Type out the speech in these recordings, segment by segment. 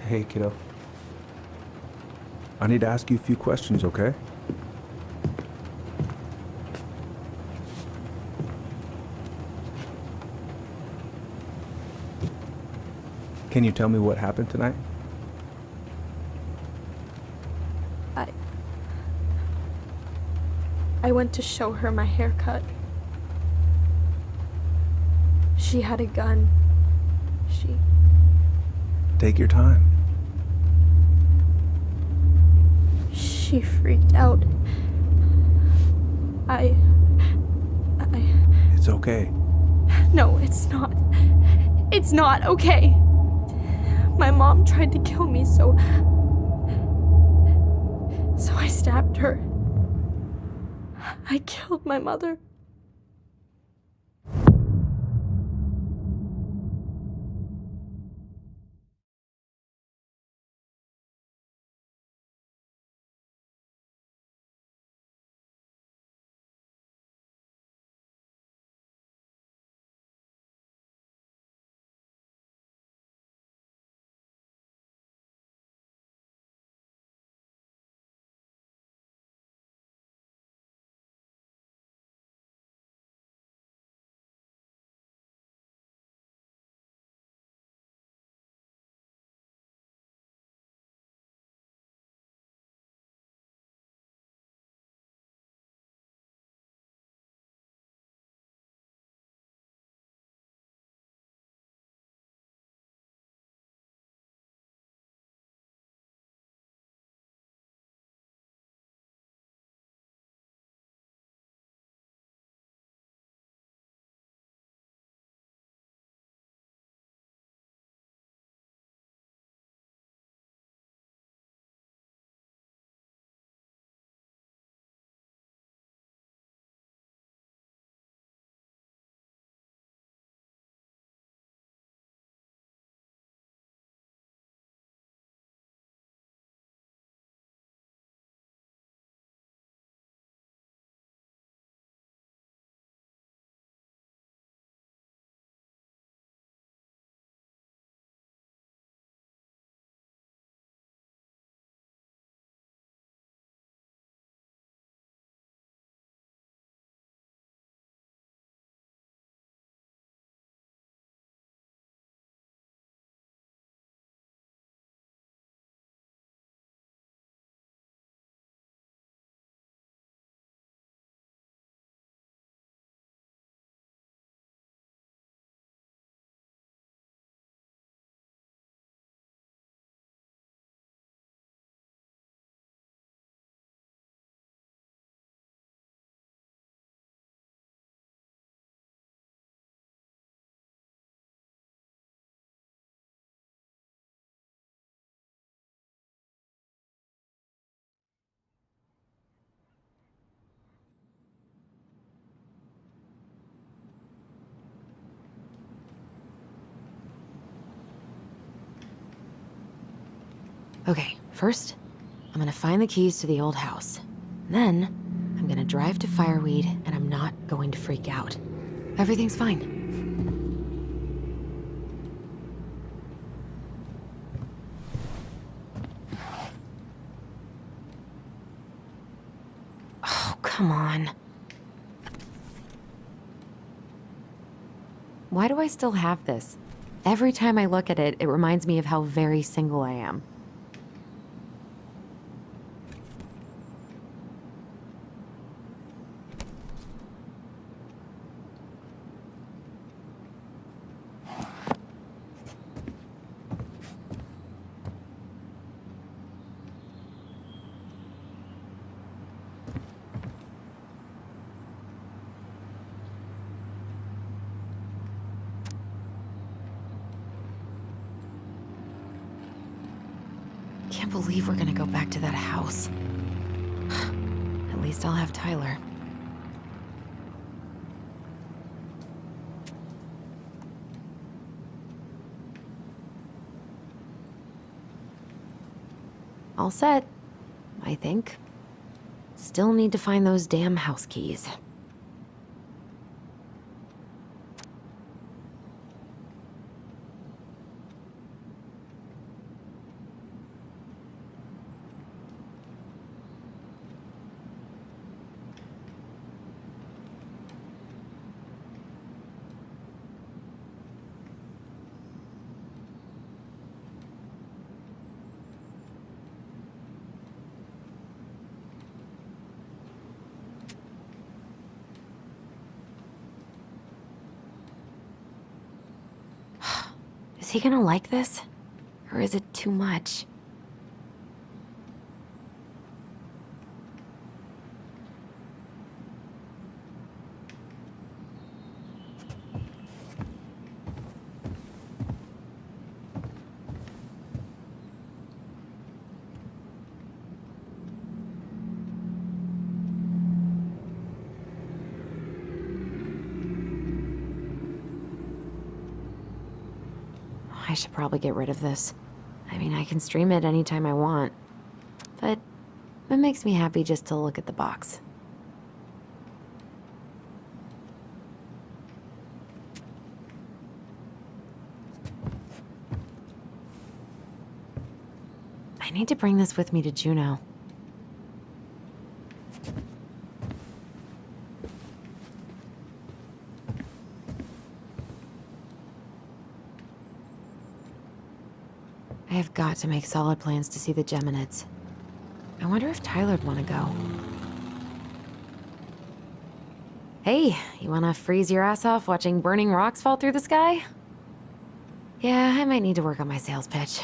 Hey, kiddo. I need to ask you a few questions, okay? Can you tell me what happened tonight? I went to show her my haircut. She had a gun. Take your time. She freaked out. It's okay. No, it's not. It's not okay. My mom tried to kill me, so I stabbed her. I killed my mother. Okay, first, I'm gonna find the keys to the old house. Then, I'm gonna drive to Fireweed, and I'm not going to freak out. Everything's fine. Oh, come on. Why do I still have this? Every time I look at it, it reminds me of how very single I am. Can't believe we're gonna go back to that house. At least I'll have Tyler. All set, I think. Still need to find those damn house keys. Is he gonna like this? Or is it too much? I should probably get rid of this. I mean, I can stream it anytime I want. But it makes me happy just to look at the box. I need to bring this with me to Juneau. I have got to make solid plans to see the Geminids. I wonder if Tyler'd want to go. Hey, you want to freeze your ass off watching burning rocks fall through the sky? Yeah, I might need to work on my sales pitch.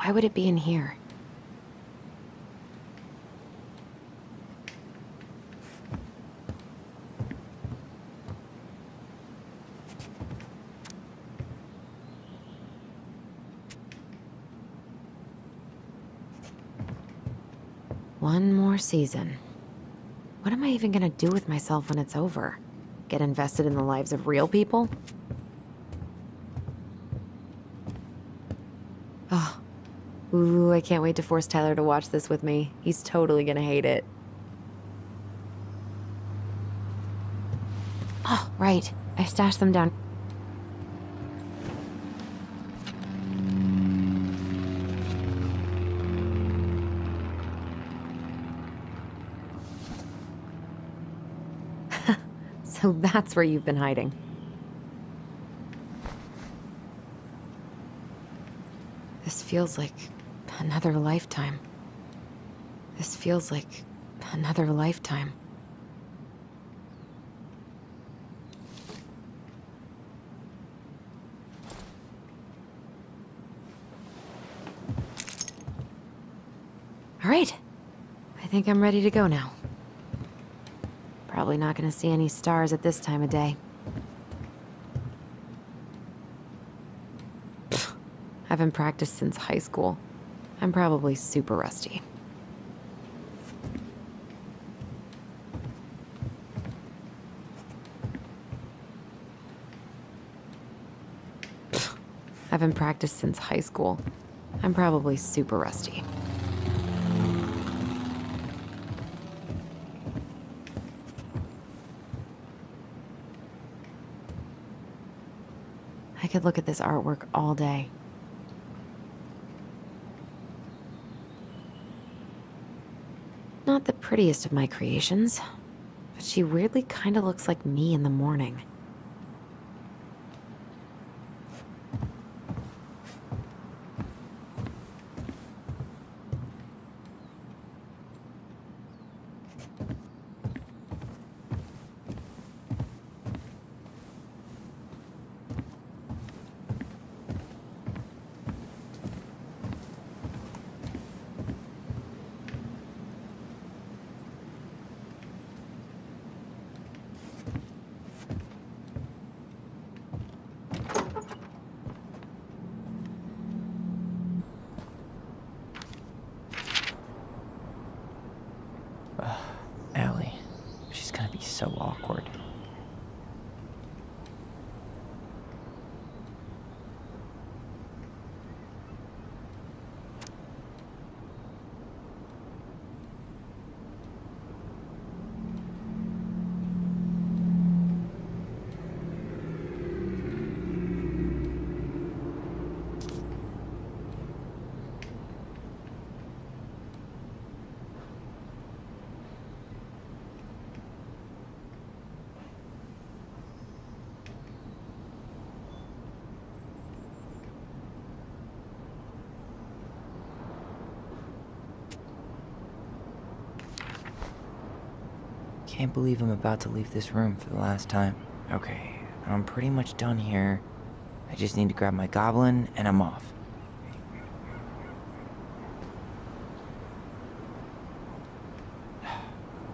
Why would it be in here? One more season. What am I even gonna do with myself when it's over? Get invested in the lives of real people? Oh. Ooh, I can't wait to force Tyler to watch this with me. He's totally gonna hate it. Oh, right. I stashed them down. So that's where you've been hiding. This feels like another lifetime. This feels like another lifetime. All right. I think I'm ready to go now. Probably not gonna see any stars at this time of day. Pfft, haven't practiced since high school. I'm probably super rusty. I haven't practiced since high school. I'm probably super rusty. I could look at this artwork all day. Not the prettiest of my creations, but she weirdly kind of looks like me in the morning. Allie, she's gonna be so awkward. Can't believe I'm about to leave this room for the last time. Okay, I'm pretty much done here. I just need to grab my goblin and I'm off.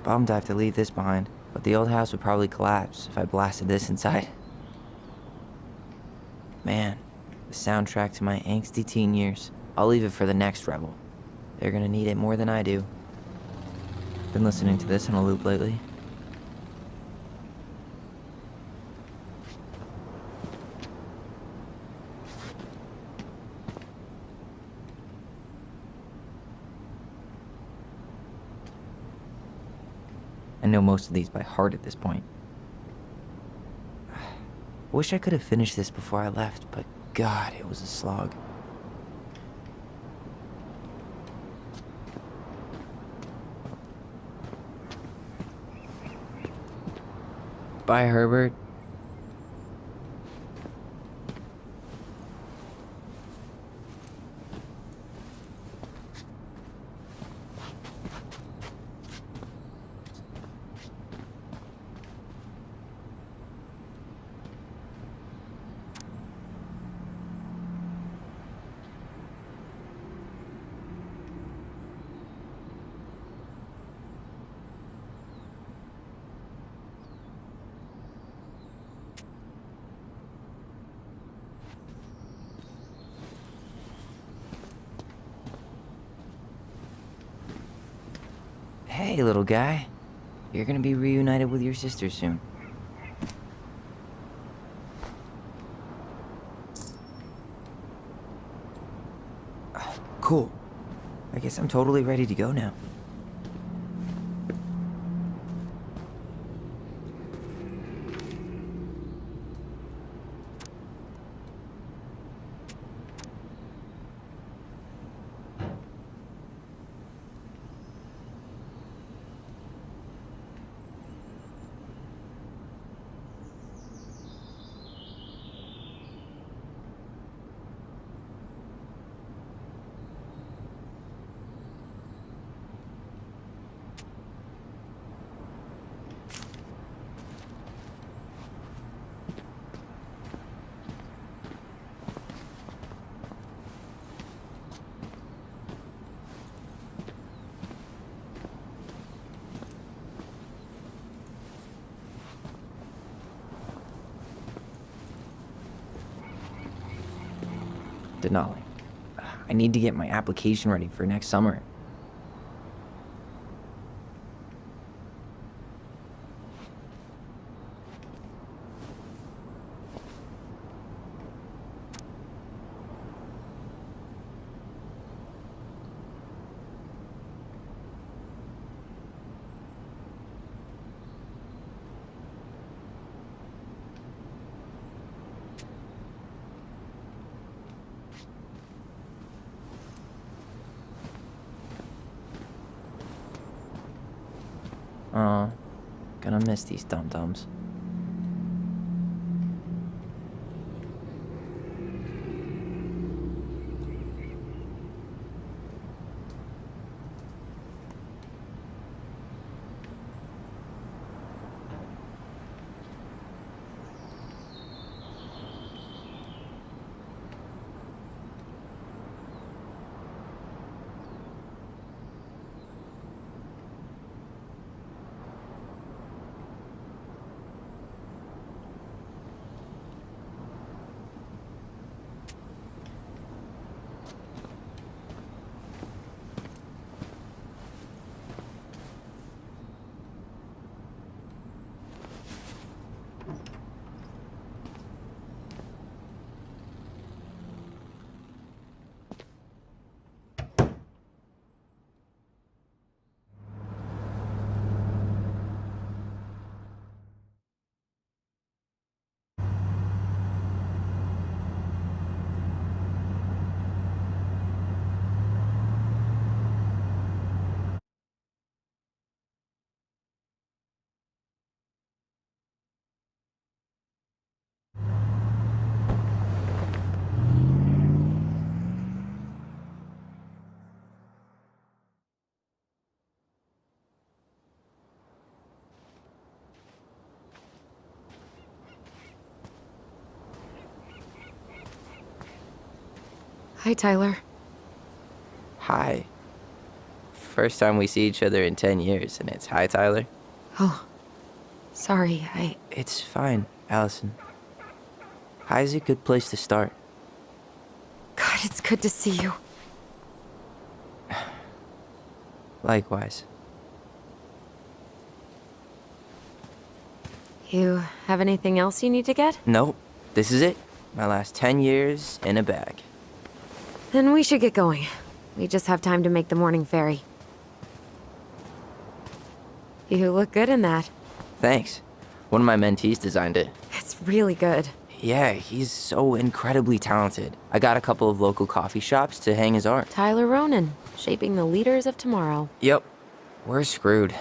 Bummed I have to leave this behind, but the old house would probably collapse if I blasted this inside. Man, the soundtrack to my angsty teen years. I'll leave it for the next rebel. They're gonna need it more than I do. Been listening to this on a loop lately. I know most of these by heart at this point. Wish I could have finished this before I left, but God, it was a slog. Bye, Herbert. Hey, little guy. You're gonna be reunited with your sister soon. Cool. I guess I'm totally ready to go now. Denali. I need to get my application ready for next summer. Aw, gonna miss these dum-dums. Hi, Tyler. Hi. First time we see each other in 10 years, and it's hi, Tyler. Oh, sorry, It's fine, Alyson. Hi's a good place to start. God, it's good to see you. Likewise. You have anything else you need to get? Nope, this is it. My last 10 years in a bag. Then we should get going. We just have time to make the morning ferry. You look good in that. Thanks. One of my mentees designed it. It's really good. Yeah, he's so incredibly talented. I got a couple of local coffee shops to hang his art. Tyler Ronan, shaping the leaders of tomorrow. Yep, we're screwed.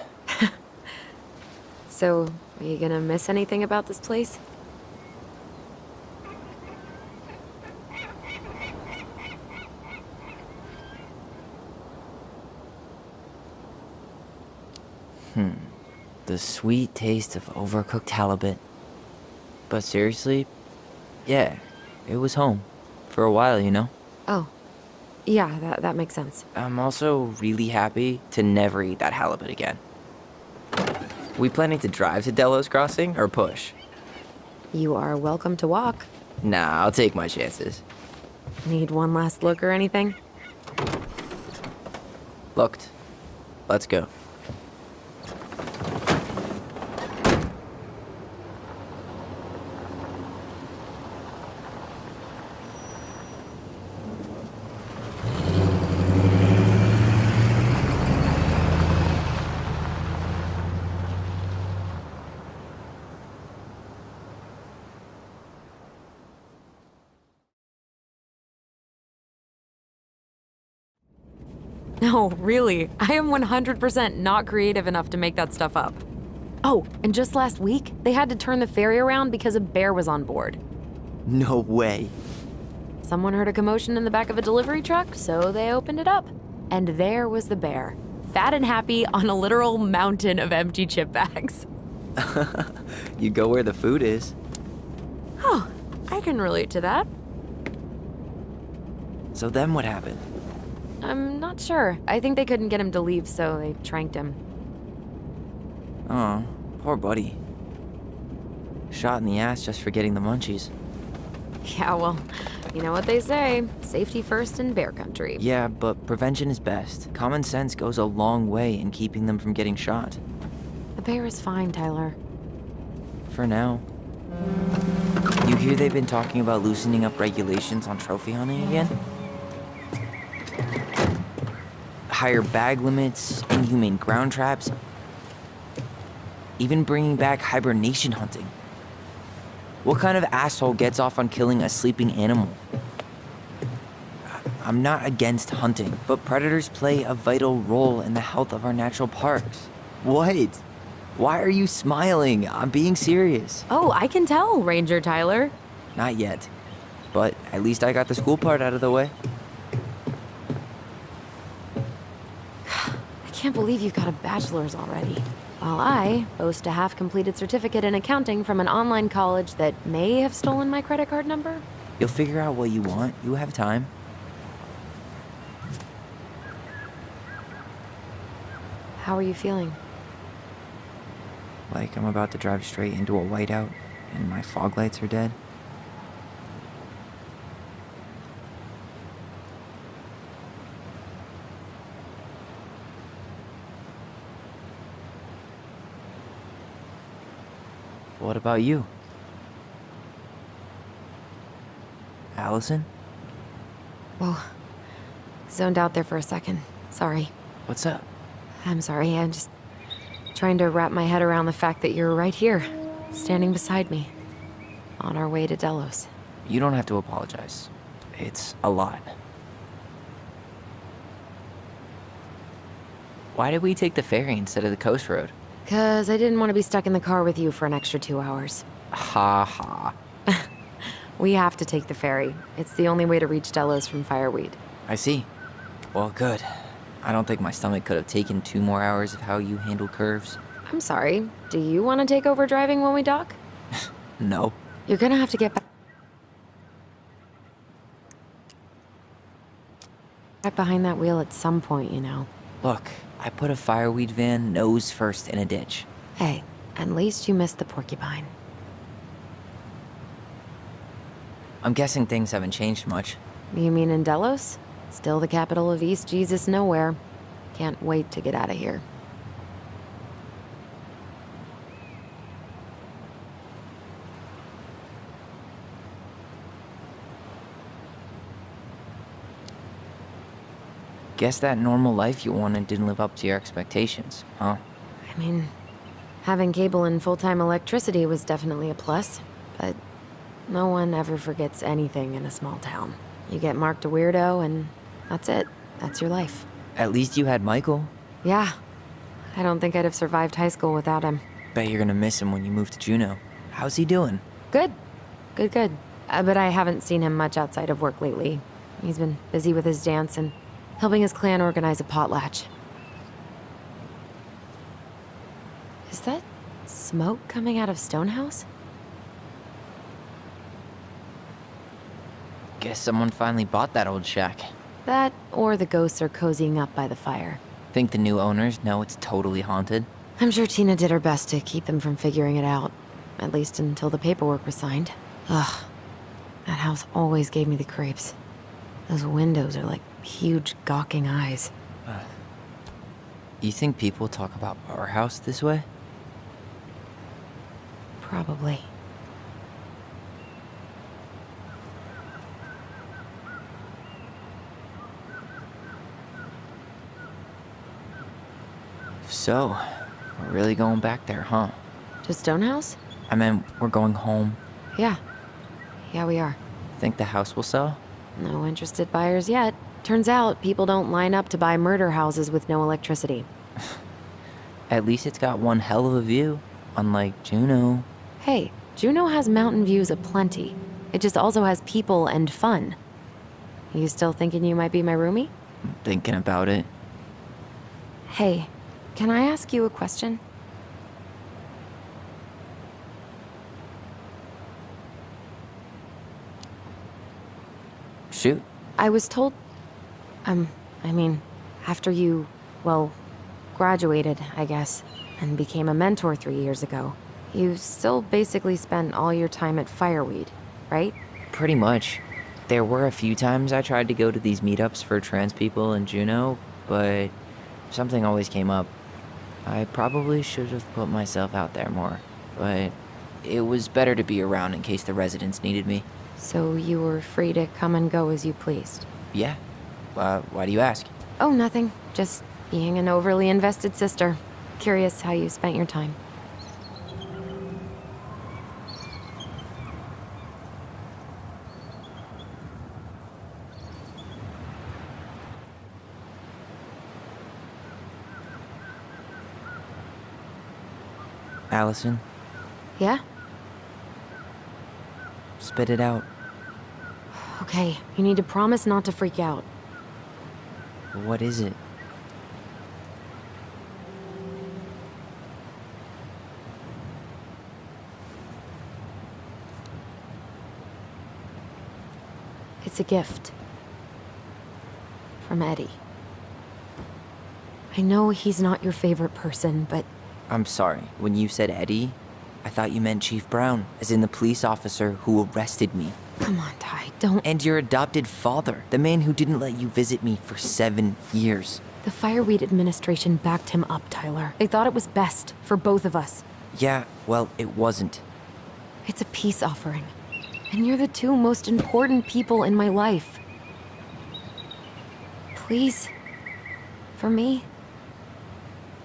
So, are you gonna miss anything about this place? The sweet taste of overcooked halibut. But seriously, yeah, it was home. For a while, you know? Oh, yeah, that makes sense. I'm also really happy to never eat that halibut again. We planning to drive to Delos Crossing or push? You are welcome to walk. Nah, I'll take my chances. Need one last look or anything? Looked. Let's go. No, really. I am 100% not creative enough to make that stuff up. Oh, and just last week, they had to turn the ferry around because a bear was on board. No way. Someone heard a commotion in the back of a delivery truck, so they opened it up. And there was the bear, fat and happy on a literal mountain of empty chip bags. You go where the food is. Oh, I can relate to that. So then what happened? I'm not sure. I think they couldn't get him to leave, so they tranked him. Oh, poor buddy. Shot in the ass just for getting the munchies. Yeah, well, You know what they say, safety first in bear country. Yeah, but prevention is best. Common sense goes a long way in keeping them from getting shot. The bear is fine, Tyler. For now. You hear they've been talking about loosening up regulations on trophy hunting again? Higher bag limits, inhumane ground traps, even bringing back hibernation hunting. What kind of asshole gets off on killing a sleeping animal? I'm not against hunting, but predators play a vital role in the health of our natural parks. What? Why are you smiling? I'm being serious. Oh, I can tell, Ranger Tyler. Not yet, but at least I got the school part out of the way. I can't believe you've got a bachelor's already. While I boast a half-completed certificate in accounting from an online college that may have stolen my credit card number. You'll figure out what you want. You have time. How are you feeling? Like I'm about to drive straight into a whiteout and my fog lights are dead. What about you? Alyson? Whoa. Zoned out there for a second. Sorry. What's up? I'm sorry, I'm just trying to wrap my head around the fact that you're right here, standing beside me, on our way to Delos. You don't have to apologize. It's a lot. Why did we take the ferry instead of the coast road? 'Cause I didn't want to be stuck in the car with you for an extra 2 hours. Ha ha. We have to take the ferry. It's the only way to reach Delos from Fireweed. I see. Well, good. I don't think my stomach could have taken 2 more hours of how you handle curves. I'm sorry, do you want to take over driving when we dock? No. You're gonna have to get back behind that wheel at some point, you know. Look, I put a fireweed van nose first in a ditch. Hey, at least you missed the porcupine. I'm guessing things haven't changed much. You mean in Delos? Still the capital of East Jesus Nowhere. Can't wait to get out of here. Guess that normal life you wanted didn't live up to your expectations, huh? I mean, having cable and full-time electricity was definitely a plus, but no one ever forgets anything in a small town. You get marked a weirdo and that's it. That's your life. At least you had Michael. Yeah. I don't think I'd have survived high school without him. Bet you're gonna miss him when you move to Juneau. How's he doing? Good. Good. But I haven't seen him much outside of work lately. He's been busy with his dance and helping his clan organize a potlatch. Is that smoke coming out of Stonehouse? Guess someone finally bought that old shack. That, or the ghosts are cozying up by the fire. Think the new owners know it's totally haunted? I'm sure Tina did her best to keep them from figuring it out. At least until the paperwork was signed. Ugh. That house always gave me the creeps. Those windows are like huge gawking eyes. You think people talk about our house this way? Probably. So, we're really going back there, huh? To Stonehouse? I mean, we're going home. Yeah. Yeah, we are. Think the house will sell? No interested buyers yet. Turns out people don't line up to buy murder houses with no electricity. At least it's got one hell of a view, unlike Juneau. Hey, Juneau has mountain views aplenty. It just also has people and fun. You still thinking you might be my roomie? I'm thinking about it. Hey, can I ask you a question? Shoot. I was told... after you, well, graduated, I guess, and became a mentor 3 years ago, you still basically spent all your time at Fireweed, right? Pretty much. There were a few times I tried to go to these meetups for trans people in Juneau, but something always came up. I probably should have put myself out there more, but it was better to be around in case the residents needed me. So you were free to come and go as you pleased? Yeah. Why do you ask? Oh, nothing. Just being an overly invested sister. Curious how you spent your time. Alyson, Yeah? spit it out. Okay, you need to promise not to freak out. What is it? It's a gift. From Eddie. I know he's not your favorite person, but I'm sorry. When you said Eddie, I thought you meant Chief Brown, as in the police officer who arrested me. come on, Ty, don't. And your adopted father, the man who didn't let you visit me for 7 years. The Fireweed administration backed him up, Tyler. They thought it was best for both of us. Yeah, well, it wasn't. It's a peace offering. And you're the two most important people in my life. Please. For me.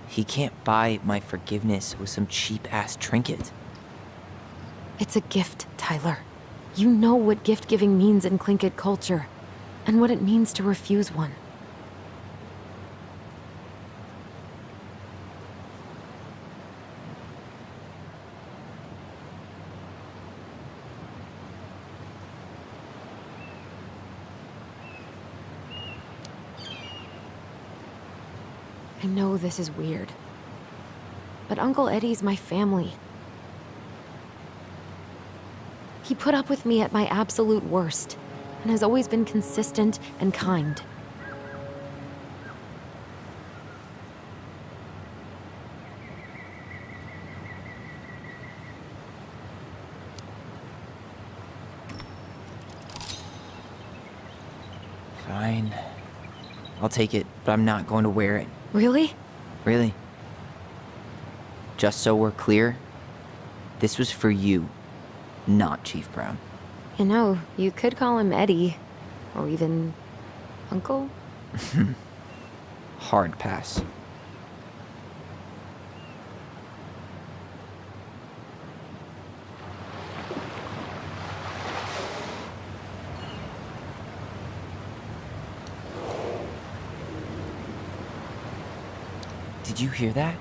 He can't buy my forgiveness with some cheap-ass trinket. It's a gift, Tyler. You know what gift-giving means in Tlingit culture. And what it means to refuse one. I know this is weird. But Uncle Eddie's my family. He put up with me at my absolute worst, and has always been consistent and kind. Fine. I'll take it, but I'm not going to wear it. Really? Really. Just so we're clear, this was for you, not Chief Brown. You know, you could call him Eddie. Or even... Uncle? Hard pass. Did you hear that?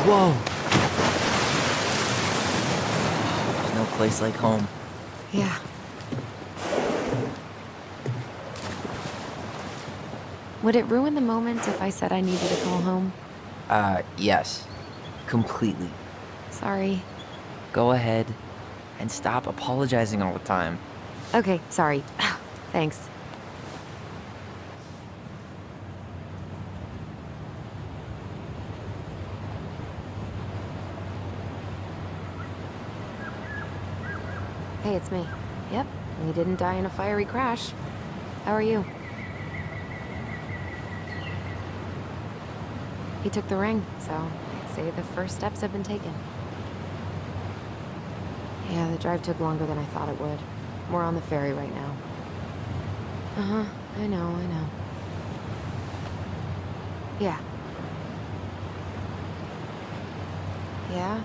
Whoa! There's no place like home. Yeah. Would it ruin the moment if I said I needed to call home? Yes. Completely. Sorry. Go ahead and stop apologizing all the time. Okay, sorry. Thanks. Hey, it's me. Yep, we didn't die in a fiery crash. How are you? He took the ring, so I'd say the first steps have been taken. Yeah, the drive took longer than I thought it would. We're on the ferry right now. Uh-huh, I know. Yeah. Yeah?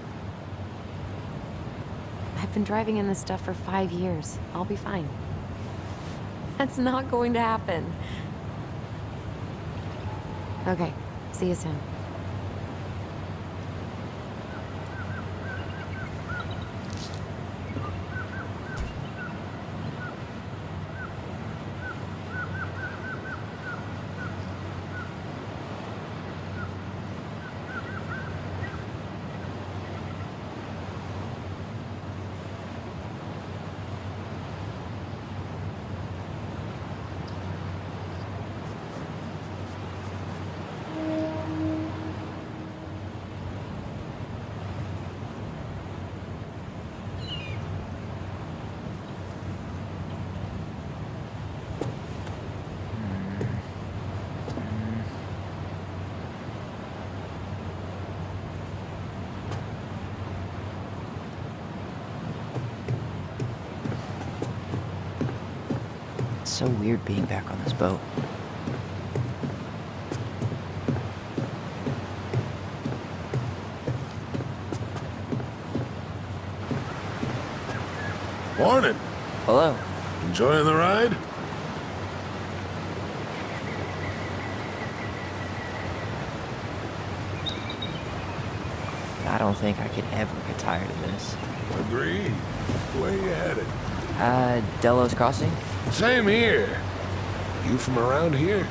I've been driving in this stuff for 5 years. I'll be fine. That's not going to happen. Okay, see you soon. so weird being back on this boat. Morning. Hello. Enjoying the ride? I don't think I could ever get tired of this. Agreed. Where you headed? Delos Crossing? Same here. You from around here?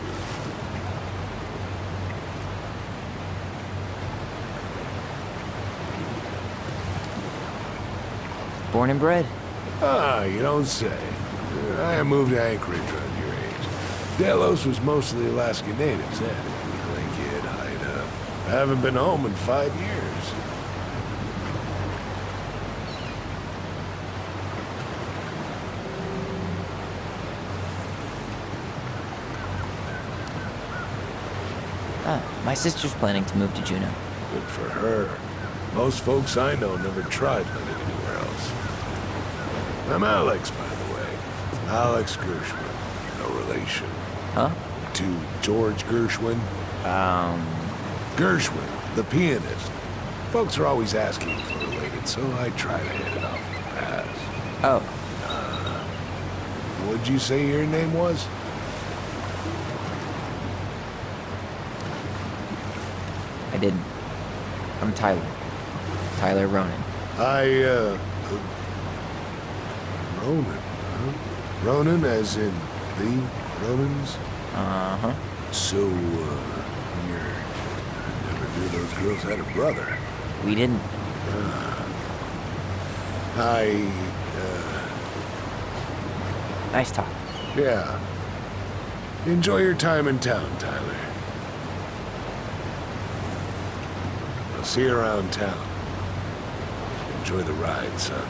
Born and bred. Ah, you don't say. I moved to Anchorage around your age. Delos was mostly Alaska natives then. Clay kid, hide up. I haven't been home in 5 years. My sister's planning to move to Juneau. Good for her. Most folks I know never tried living anywhere else. I'm Alex, by the way. Alex Gershwin. No relation. Huh? To George Gershwin. Gershwin, the pianist. Folks are always asking if we're related, so I try to hit it off the pass. Oh, What'd you say your name was? I didn't. I'm Tyler. Tyler Ronan. Ronan, huh? Ronan as in the Ronans? Uh-huh. So, you never knew those girls had a brother. We didn't. Nice talk. Yeah. Enjoy your time in town, Tyler. I'll see you around town. Enjoy the ride, son.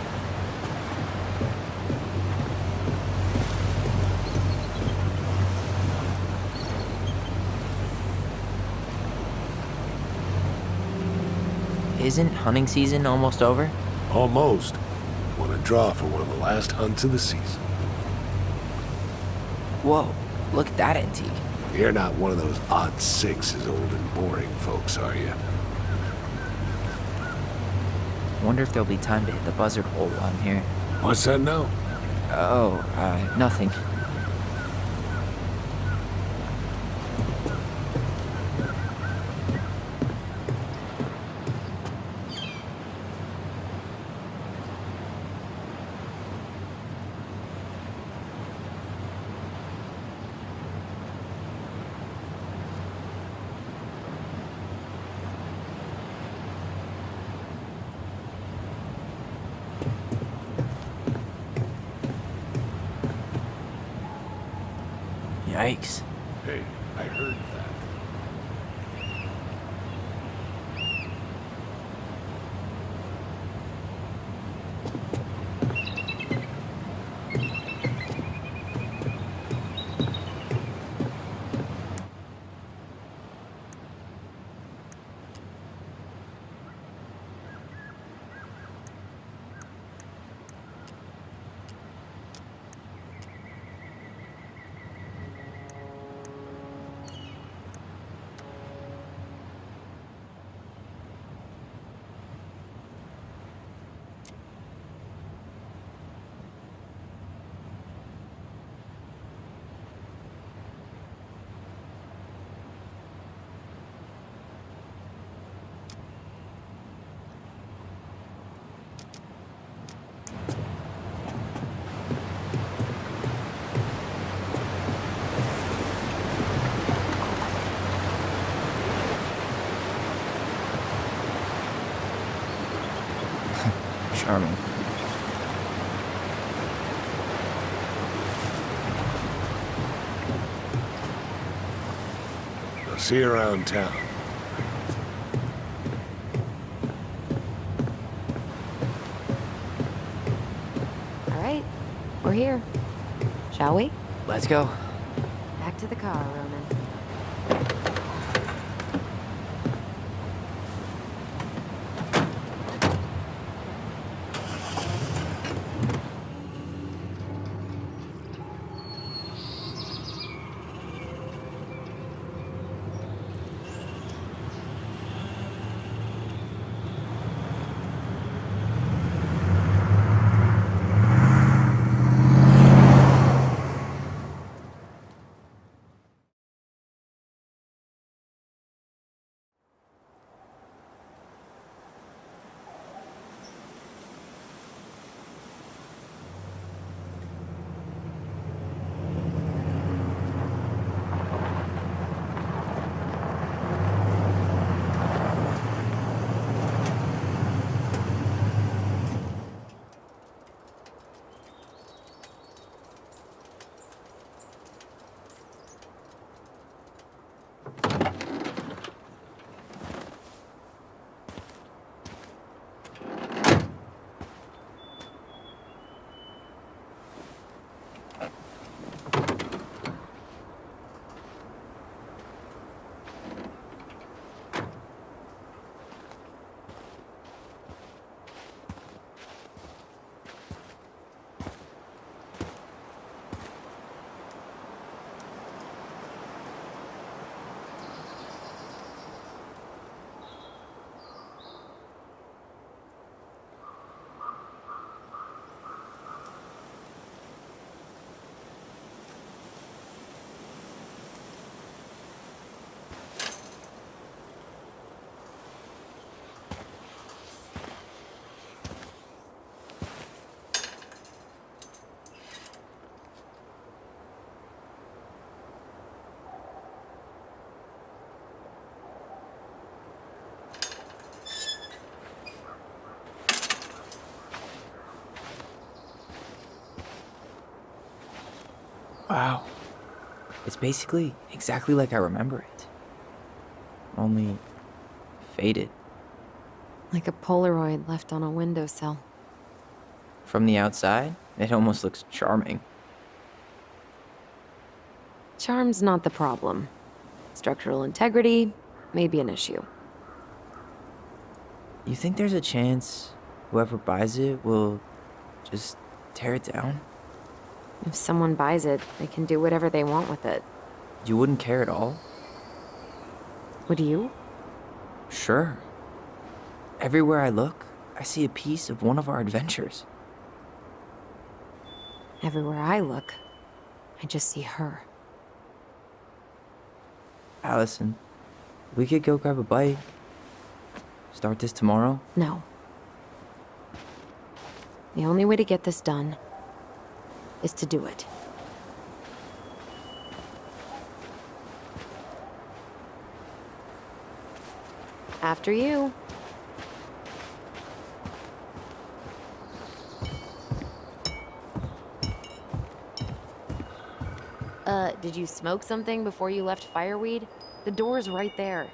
Isn't hunting season almost over? Almost. Want to draw for one of the last hunts of the season. Whoa, look at that antique. You're not one of those odd sixes, old and boring folks, are you? Wonder if there'll be time to hit the buzzard hole while I'm here. What's that now? Oh, nothing. Yikes. Hey, I heard that. Charming. I'll see you around town. All right, we're here. Shall we? Let's go. Back to the car, Ronan. Wow. It's basically exactly like I remember it. Only faded. Like a Polaroid left on a windowsill. From the outside, it almost looks charming. Charm's not the problem. Structural integrity may be an issue. You think there's a chance whoever buys it will just tear it down? If someone buys it, they can do whatever they want with it. You wouldn't care at all? Would you? Sure. Everywhere I look, I see a piece of one of our adventures. Everywhere I look, I just see her. Alyson, we could go grab a bite. Start this tomorrow? No. The only way to get this done is to do it. After you. Did you smoke something before you left Fireweed? The door's right there.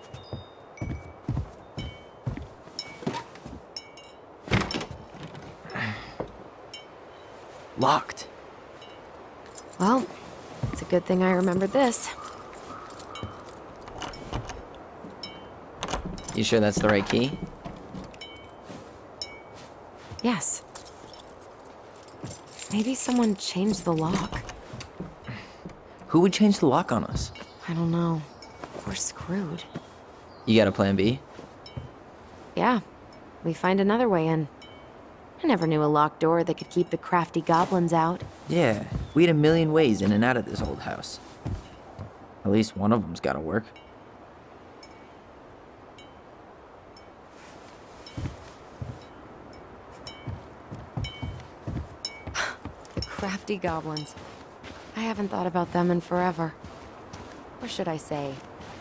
Locked. Well, it's a good thing I remembered this. You sure that's the right key? Yes. Maybe someone changed the lock. Who would change the lock on us? I don't know. We're screwed. You got a plan B? Yeah, we find another way in. I never knew a locked door that could keep the crafty goblins out. Yeah, we had a million ways in and out of this old house. At least one of them's gotta work. The crafty goblins. I haven't thought about them in forever. Or should I say,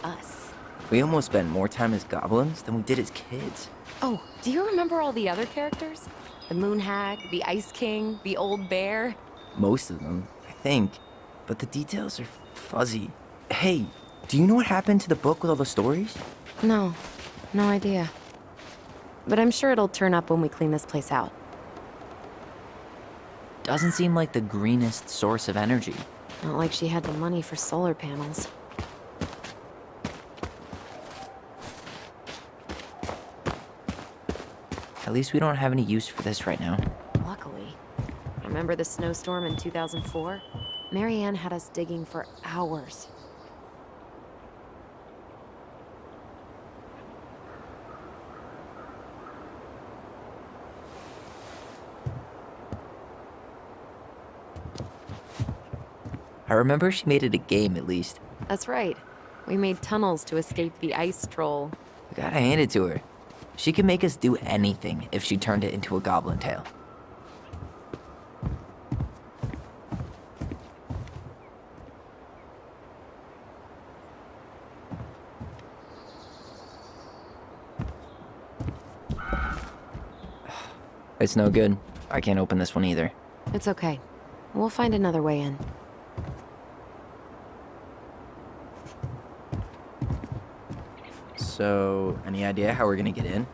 us. We almost spent more time as goblins than we did as kids. Oh, do you remember all the other characters? The Moon Hag, the Ice King, the Old Bear? Most of them, I think. But the details are fuzzy. Hey, do you know what happened to the book with all the stories? No, no idea. But I'm sure it'll turn up when we clean this place out. Doesn't seem like the greenest source of energy. Not like she had the money for solar panels. At least we don't have any use for this right now. Luckily. Remember the snowstorm in 2004? Marianne had us digging for hours. I remember she made it a game at least. That's right. We made tunnels to escape the ice troll. We gotta hand it to her. She could make us do anything if she turned it into a goblin tale. It's no good. I can't open this one either. It's okay. We'll find another way in. So, any idea how we're gonna get in?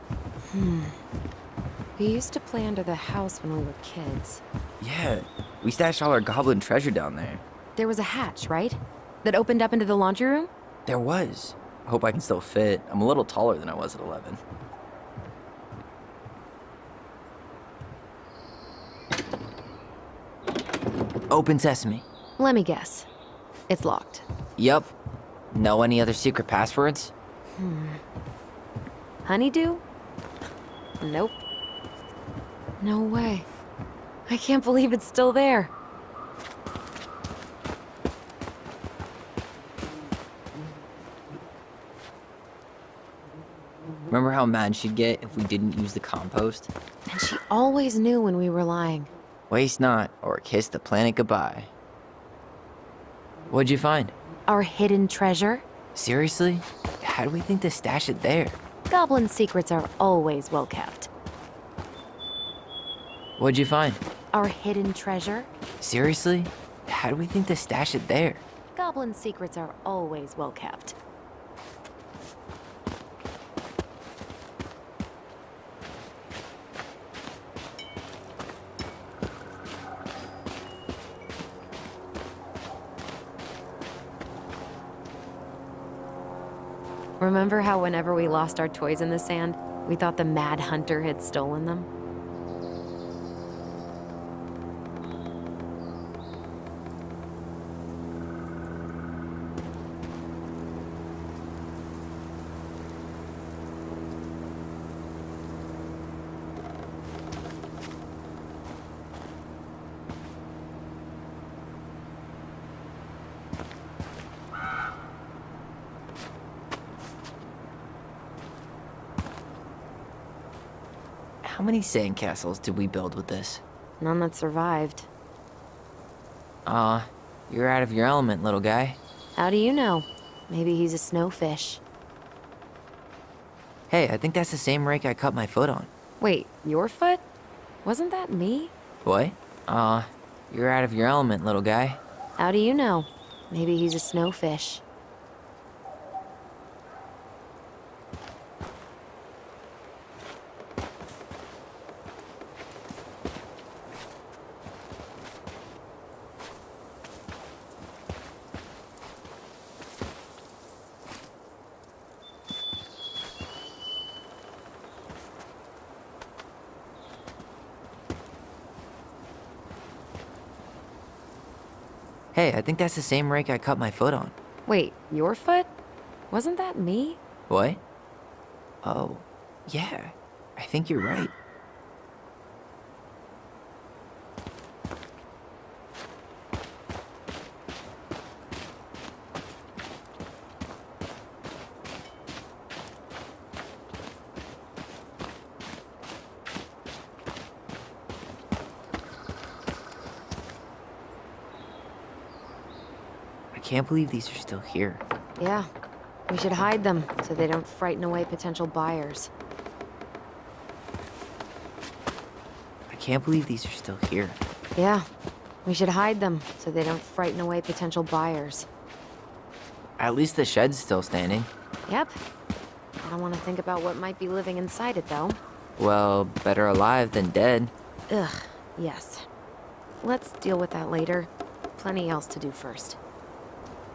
We used to play under the house when we were kids. Yeah, we stashed all our goblin treasure down there. There was a hatch, right? That opened up into the laundry room? There was. I hope I can still fit. I'm a little taller than I was at 11. Open sesame. Let me guess. It's locked. Yup. Know any other secret passwords? Honeydew? Nope. No way. I can't believe it's still there. Remember how mad she'd get if we didn't use the compost? And she always knew when we were lying. Waste not, or kiss the planet goodbye. What'd you find? Our hidden treasure? Seriously? How do we think to stash it there? Goblin secrets are always well kept. What'd you find? Our hidden treasure? Seriously? how do we think to stash it there? Goblin secrets are always well kept. Remember how whenever we lost our toys in the sand, we thought the Mad Hunter had stolen them? How many sandcastles did we build with this? None that survived. Aw, you're out of your element, little guy. How do you know? Maybe he's a snowfish. Hey, I think that's the same rake I cut my foot on. Wait, your foot? Wasn't that me? What? Aw, you're out of your element, little guy. How do you know? Maybe he's a snowfish. Hey, I think that's the same rake I cut my foot on. Wait, your foot? Wasn't that me? What? Oh, yeah. I think you're right. I can't believe these are still here. Yeah. We should hide them so they don't frighten away potential buyers. I can't believe these are still here. Yeah. We should hide them so they don't frighten away potential buyers. At least the shed's still standing. Yep. I don't want to think about what might be living inside it, though. Well, better alive than dead. Ugh, yes. Let's deal with that later. Plenty else to do first.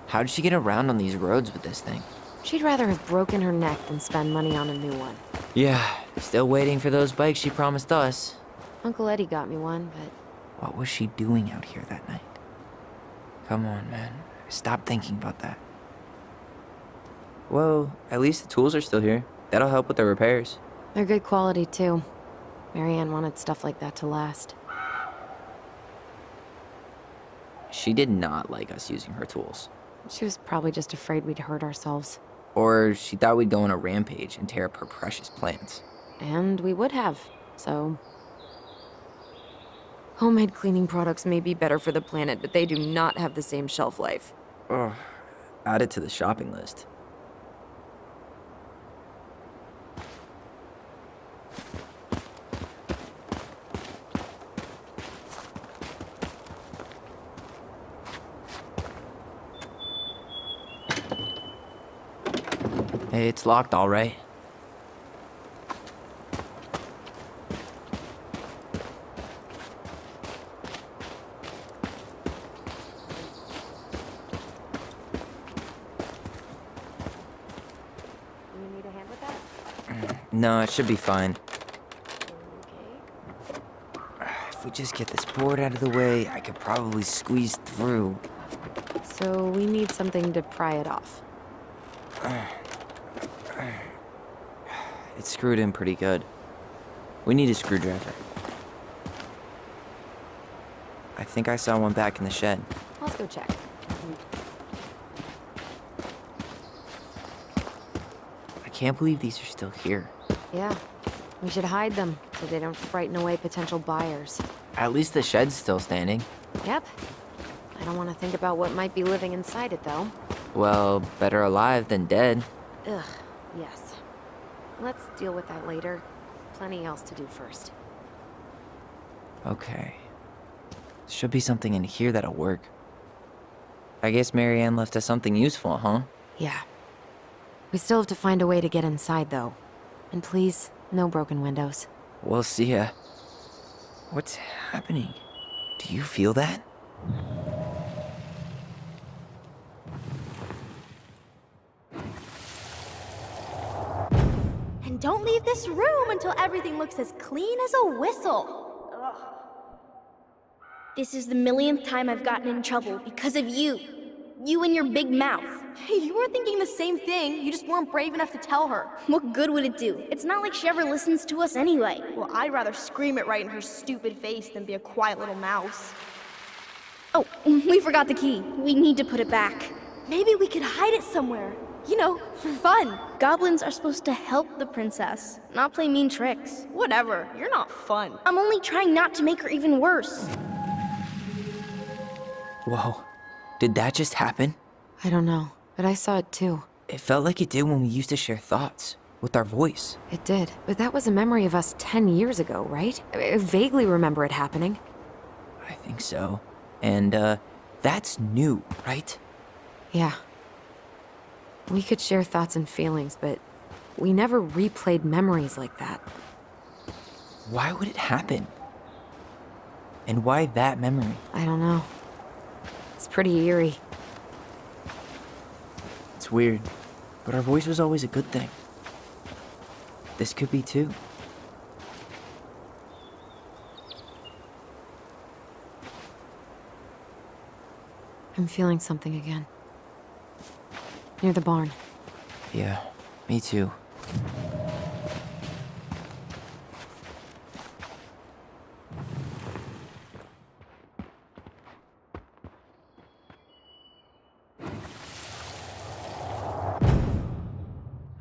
How did she get around on these roads with this thing? She'd rather have broken her neck than spend money on a new one. Yeah, still waiting for those bikes she promised us. Uncle Eddie got me one, but What was she doing out here that night? Come on, man. Stop thinking about that. Well, at least the tools are still here. That'll help with the repairs. they're good quality, too. Marianne wanted stuff like that to last. She did not like us using her tools. She was probably just afraid we'd hurt ourselves. Or she thought we'd go on a rampage and tear up her precious plants. And we would have, so... Homemade cleaning products may be better for the planet, but they do not have the same shelf life. Ugh. Add it to the shopping list. Hey, it's locked, all right. You need a hand with that? No, it should be fine. Okay. If we just get this board out of the way, I could probably squeeze through. So we need something to pry it off. It's screwed in pretty good. We need a screwdriver. I think I saw one back in the shed. Let's go check. I can't believe these are still here. Yeah. We should hide them so they don't frighten away potential buyers. At least the shed's still standing. Yep. I don't want to think about what might be living inside it, though. Well, better alive than dead. Ugh, yes. Let's deal with that later. Plenty else to do first. Okay. Should be something in here that'll work. I guess Marianne left us something useful, huh? Yeah. We still have to find a way to get inside, though. And please, no broken windows. We'll see ya. What's happening? Do you feel that? And don't leave this room until everything looks as clean as a whistle. Ugh. This is the millionth time I've gotten in trouble because of you. You and your big mouth. Hey, you were thinking the same thing. You just weren't brave enough to tell her. What good would it do? It's not like she ever listens to us anyway. Well, I'd rather scream it right in her stupid face than be a quiet little mouse. Oh, we forgot the key. We need to put it back. Maybe we could hide it somewhere. You know, for fun. Goblins are supposed to help the princess, not play mean tricks. Whatever, you're not fun. I'm only trying not to make her even worse. Whoa. Did that just happen? I don't know, but I saw it too. It felt like it did when we used to share thoughts with our voice. It did, but that was a memory of us 10 years ago, right? I vaguely remember it happening. I think so. And, that's new, right? Yeah. We could share thoughts and feelings, but we never replayed memories like that. Why would it happen? And why that memory? I don't know. It's pretty eerie. It's weird, but our voice was always a good thing. This could be too. I'm feeling something again. Near the barn. Yeah, me too.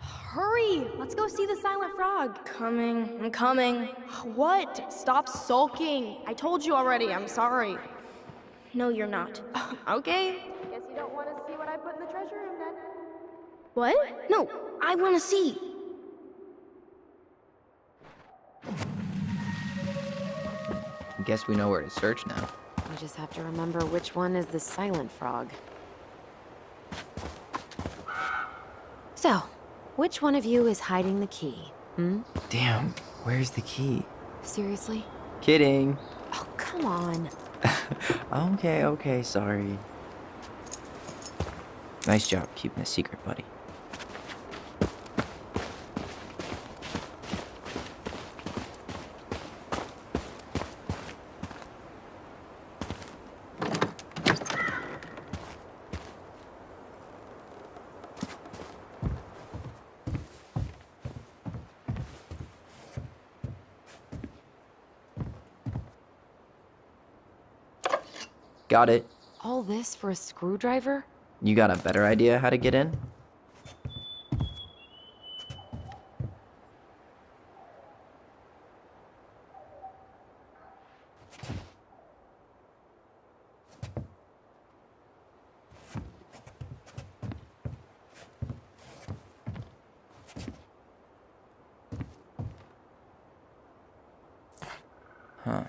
Hurry! Let's go see the silent frog. I'm coming. What? Stop sulking. I told you already, I'm sorry. No, you're not. Okay. Guess you don't want to see what I put in the treasure room then. What? No, I want to see. Guess we know where to search now. We just have to remember which one is the silent frog. So, which one of you is hiding the key? Damn, where's the key? Seriously? Kidding. Oh, come on. Okay, sorry. Nice job keeping a secret, buddy. Got it. All this for a screwdriver? You got a better idea how to get in? Huh.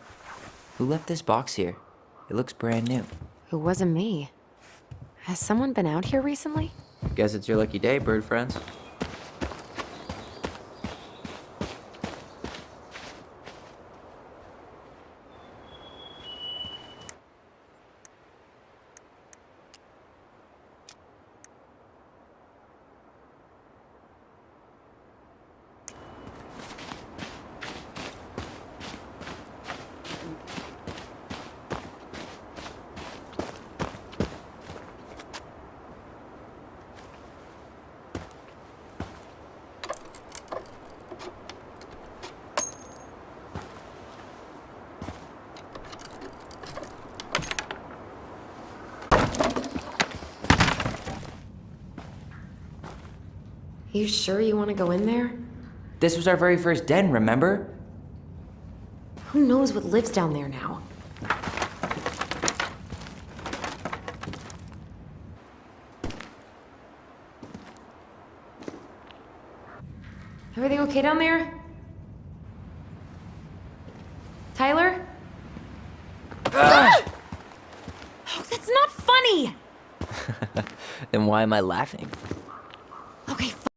Who left this box here? It looks brand new. It wasn't me. Has someone been out here recently? Guess it's your lucky day, bird friends. You sure you want to go in there? This was our very first den, remember? Who knows what lives down there now? Everything okay down there? Tyler? Oh, that's not funny! Then why am I laughing? Okay, fine.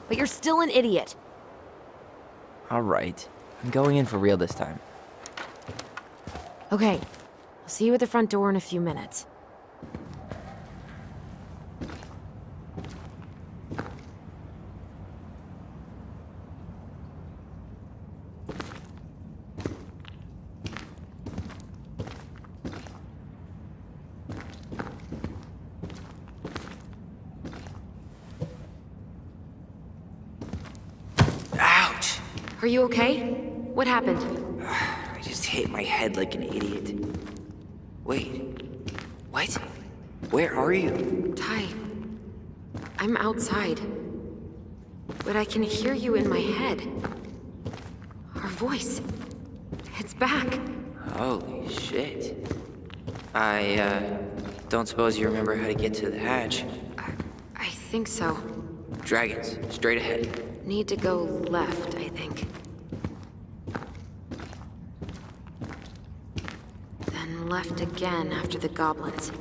But you're still an idiot. Alright. I'm going in for real this time. Okay. I'll see you at the front door in a few minutes. Ouch! Are you okay? What happened? I just hit hit my head like an idiot. Wait. What? Where are you? Ty, I'm outside. But I can hear you in my head. Our voice. It's back. Holy shit. I don't suppose you remember how to get to the hatch. I think so. Dragons, straight ahead. Need to go left, I think. Then left again after the goblins.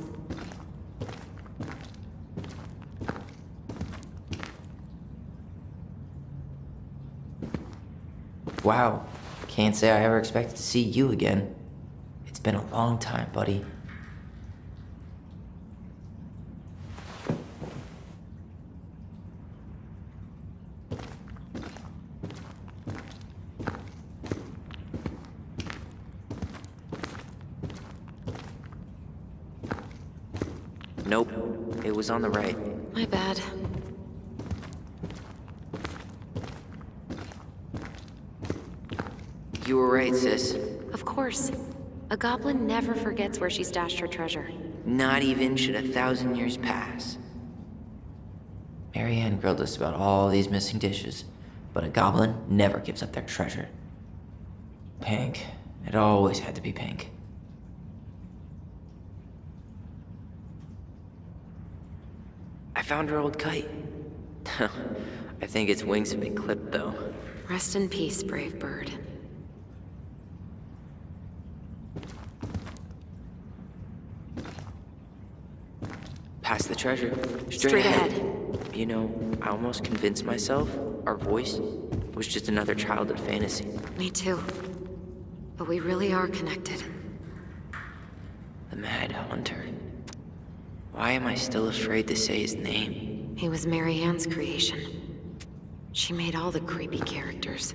Wow. Can't say I ever expected to see you again. It's been a long time, buddy. Nope. It was on the right. My bad. You were right, sis. Of course. A goblin never forgets where she stashed her treasure. Not even should 1,000 years pass. Marianne grilled us about all these missing dishes, but a goblin never gives up their treasure. Pink. It always had to be pink. I found her old kite. I think its wings have been clipped, though. Rest in peace, brave bird. Past the treasure. Straight ahead. You know, I almost convinced myself our voice was just another childhood fantasy. Me too. But we really are connected. The Mad Hunter. Why am I still afraid to say his name? He was Marianne's creation. She made all the creepy characters.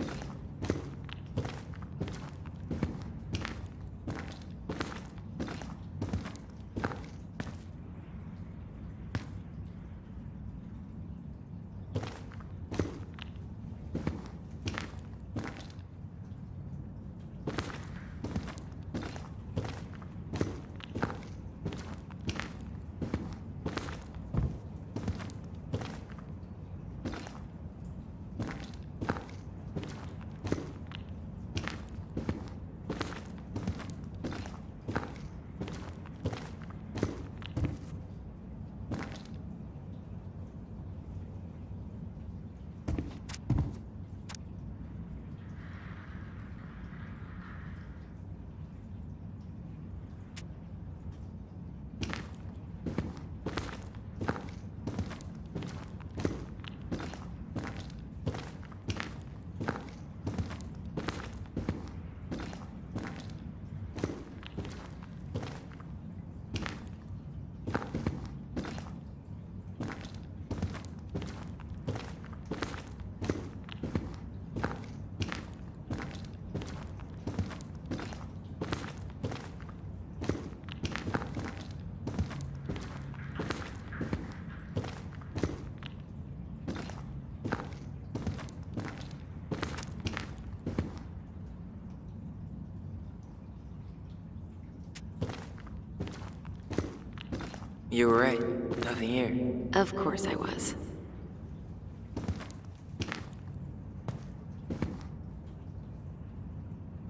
You were right. Nothing here. Of course I was.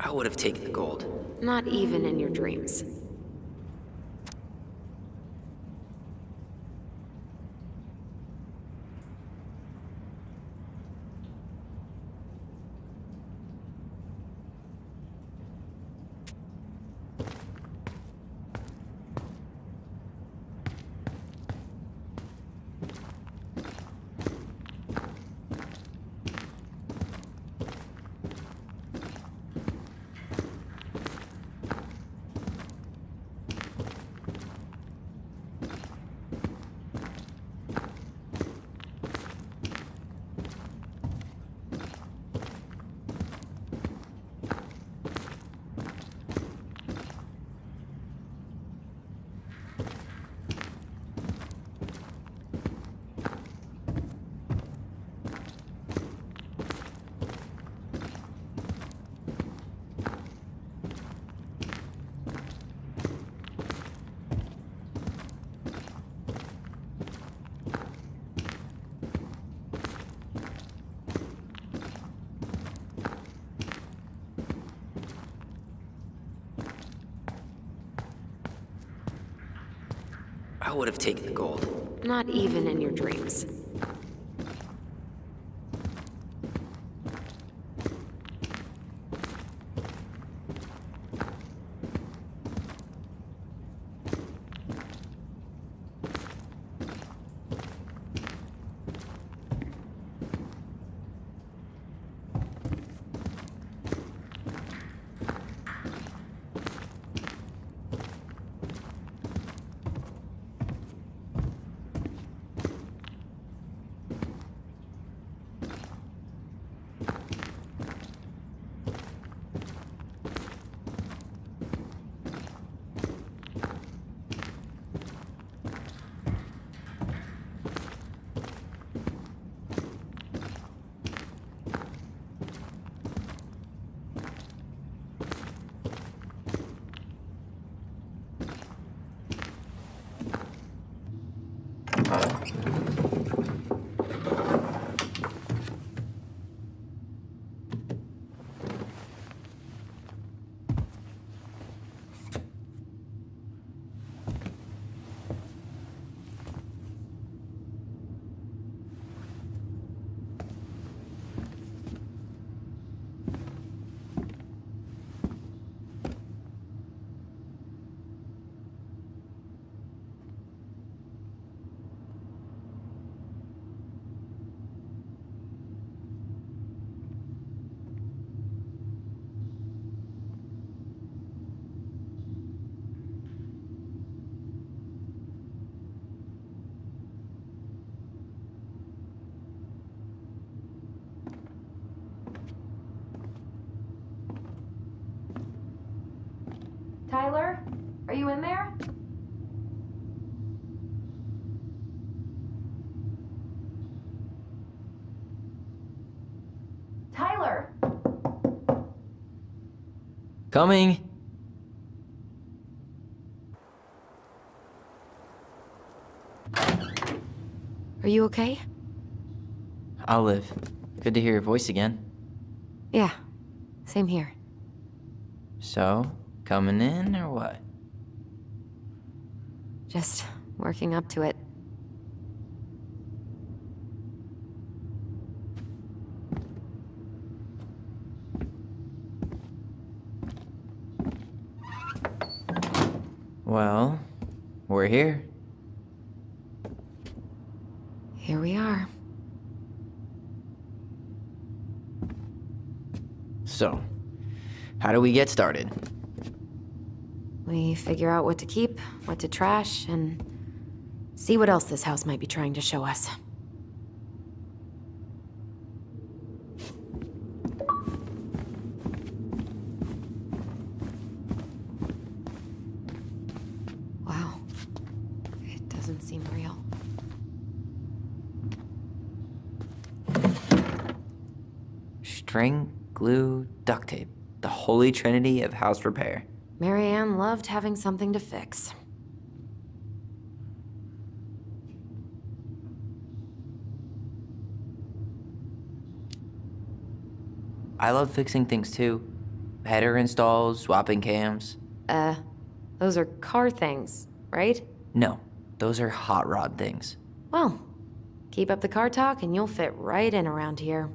I would have taken the gold. Not even in your dreams. I would have taken the gold. Not even in your dreams. Tyler? Are you in there? Tyler! Coming! Are you okay? I'll live. Good to hear your voice again. Yeah, same here. So, coming in or what? Just working up to it. Well, we're here. Here we are. So, how do we get started? We figure out what to keep, what to trash, and see what else this house might be trying to show us. Wow. It doesn't seem real. String, glue, duct tape. The holy trinity of house repair. Marianne loved having something to fix. I love fixing things too. Header installs, swapping cams. Those are car things, right? No, those are hot rod things. Well, keep up the car talk and you'll fit right in around here.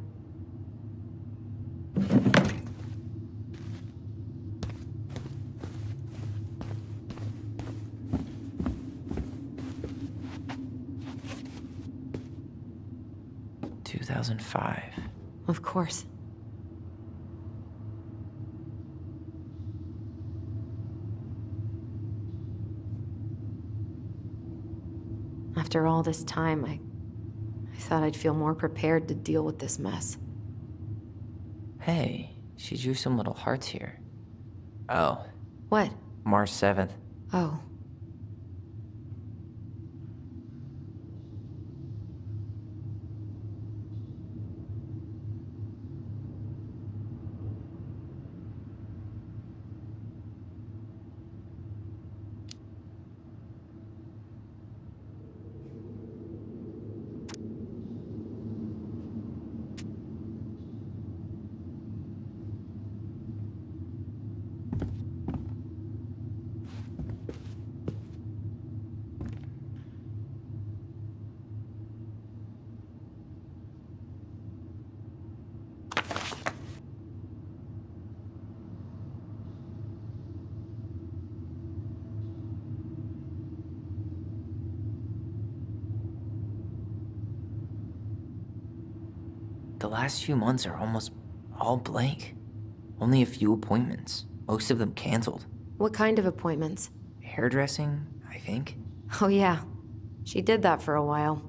"2005. Of course. After all this time, I thought I'd feel more prepared to deal with this mess. Hey, she drew some little hearts here. Oh, What? March 7th. Oh. The last few months are almost all blank. Only a few appointments, most of them canceled. What kind of appointments? Hairdressing, I think. Oh, yeah. She did that for a while.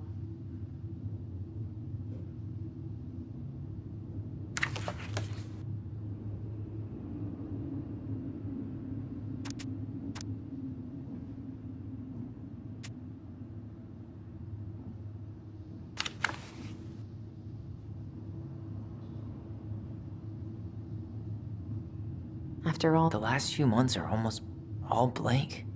After all, The last few months are almost all blank.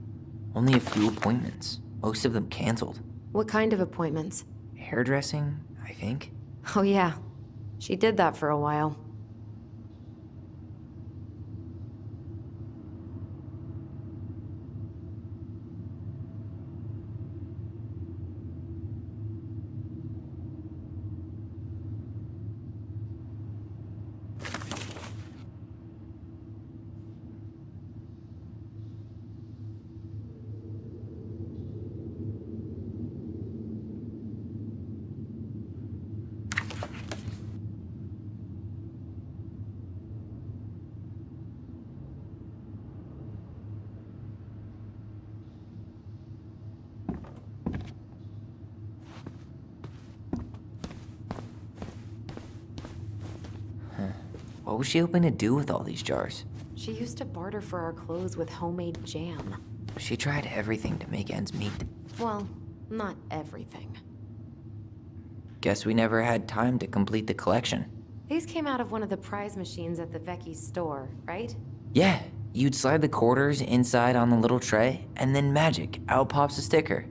Only a few appointments, most of them canceled. what kind of appointments? Hairdressing, I think. Oh, yeah. She did that for a while. What was she hoping to do with all these jars? She used to barter for our clothes with homemade jam. She tried everything to make ends meet. Well, not everything. Guess we never had time to complete the collection. These came out of one of the prize machines at the Vecchi's store, right? Yeah, you'd slide the quarters inside on the little tray, and then magic, out pops a sticker.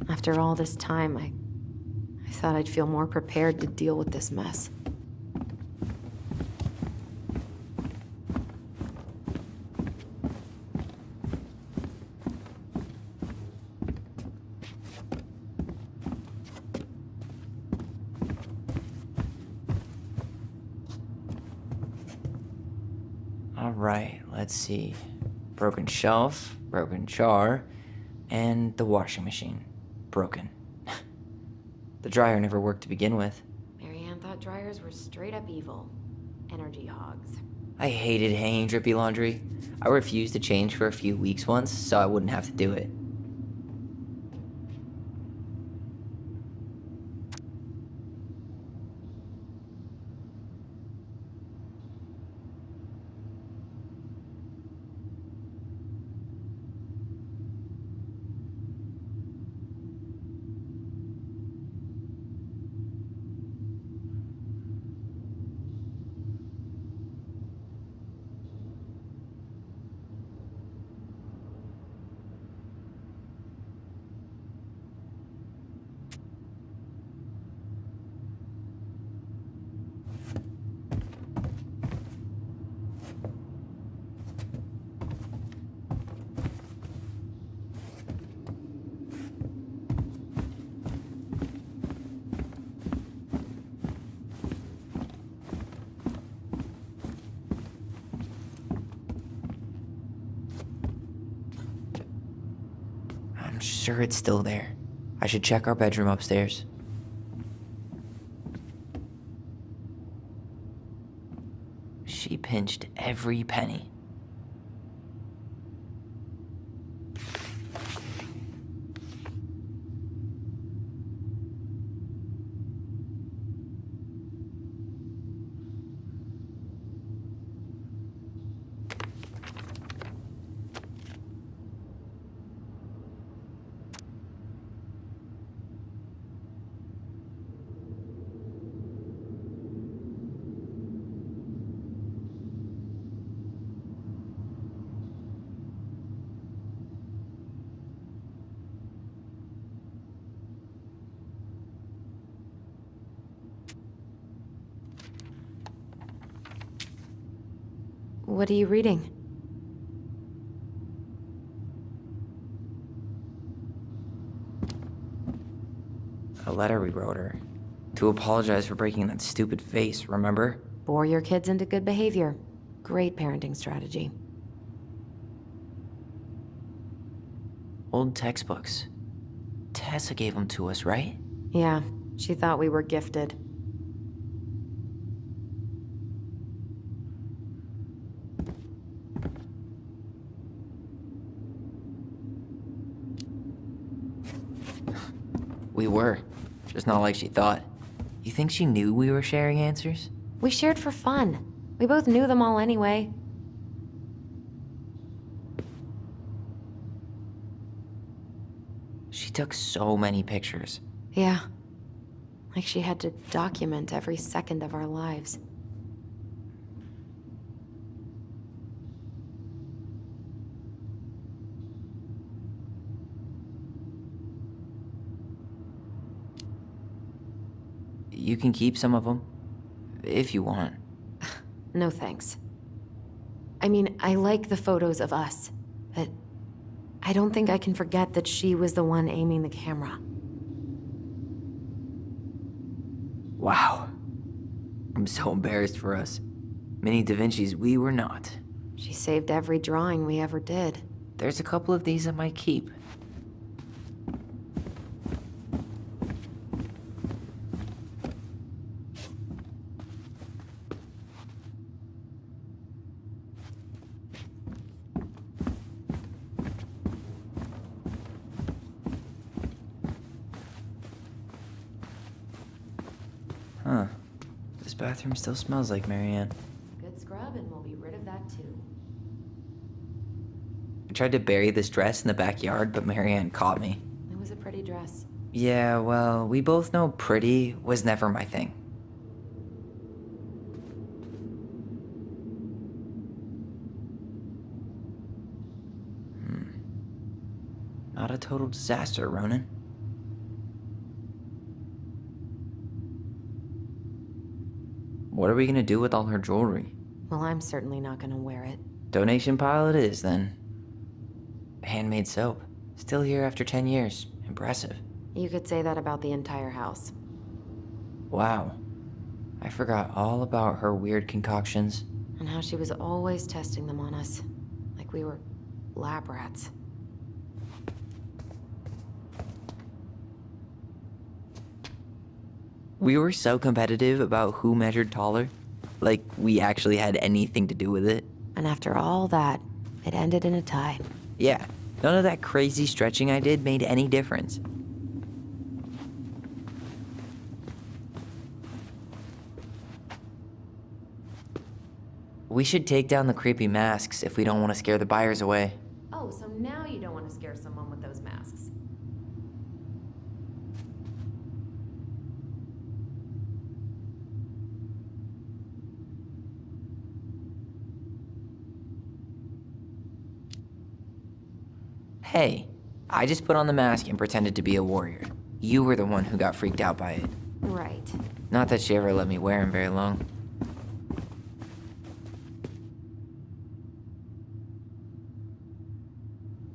After all this time, I thought I'd feel more prepared to deal with this mess. All right, let's see. Broken shelf, broken jar, and the washing machine. Broken. The dryer never worked to begin with. Marianne thought dryers were straight up evil. Energy hogs. I hated hanging drippy laundry. I refused to change for a few weeks once, so I wouldn't have to do it. I'm sure it's still there. I should check our bedroom upstairs. She pinched every penny. What are you reading? A letter we wrote her. To apologize for breaking that stupid vase, remember? Bore your kids into good behavior. Great parenting strategy. Old textbooks. Tessa gave them to us, right? Yeah, she thought we were gifted. We were. Just not like she thought. You think she knew we were sharing answers? We shared for fun. We both knew them all anyway. She took so many pictures. Yeah. Like she had to document every second of our lives. You can keep some of them, if you want. No thanks. I mean, I like the photos of us, but I don't think I can forget that she was the one aiming the camera. Wow. I'm so embarrassed for us. Mini Da Vinci's we were not. She saved every drawing we ever did. There's a couple of these I might keep. Huh. This bathroom still smells like Marianne. Good scrub, and we'll be rid of that too. I tried to bury this dress in the backyard, but Marianne caught me. It was a pretty dress. Yeah, well, we both know pretty was never my thing. Not a total disaster, Ronan. What are we gonna do with all her jewelry? Well, I'm certainly not gonna wear it. Donation pile it is, then. Handmade soap. Still here after 10 years. Impressive. You could say that about the entire house. Wow. I forgot all about her weird concoctions. And how she was always testing them on us. Like we were lab rats. We were so competitive about who measured taller. Like we actually had anything to do with it. And after all that, it ended in a tie. Yeah, none of that crazy stretching I did made any difference. We should take down the creepy masks if we don't want to scare the buyers away. Oh, so now you don't want to scare someone with those masks. Hey, I just put on the mask and pretended to be a warrior. You were the one who got freaked out by it. Right. Not that she ever let me wear him very long.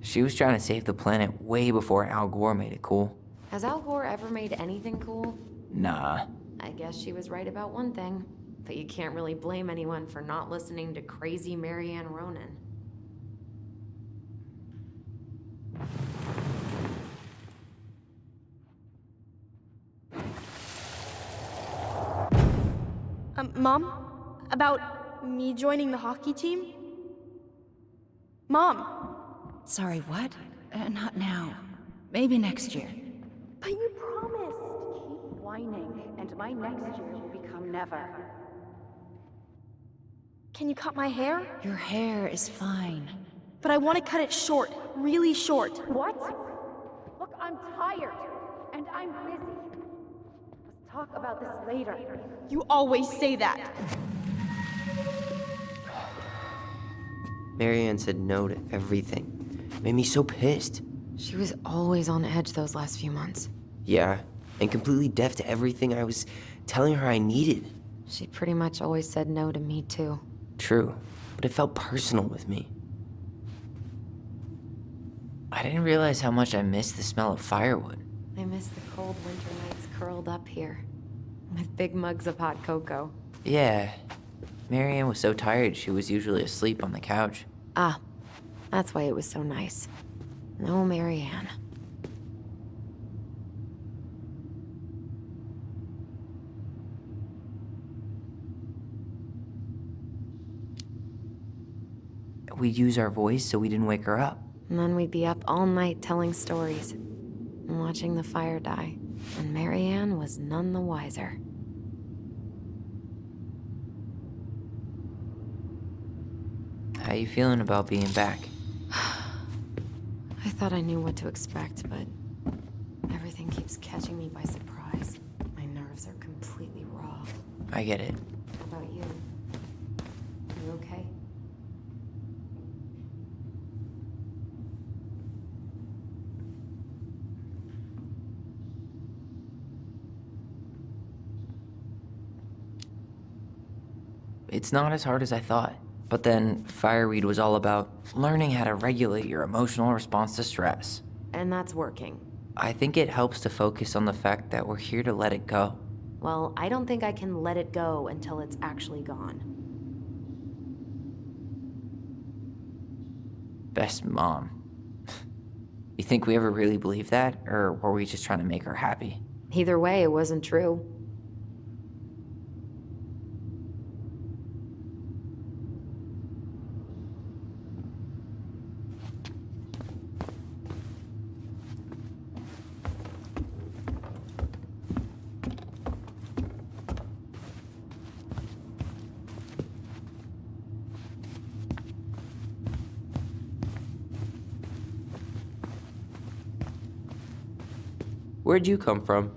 She was trying to save the planet way before Al Gore made it cool. Has Al Gore ever made anything cool? Nah. I guess she was right about one thing. But you can't really blame anyone for not listening to crazy Marianne Ronan. Mom? About me joining the hockey team? Mom! Sorry, what? Not now. Maybe next year. But you promised! Keep whining, and my next year will become never. Can you cut my hair? Your hair is fine. But I want to cut it short, really short. What? Look, I'm tired, and I'm busy. Let's talk about this later. You always say that. Marianne said no to everything. Made me so pissed. She was always on edge those last few months. Yeah, and completely deaf to everything I was telling her I needed. She pretty much always said no to me, too. True, but it felt personal with me. I didn't realize how much I missed the smell of firewood. I miss the cold winter nights curled up here. with big mugs of hot cocoa. Yeah. Marianne was so tired she was usually asleep on the couch. Ah, that's why it was so nice. No Marianne. We'd use our voice so we didn't wake her up. And then we'd be up all night telling stories and watching the fire die. And Marianne was none the wiser. How you feeling about being back? I thought I knew what to expect, but everything keeps catching me by surprise. My nerves are completely raw. I get it. How about you? You okay? It's not as hard as I thought. But then, Fireweed was all about learning how to regulate your emotional response to stress. And that's working. I think it helps to focus on the fact that we're here to let it go. Well, I don't think I can let it go until it's actually gone. Best mom. You think we ever really believed that, or were we just trying to make her happy? Either way, it wasn't true. Where'd you come from?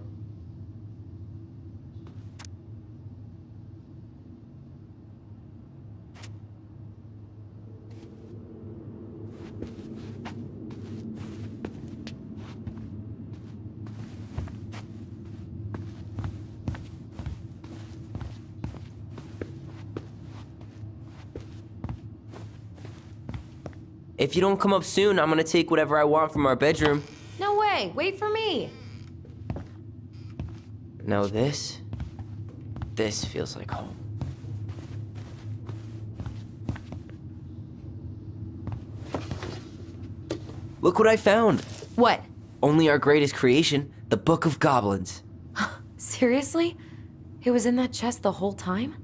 If you don't come up soon, I'm gonna take whatever I want from our bedroom. No way! Wait for me! No, this feels like home. Look what I found! What? Only our greatest creation, the Book of Goblins. Seriously? It was in that chest the whole time?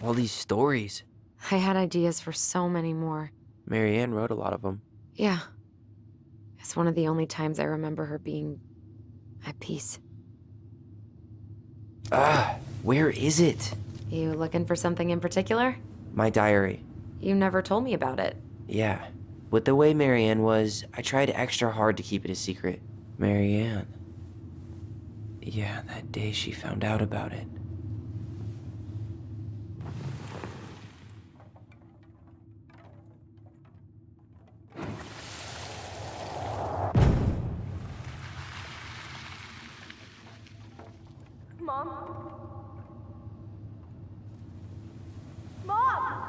All these stories. I had ideas for so many more. Marianne wrote a lot of them. Yeah. It's one of the only times I remember her being at peace. Where is it? You looking for something in particular? My diary. You never told me about it. Yeah. With the way Marianne was, I tried extra hard to keep it a secret. Marianne. Yeah, that day she found out about it. Mom? Mom!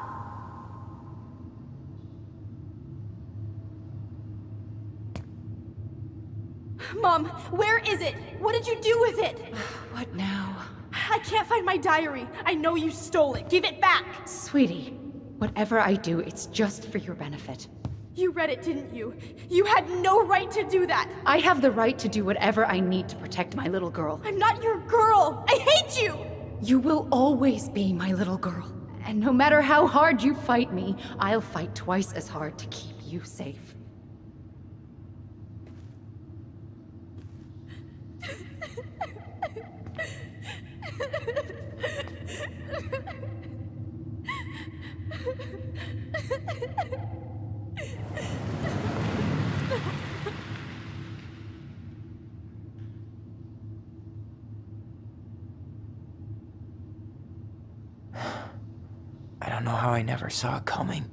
Mom, where is it? What did you do with it? What now? I can't find my diary. I know you stole it. Give it back. Sweetie, whatever I do, it's just for your benefit. You read it, didn't you? You had no right to do that. I have the right to do whatever I need to protect my little girl. I'm not your girl. I hate you. You will always be my little girl. And no matter how hard you fight me, I'll fight twice as hard to keep you safe. how I never saw it coming.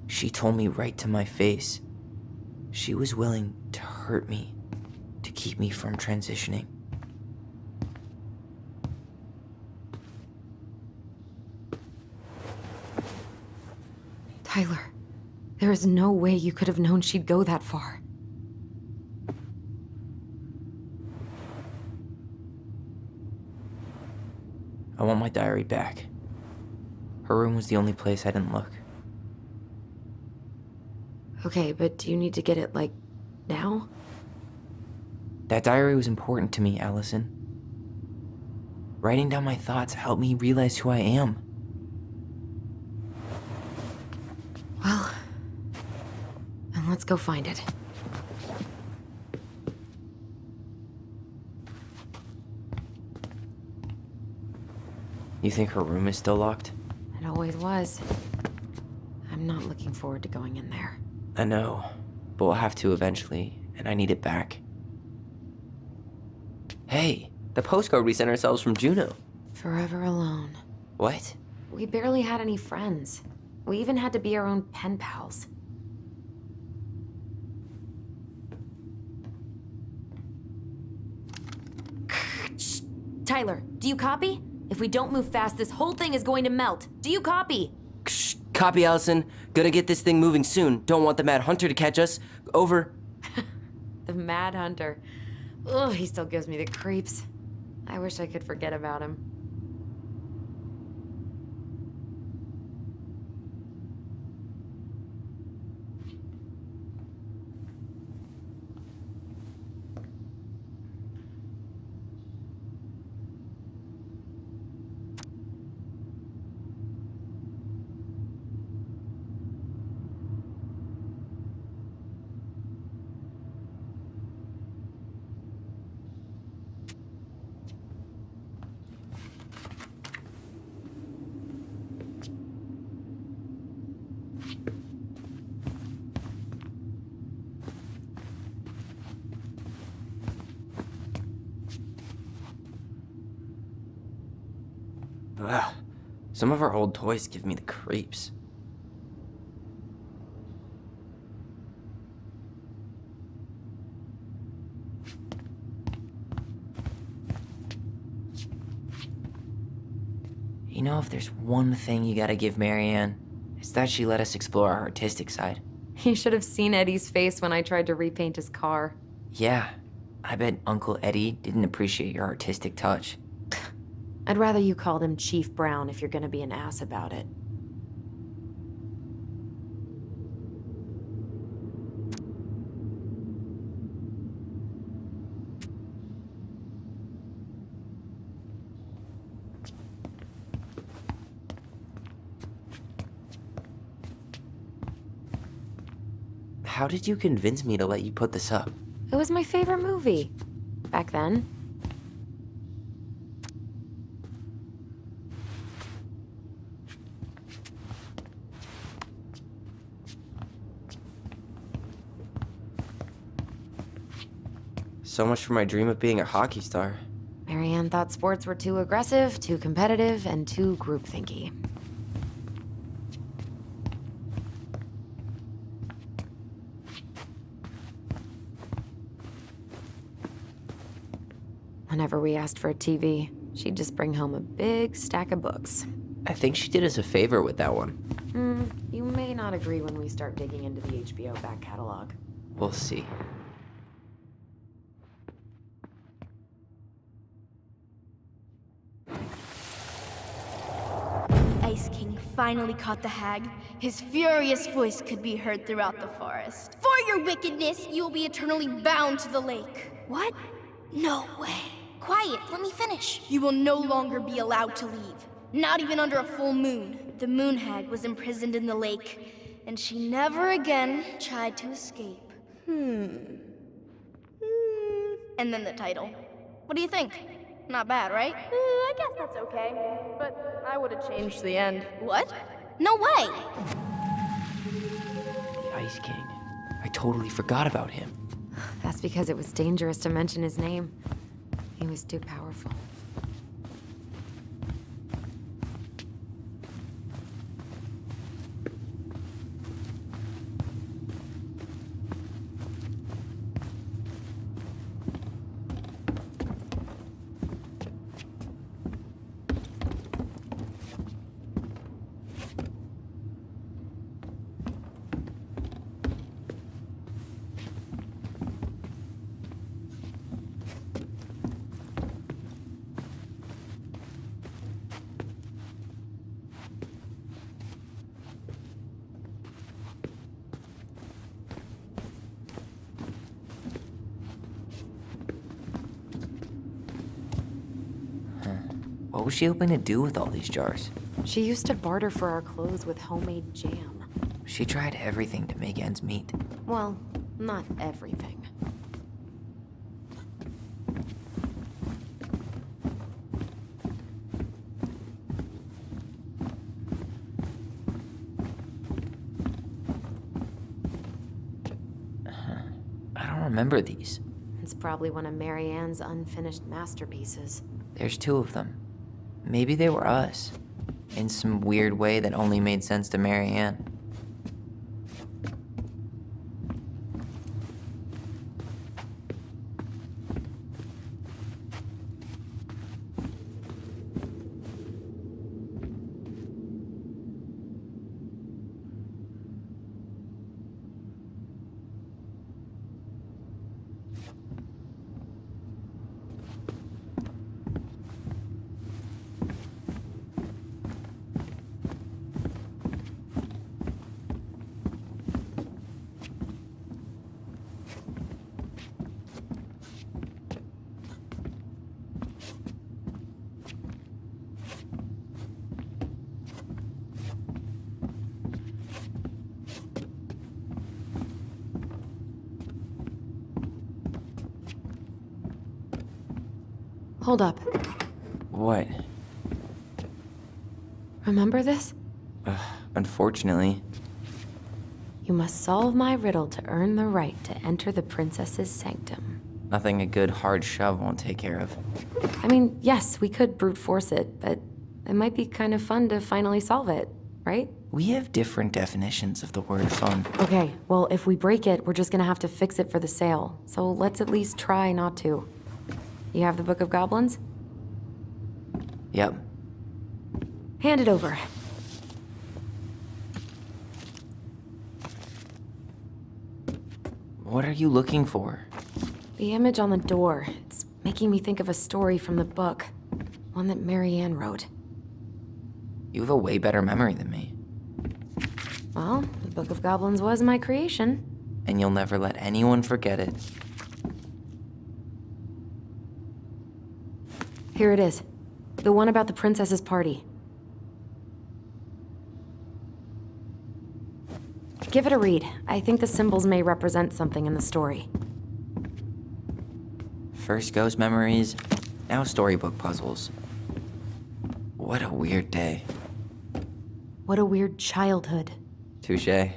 She told me right to my face. She was willing to hurt me, to keep me from transitioning. Tyler, there is no way you could have known she'd go that far. I want my diary back. Her room was the only place I didn't look. Okay, but do you need to get it, like, now? That diary was important to me, Alyson. Writing down my thoughts helped me realize who I am. Well, then let's go find it. You think her room is still locked? It always was. I'm not looking forward to going in there. I know, but we'll have to eventually, and I need it back. Hey, the postcard we sent ourselves from Juneau. Forever alone. What? We barely had any friends. We even had to be our own pen pals. Shh. Tyler, do you copy? If we don't move fast, this whole thing is going to melt. Do you copy? Shh, copy, Alyson. Gonna get this thing moving soon. Don't want the Mad Hunter to catch us. Over. The Mad Hunter. Ugh, he still gives me the creeps. I wish I could forget about him. Ugh. Some of our old toys give me the creeps. You know, if there's one thing you gotta give Marianne, it's that she let us explore our artistic side. You should have seen Eddie's face when I tried to repaint his car. Yeah, I bet Uncle Eddie didn't appreciate your artistic touch. I'd rather you called him Chief Brown if you're gonna be an ass about it. How did you convince me to let you put this up? It was my favorite movie. Back then. So much for my dream of being a hockey star. Marianne thought sports were too aggressive, too competitive, and too groupthinky. Whenever we asked for a TV, she'd just bring home a big stack of books. I think she did us a favor with that one. You may not agree when we start digging into the HBO back catalog. We'll see. Ice King finally caught the hag. His furious voice could be heard throughout the forest. For your wickedness, you will be eternally bound to the lake. What? No way. Quiet, let me finish. You will no longer be allowed to leave. Not even under a full moon. The moon hag was imprisoned in the lake, and she never again tried to escape. And then the title. What do you think? Not bad, right? I guess that's okay, but I would have changed the end. What? No way! The Ice King. I totally forgot about him. That's because it was dangerous to mention his name. He was too powerful. was she hoping to do with all these jars? She used to barter for our clothes with homemade jam. She tried everything to make ends meet. Well, not everything. I don't remember these. It's probably one of Marianne's unfinished masterpieces. There's 2 of them. Maybe they were us. In some weird way that only made sense to Marianne. Hold up. What? Remember this? Unfortunately. You must solve my riddle to earn the right to enter the princess's sanctum. Nothing a good hard shove won't take care of. I mean, yes, we could brute force it, but it might be kind of fun to finally solve it, right? We have different definitions of the word fun. Okay, well, if we break it, we're just gonna have to fix it for the sale. So let's at least try not to. You have the Book of Goblins? Yep. Hand it over. What are you looking for? The image on the door. It's making me think of a story from the book. One that Marianne wrote. You have a way better memory than me. Well, the Book of Goblins was my creation. And you'll never let anyone forget it. Here it is. The one about the princess's party. Give it a read. I think the symbols may represent something in the story. First ghost memories, now storybook puzzles. What a weird day. What a weird childhood. Touché.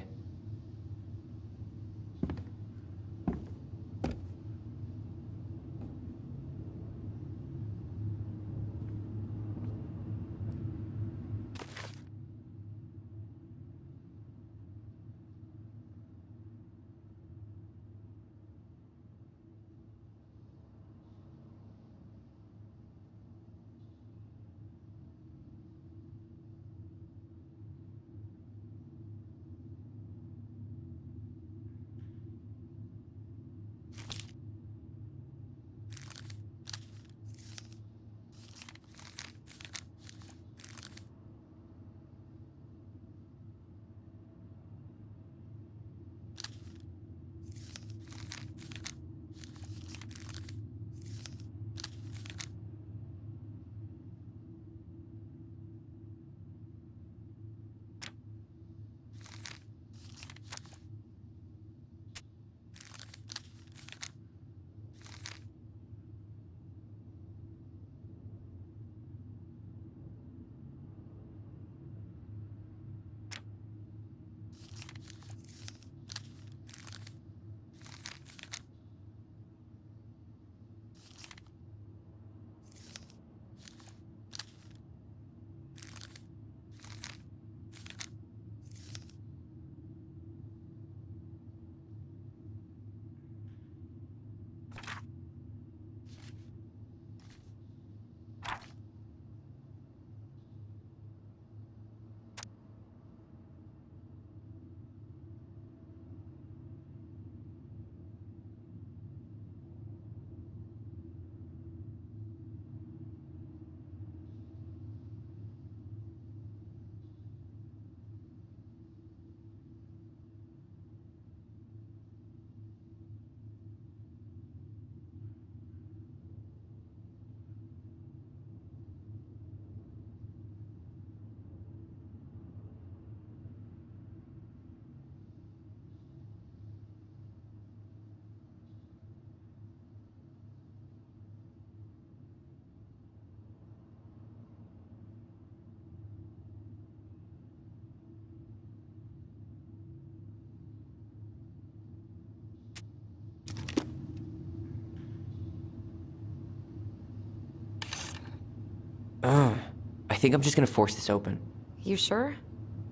think I'm just gonna force this open. You sure?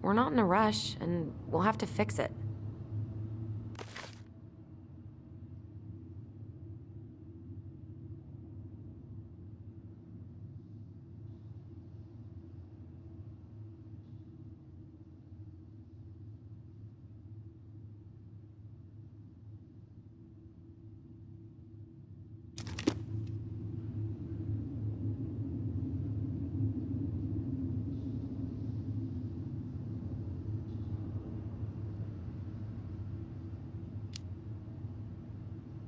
We're not in a rush, and we'll have to fix it.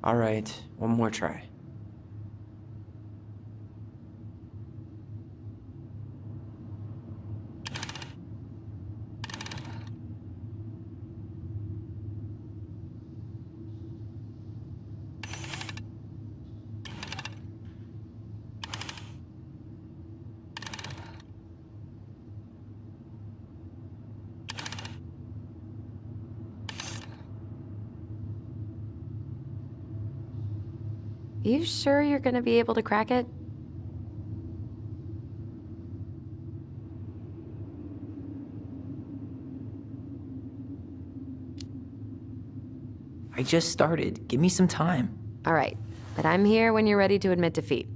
All right, one more try. You sure you're gonna be able to crack it? I just started. Give me some time. All right, but I'm here when you're ready to admit defeat.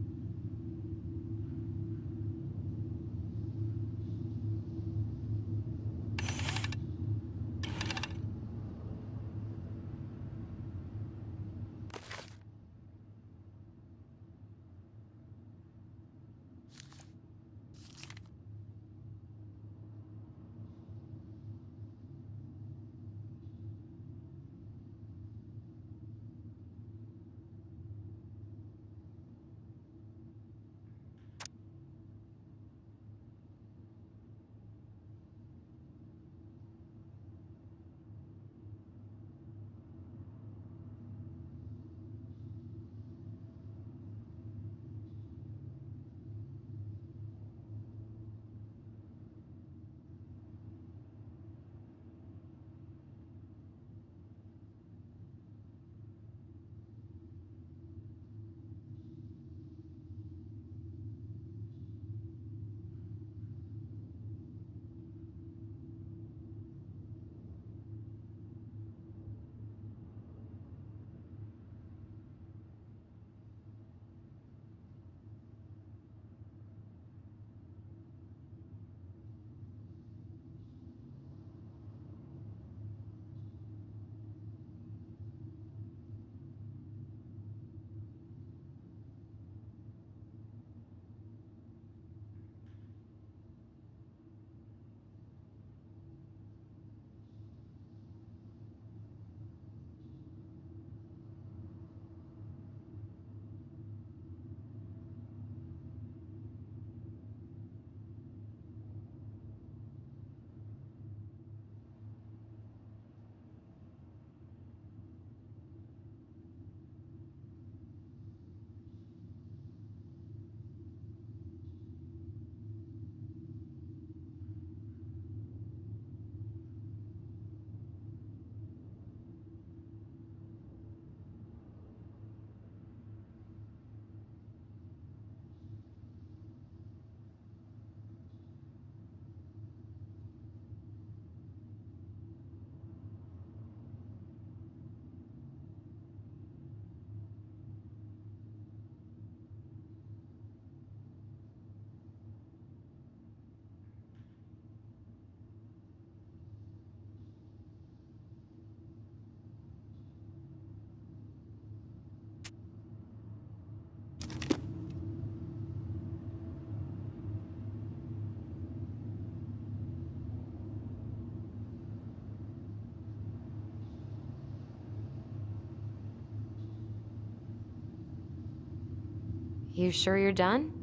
You sure you're done?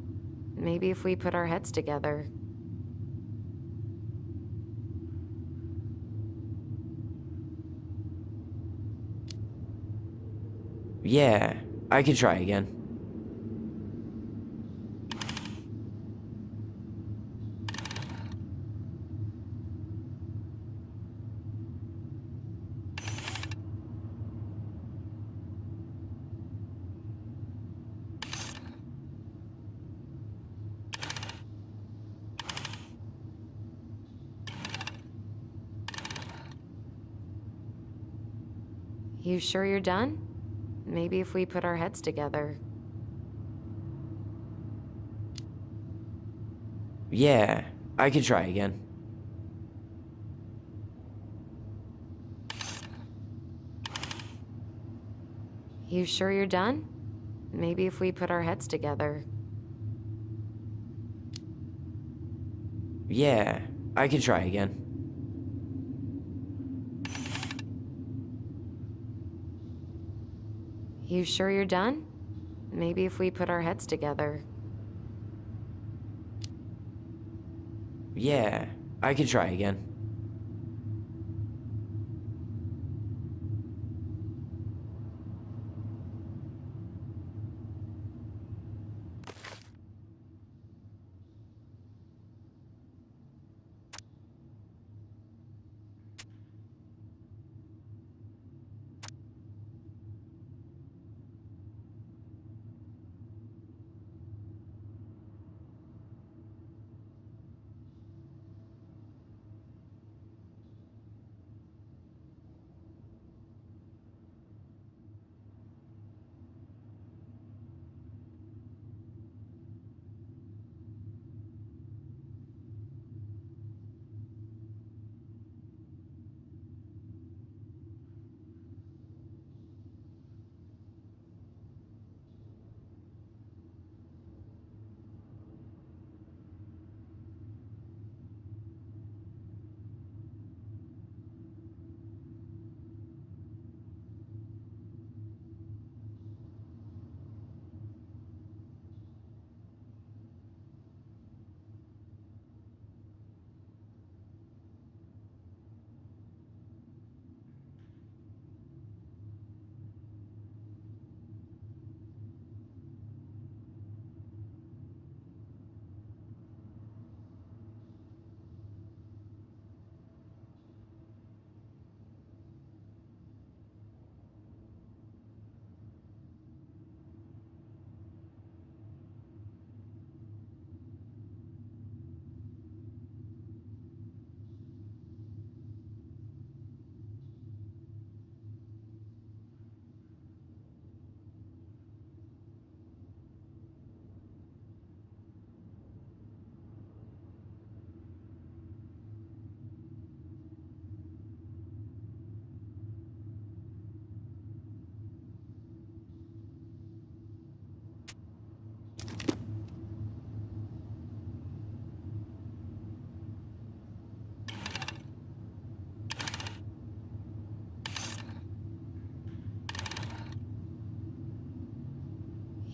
Maybe if we put our heads together. Yeah, I could try again. You sure you're done? Maybe if we put our heads together. Yeah, I can try again. You sure you're done? Maybe if we put our heads together. Yeah, I can try again. You sure you're done? Maybe if we put our heads together. Yeah, I can try again.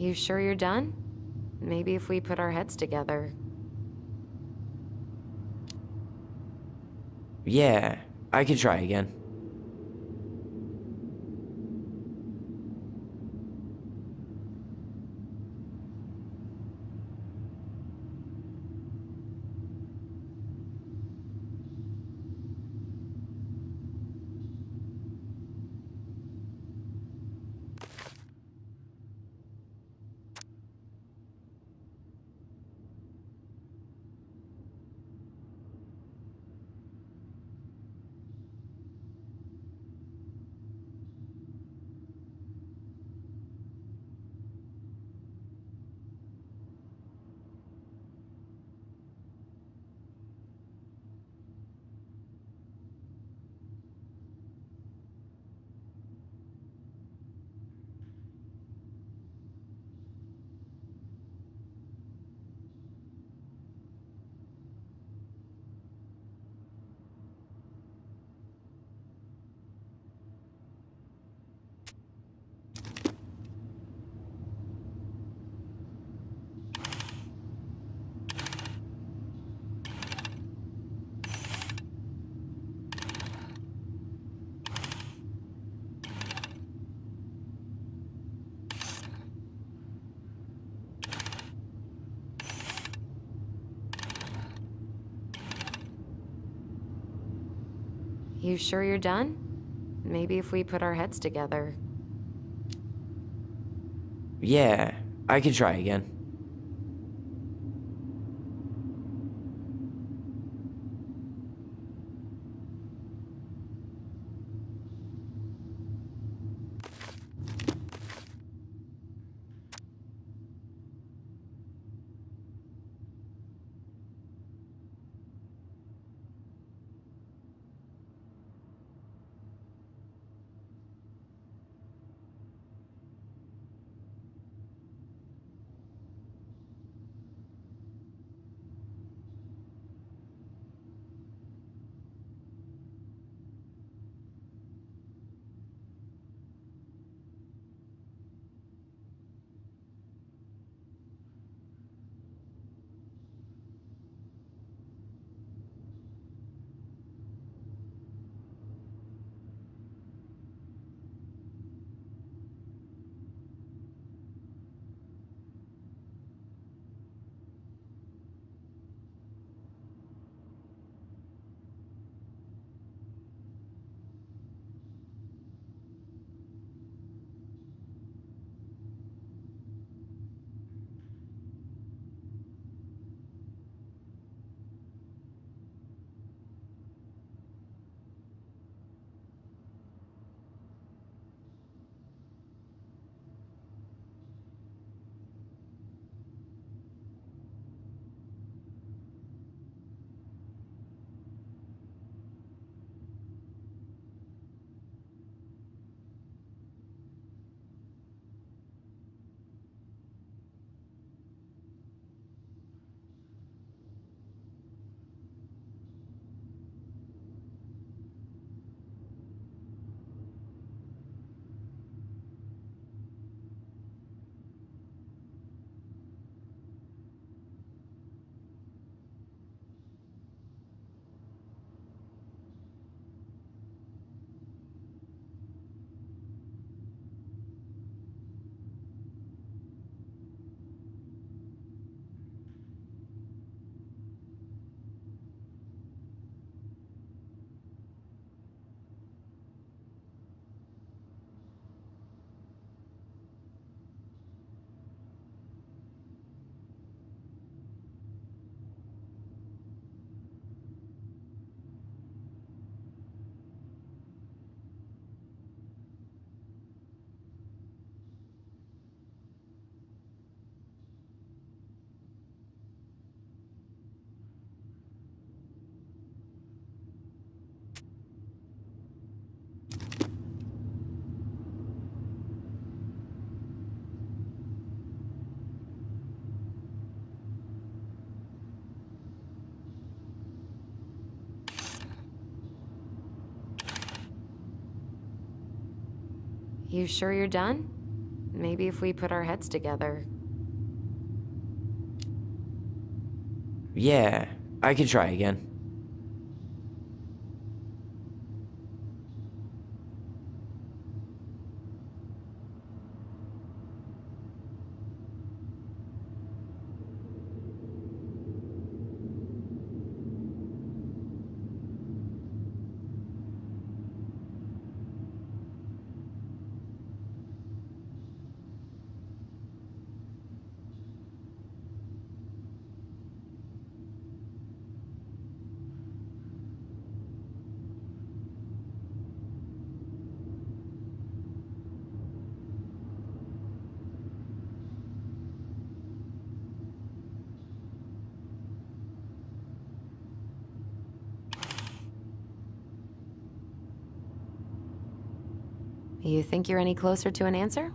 You sure you're done? Maybe if we put our heads together. Yeah, I can try again. You sure you're done? Maybe if we put our heads together. Yeah, I can try again. You sure you're done? Maybe if we put our heads together. Yeah, I can try again. You think you're any closer to an answer?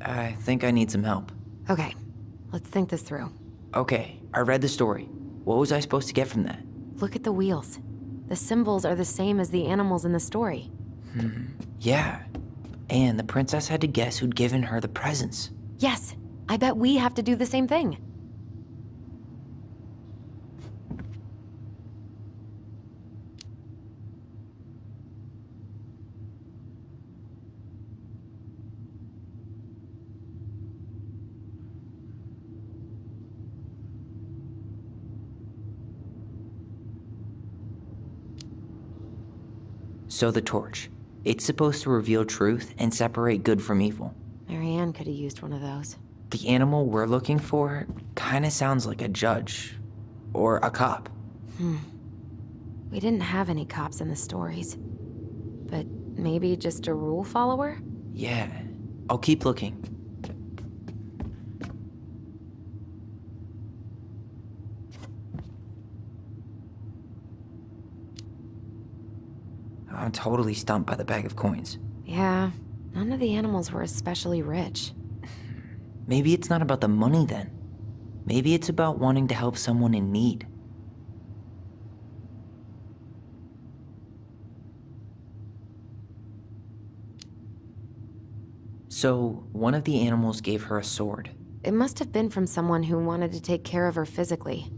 I think I need some help. Okay, let's think this through. Okay, I read the story. What was I supposed to get from that? Look at the wheels. The symbols are the same as the animals in the story. Yeah. And the princess had to guess who'd given her the presents. Yes, I bet we have to do the same thing. So the torch. It's supposed to reveal truth and separate good from evil. Marianne could have used one of those. The animal we're looking for kinda sounds like a judge. Or a cop. We didn't have any cops in the stories. But maybe just a rule follower? Yeah. I'll keep looking. I'm totally stumped by the bag of coins. Yeah, none of the animals were especially rich. Maybe it's not about the money then. Maybe it's about wanting to help someone in need. So, one of the animals gave her a sword. It must have been from someone who wanted to take care of her physically.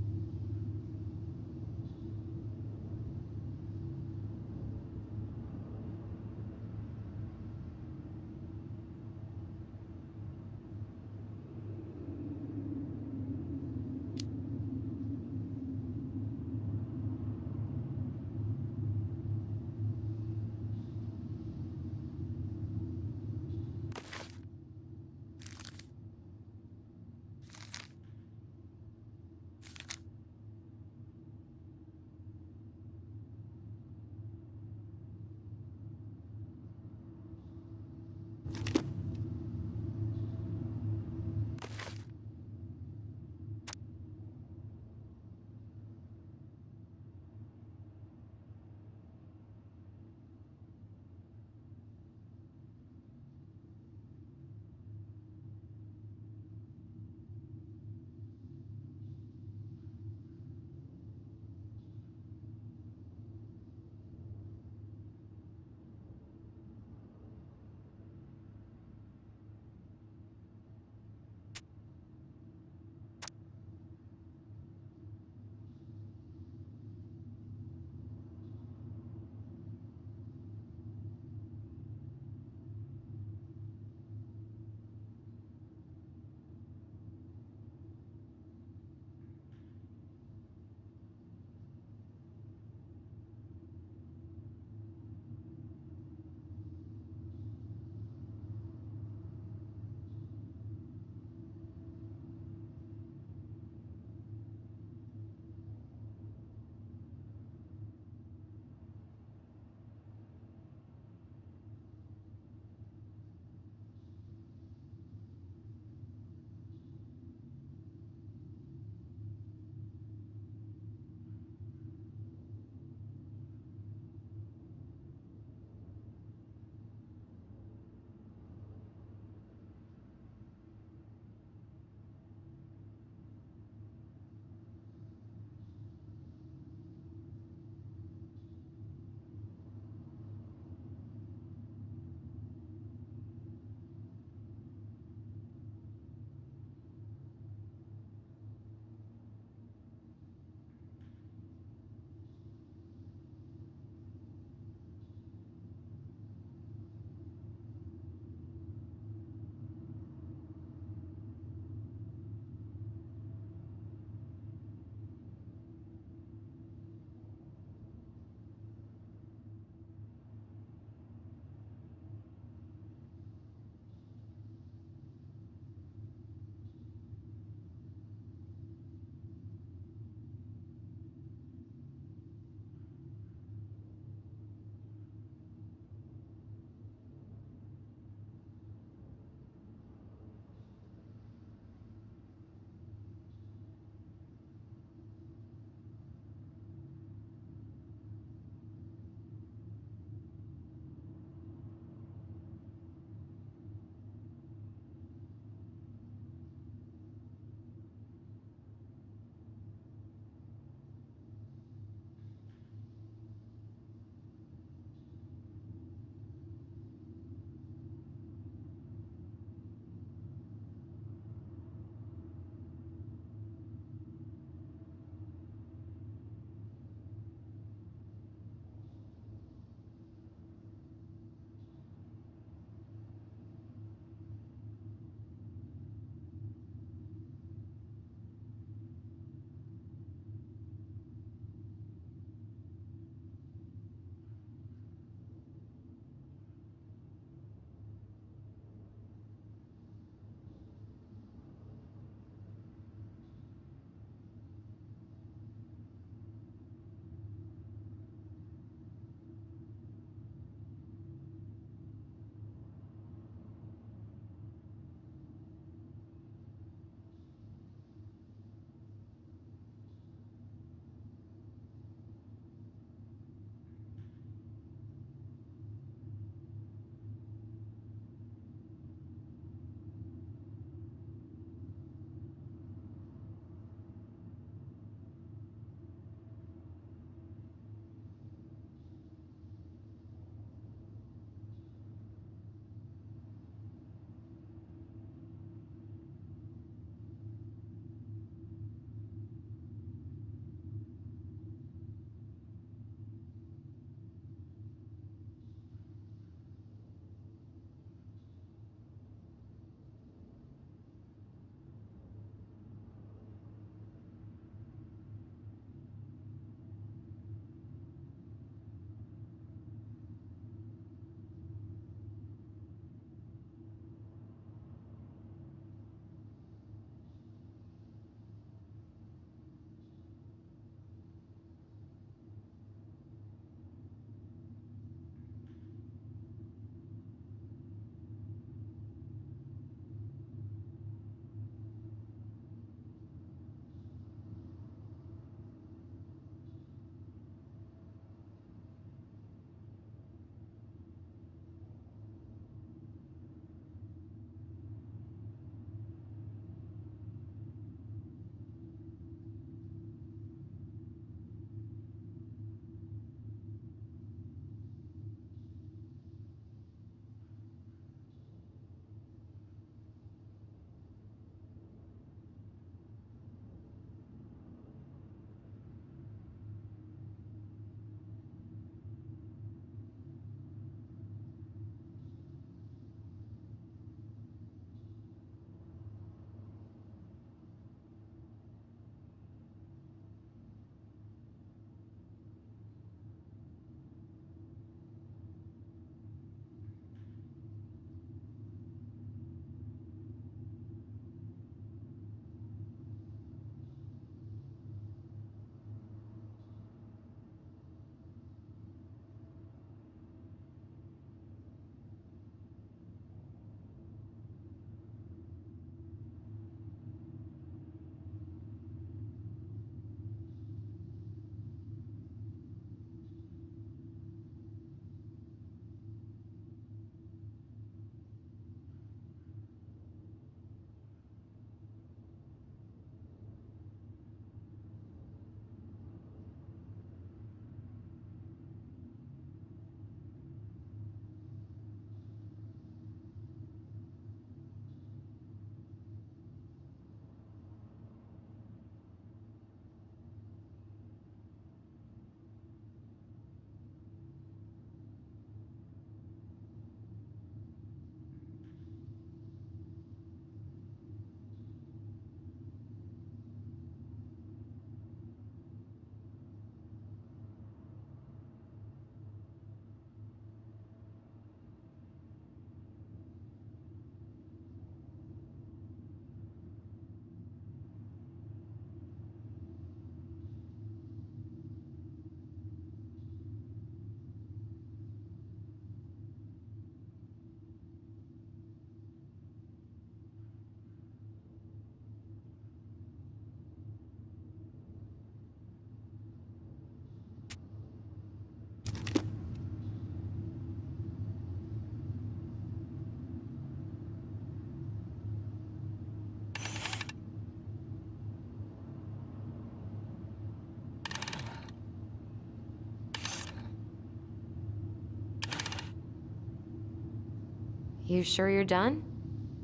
You sure you're done?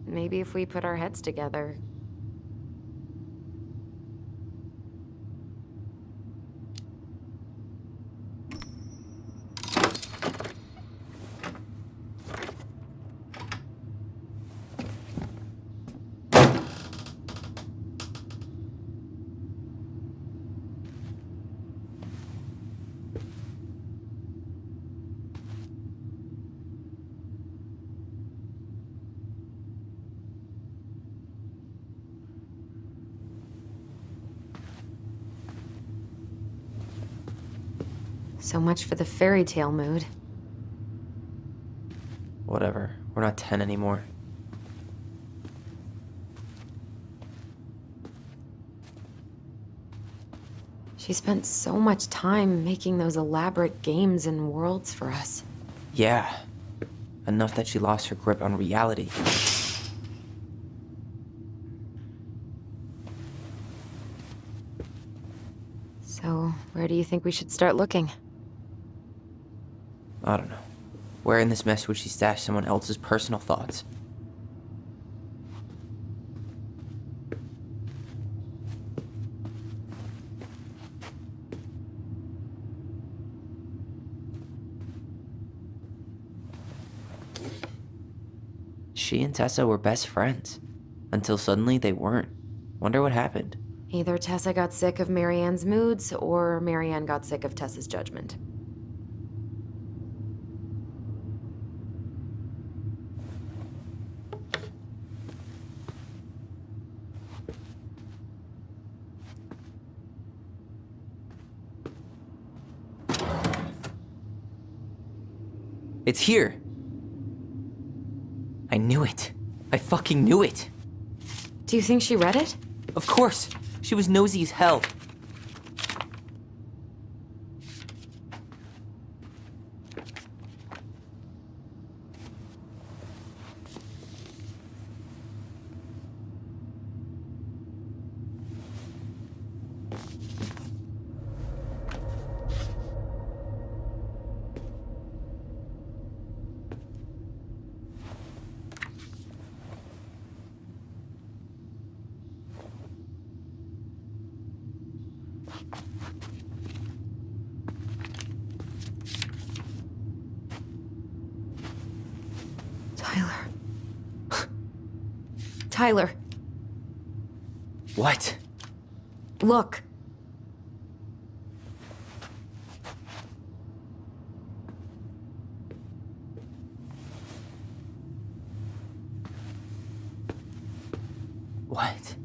Maybe if we put our heads together. So much for the fairy tale mood. Whatever. We're not 10 anymore. She spent so much time making those elaborate games and worlds for us. Yeah. Enough that she lost her grip on reality. So, where do you think we should start looking? I don't know. Where in this mess would she stash someone else's personal thoughts? She and Tessa were best friends. Until suddenly they weren't. Wonder what happened. Either Tessa got sick of Marianne's moods, or Marianne got sick of Tessa's judgment. It's here! I knew it. I fucking knew it! Do you think she read it? Of course! She was nosy as hell. Tyler. Tyler, What? look. What?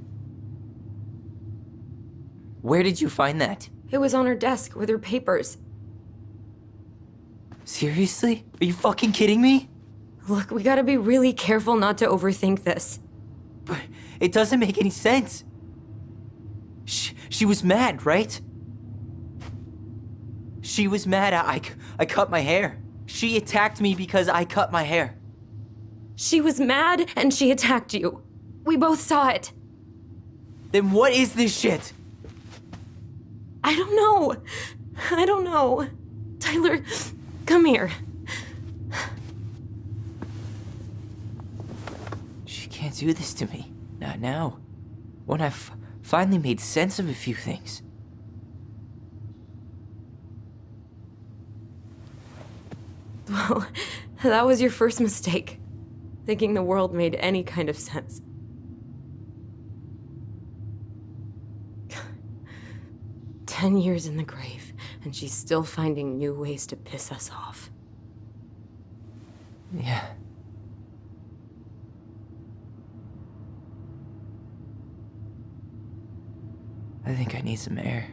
Where did you find that? It was on her desk with her papers. Seriously? Are you fucking kidding me? Look, we gotta be really careful not to overthink this. But it doesn't make any sense. She was mad, right? She was mad I cut my hair. She attacked me because I cut my hair. She was mad and she attacked you. We both saw it. Then what is this shit? I don't know. I don't know. Tyler, come here. She can't do this to me. Not now. When I've finally made sense of a few things. Well, that was your first mistake. Thinking the world made any kind of sense. 10 years in the grave, and she's still finding new ways to piss us off. Yeah. I think I need some air.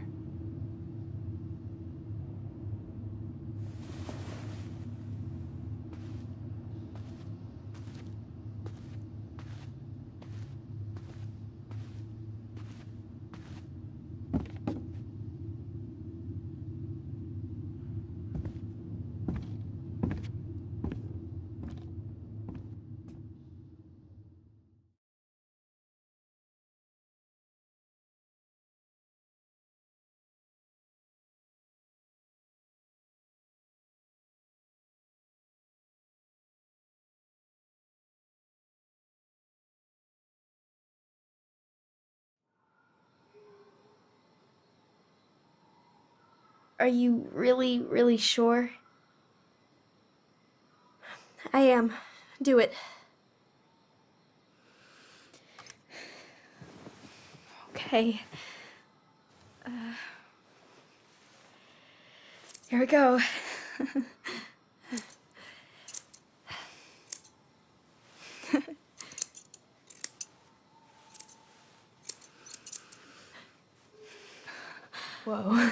Are you really, really sure? I am. Do it. Okay. Here we go. Whoa.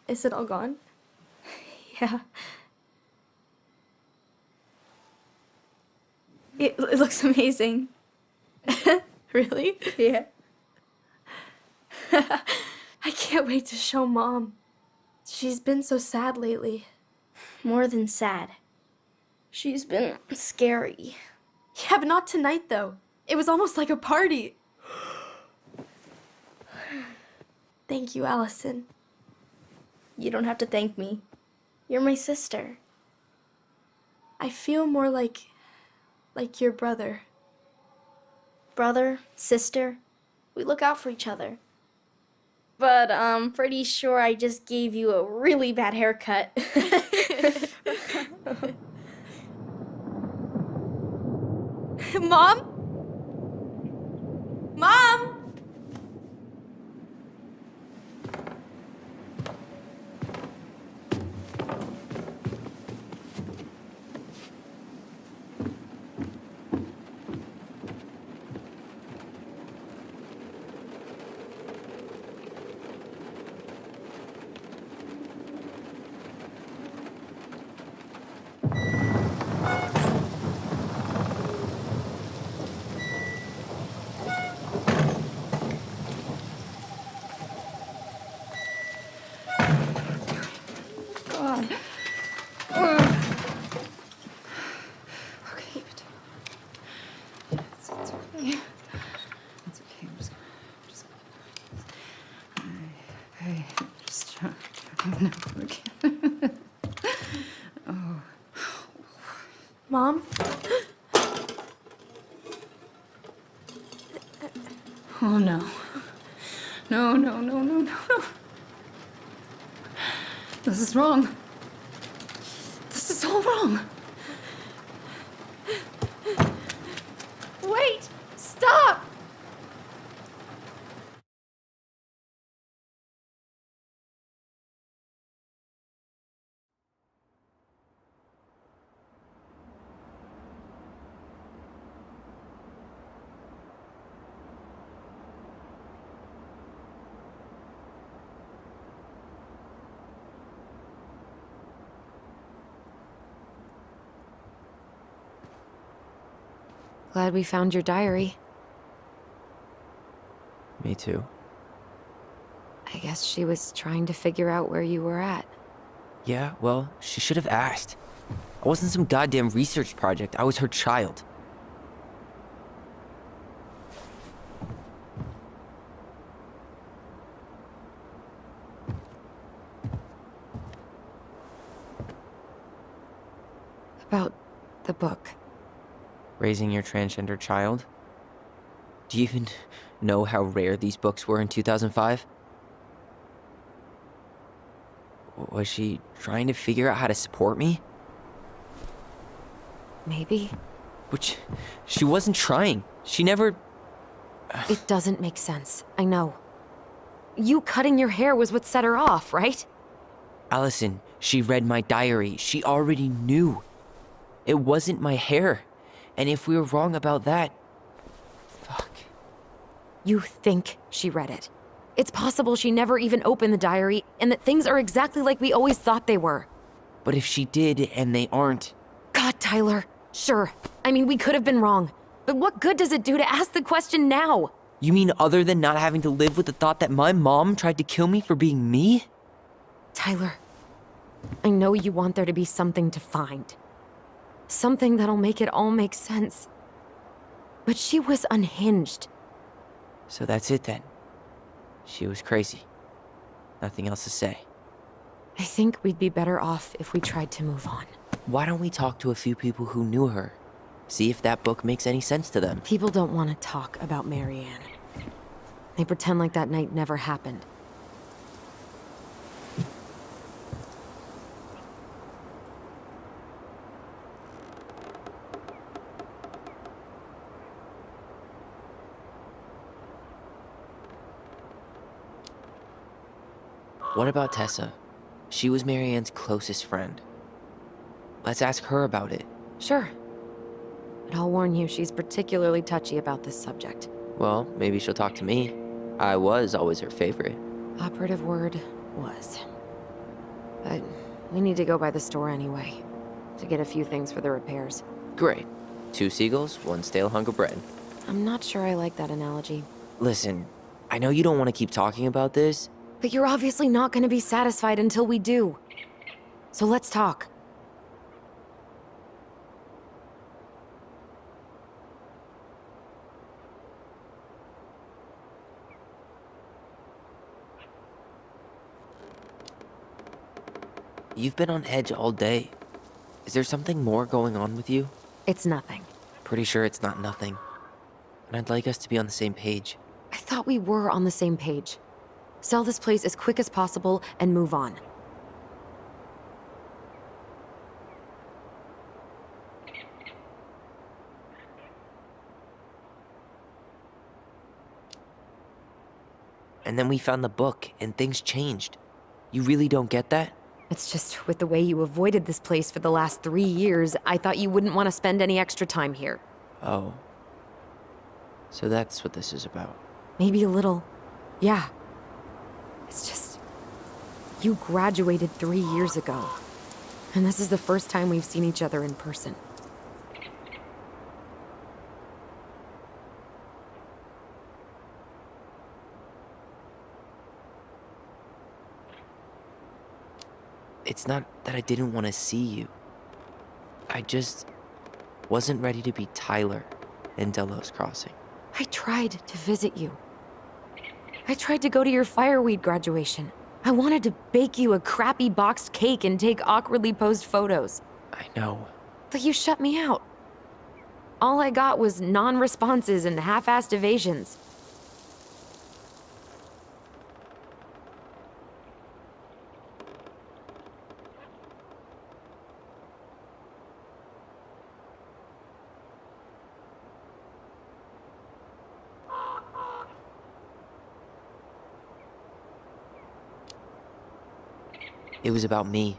Is it all gone? Yeah. It looks amazing. Really? Yeah. I can't wait to show Mom. She's been so sad lately. More than sad. She's been scary. Yeah, but not tonight, though. It was almost like a party. Thank you, Alyson. You don't have to thank me. You're my sister. I feel more like your brother. Brother, sister, we look out for each other. But I'm pretty sure I just gave you a really bad haircut. Mom? Mom! Mom? Oh no. No, no, no, no, no, no. This is wrong. This is all wrong. Wait! Stop! Glad we found your diary. Me too. I guess she was trying to figure out where you were at. Yeah, well, she should have asked. I wasn't some goddamn research project. I was her child. About the book. Raising your transgender child? Do you even know how rare these books were in 2005? Was she trying to figure out how to support me? Maybe. Which, she wasn't trying. She never... It doesn't make sense. I know. You cutting your hair was what set her off, right? Alyson, she read my diary. She already knew. It wasn't my hair. And if we were wrong about that... Fuck. You think she read it. It's possible she never even opened the diary, and that things are exactly like we always thought they were. But if she did, and they aren't... God, Tyler. Sure. I mean, we could have been wrong. But what good does it do to ask the question now? You mean other than not having to live with the thought that my mom tried to kill me for being me? Tyler, I know you want there to be something to find. Something that'll make it all make sense. But she was unhinged. So that's it then. She was crazy. Nothing else to say. I think we'd be better off if we tried to move on. Why don't we talk to a few people who knew her? See if that book makes any sense to them. People don't want to talk about Marianne. They pretend like that night never happened. What about Tessa? She was Marianne's closest friend. Let's ask her about it. Sure. But I'll warn you, she's particularly touchy about this subject. Well, maybe she'll talk to me. I was always her favorite. Operative word was. But we need to go by the store anyway, to get a few things for the repairs. Great. 2 seagulls, 1 stale hunk of bread. I'm not sure I like that analogy. Listen, I know you don't want to keep talking about this. But you're obviously not going to be satisfied until we do. So let's talk. You've been on edge all day. Is there something more going on with you? It's nothing. Pretty sure it's not nothing. And I'd like us to be on the same page. I thought we were on the same page. Sell this place as quick as possible and move on. And then we found the book, and things changed. You really don't get that? It's just with the way you avoided this place for the last 3 years, I thought you wouldn't want to spend any extra time here. Oh. So that's what this is about. Maybe a little. Yeah. It's just... You graduated 3 years ago. And this is the first time we've seen each other in person. It's not that I didn't want to see you. I just wasn't ready to be Tyler in Delos Crossing. I tried to visit you. I tried to go to your fireweed graduation. I wanted to bake you a crappy boxed cake and take awkwardly posed photos. I know. But you shut me out. All I got was non-responses and half-assed evasions. It was about me,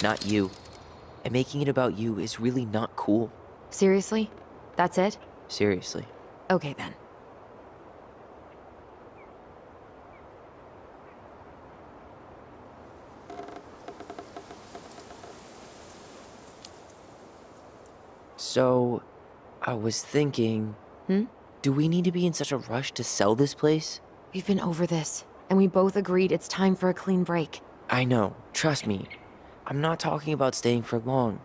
not you. And making it about you is really not cool. Seriously? That's it? Seriously. Okay then. So, I was thinking... Do we need to be in such a rush to sell this place? We've been over this, and we both agreed it's time for a clean break. I know, trust me. I'm not talking about staying for long.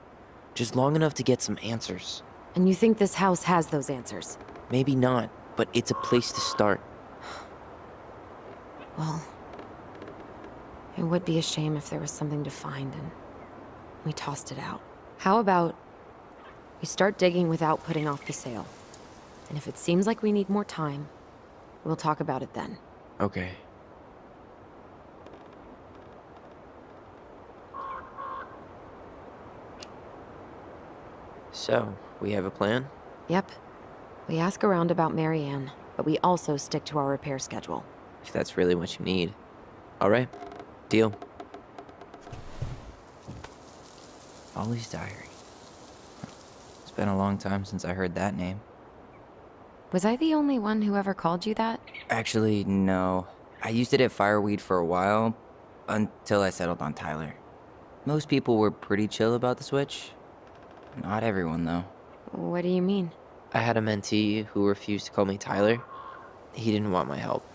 Just long enough to get some answers. And you think this house has those answers? Maybe not, but it's a place to start. Well, it would be a shame if there was something to find and we tossed it out. How about we start digging without putting off the sale? And if it seems like we need more time, we'll talk about it then. Okay. So, we have a plan? Yep. We ask around about Marianne, but we also stick to our repair schedule. If that's really what you need. Alright, deal. Ollie's diary. It's been a long time since I heard that name. Was I the only one who ever called you that? Actually, no. I used it at Fireweed for a while, until I settled on Tyler. Most people were pretty chill about the switch. Not everyone, though. What do you mean? I had a mentee who refused to call me Tyler. He didn't want my help.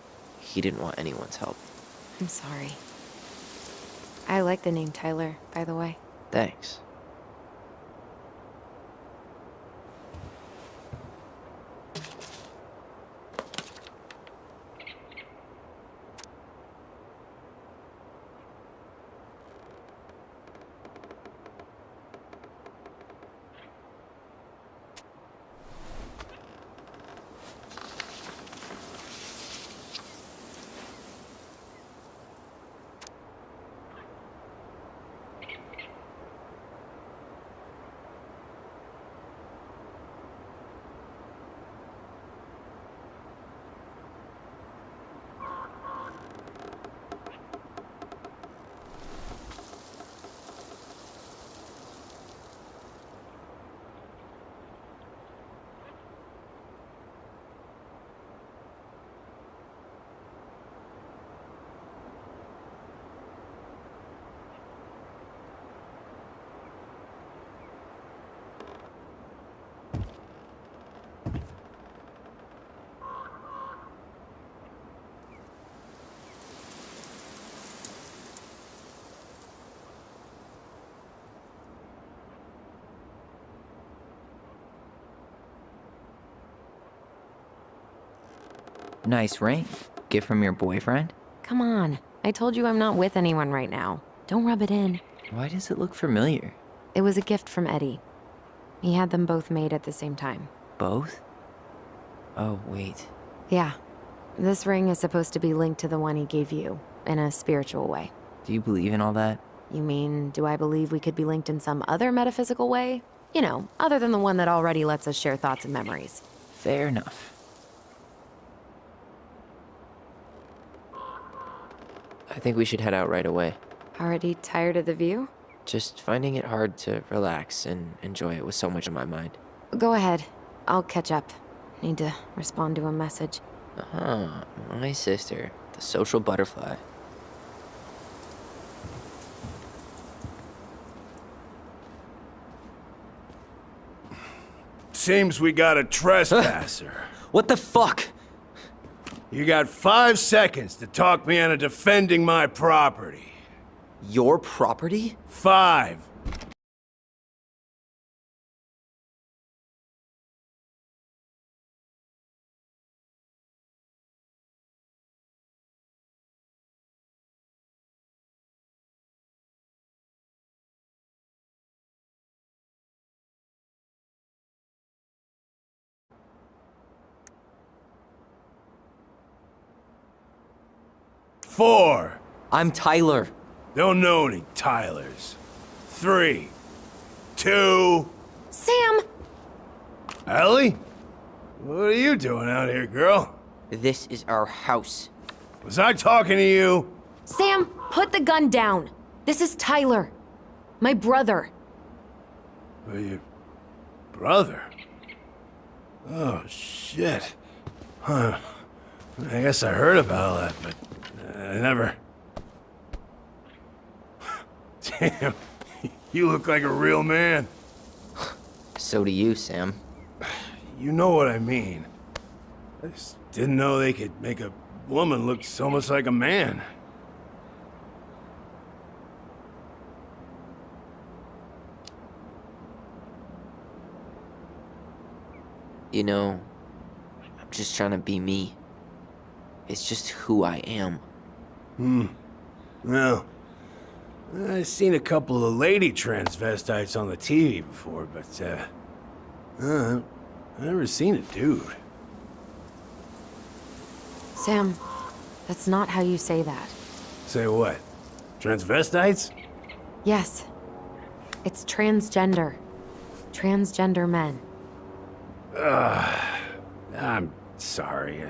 He didn't want anyone's help. I'm sorry. I like the name Tyler, by the way. Thanks. Nice ring. Gift from your boyfriend? Come on. I told you I'm not with anyone right now. Don't rub it in. Why does it look familiar? It was a gift from Eddie. He had them both made at the same time. Both? Oh, wait. Yeah. This ring is supposed to be linked to the one he gave you, in a spiritual way. Do you believe in all that? You mean, do I believe we could be linked in some other metaphysical way? You know, other than the one that already lets us share thoughts and memories. Fair enough. I think we should head out right away. Already tired of the view? Just finding it hard to relax and enjoy it with so much on my mind. Go ahead. I'll catch up. Need to respond to a message. Ah, my sister, the social butterfly. Seems we got a trespasser. What the fuck? You got 5 seconds to talk me into defending my property. Your property? 5. Four. I'm Tyler. Don't know any Tylers. 3, 2. Sam! Ellie? What are you doing out here, girl? This is our house. Was I talking to you? Sam, put the gun down. This is Tyler. My brother. Well, your brother? Oh, shit. Huh. I guess I heard about all that, but I never... Damn, you look like a real man. So do you, Sam. You know what I mean. I just didn't know they could make a woman look so much like a man. You know, I'm just trying to be me. It's just who I am. Well, I've seen a couple of lady transvestites on the TV before, but, I've never seen a dude. Sam, that's not how you say that. Say what? Transvestites? Yes. It's transgender. Transgender men. I'm sorry.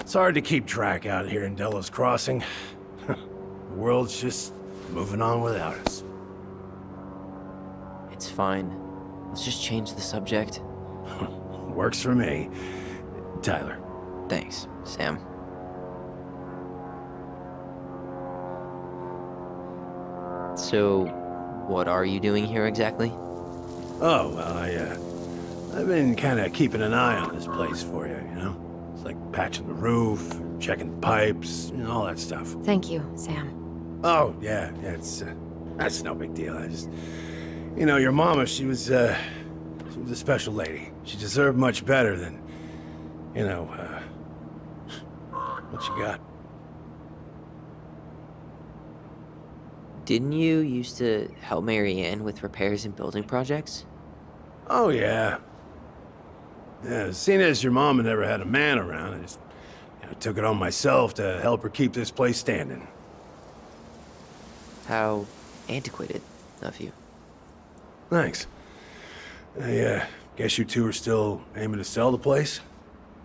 It's hard to keep track out here in Delos Crossing. The world's just moving on without us. It's fine. Let's just change the subject. Works for me. Tyler. Thanks, Sam. So, what are you doing here exactly? Oh, well, I've been kind of keeping an eye on this place for you, you know? It's like patching the roof, checking the pipes, you know, all that stuff. Thank you, Sam. Oh, yeah, that's no big deal. I just, you know, your mama, she was a special lady. She deserved much better than, you know, what you got. Didn't you used to help Mary Ann with repairs and building projects? Oh, yeah. Yeah, seeing as your mama never had a man around, I just took it on myself to help her keep this place standing. How antiquated of you. Thanks. I guess you two are still aiming to sell the place?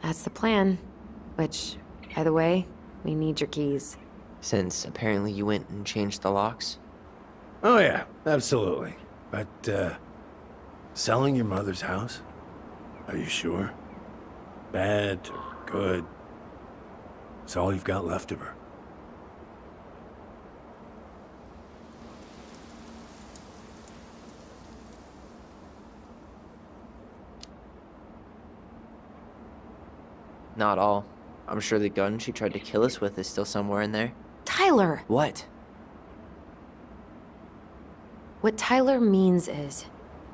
That's the plan. Which, by the way, we need your keys. Since apparently you went and changed the locks? Oh, yeah, absolutely. But, selling your mother's house? Are you sure? Bad or good? It's all you've got left of her. Not all. I'm sure the gun she tried to kill us with is still somewhere in there. Tyler! What? What Tyler means is,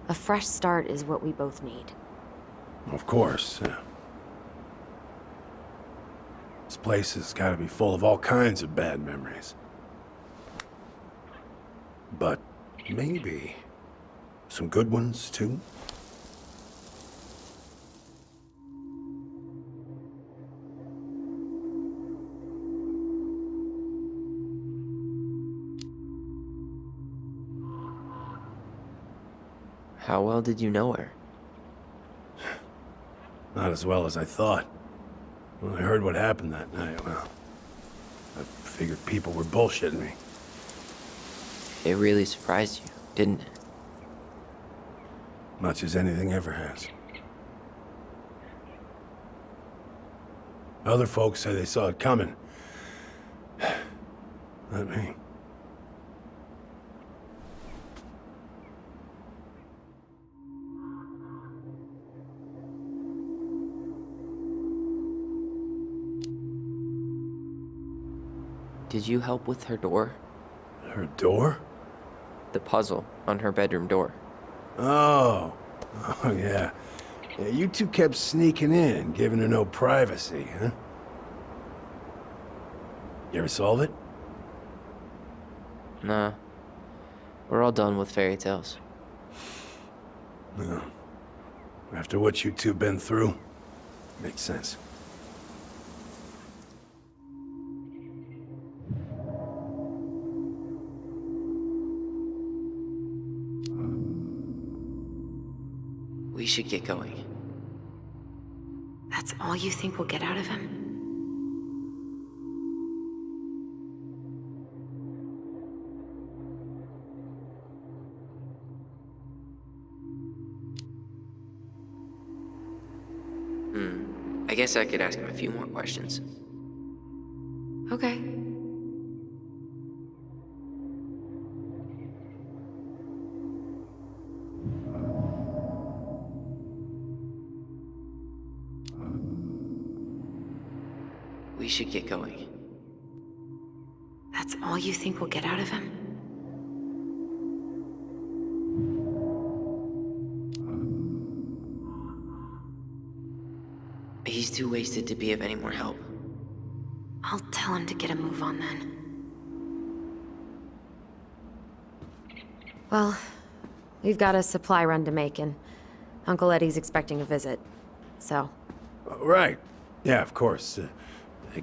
a fresh start is what we both need. Of course. This place has got to be full of all kinds of bad memories. But maybe some good ones, too? How well did you know her? Not as well as I thought. When I heard what happened that night, well, I figured people were bullshitting me. It really surprised you, didn't it? Much as anything ever has. Other folks say they saw it coming. Not me. Did you help with her door? Her door? The puzzle on her bedroom door. Oh. Oh, yeah. Yeah, you two kept sneaking in, giving her no privacy, huh? You ever solve it? Nah. We're all done with fairy tales. No. After what you two been through, makes sense. We should get going. That's all you think we'll get out of him? I guess I could ask him a few more questions. Okay. We should get going. That's all you think we'll get out of him? He's too wasted to be of any more help. I'll tell him to get a move on then. Well, we've got a supply run to make, and Uncle Eddie's expecting a visit. So, Right. Yeah, of course.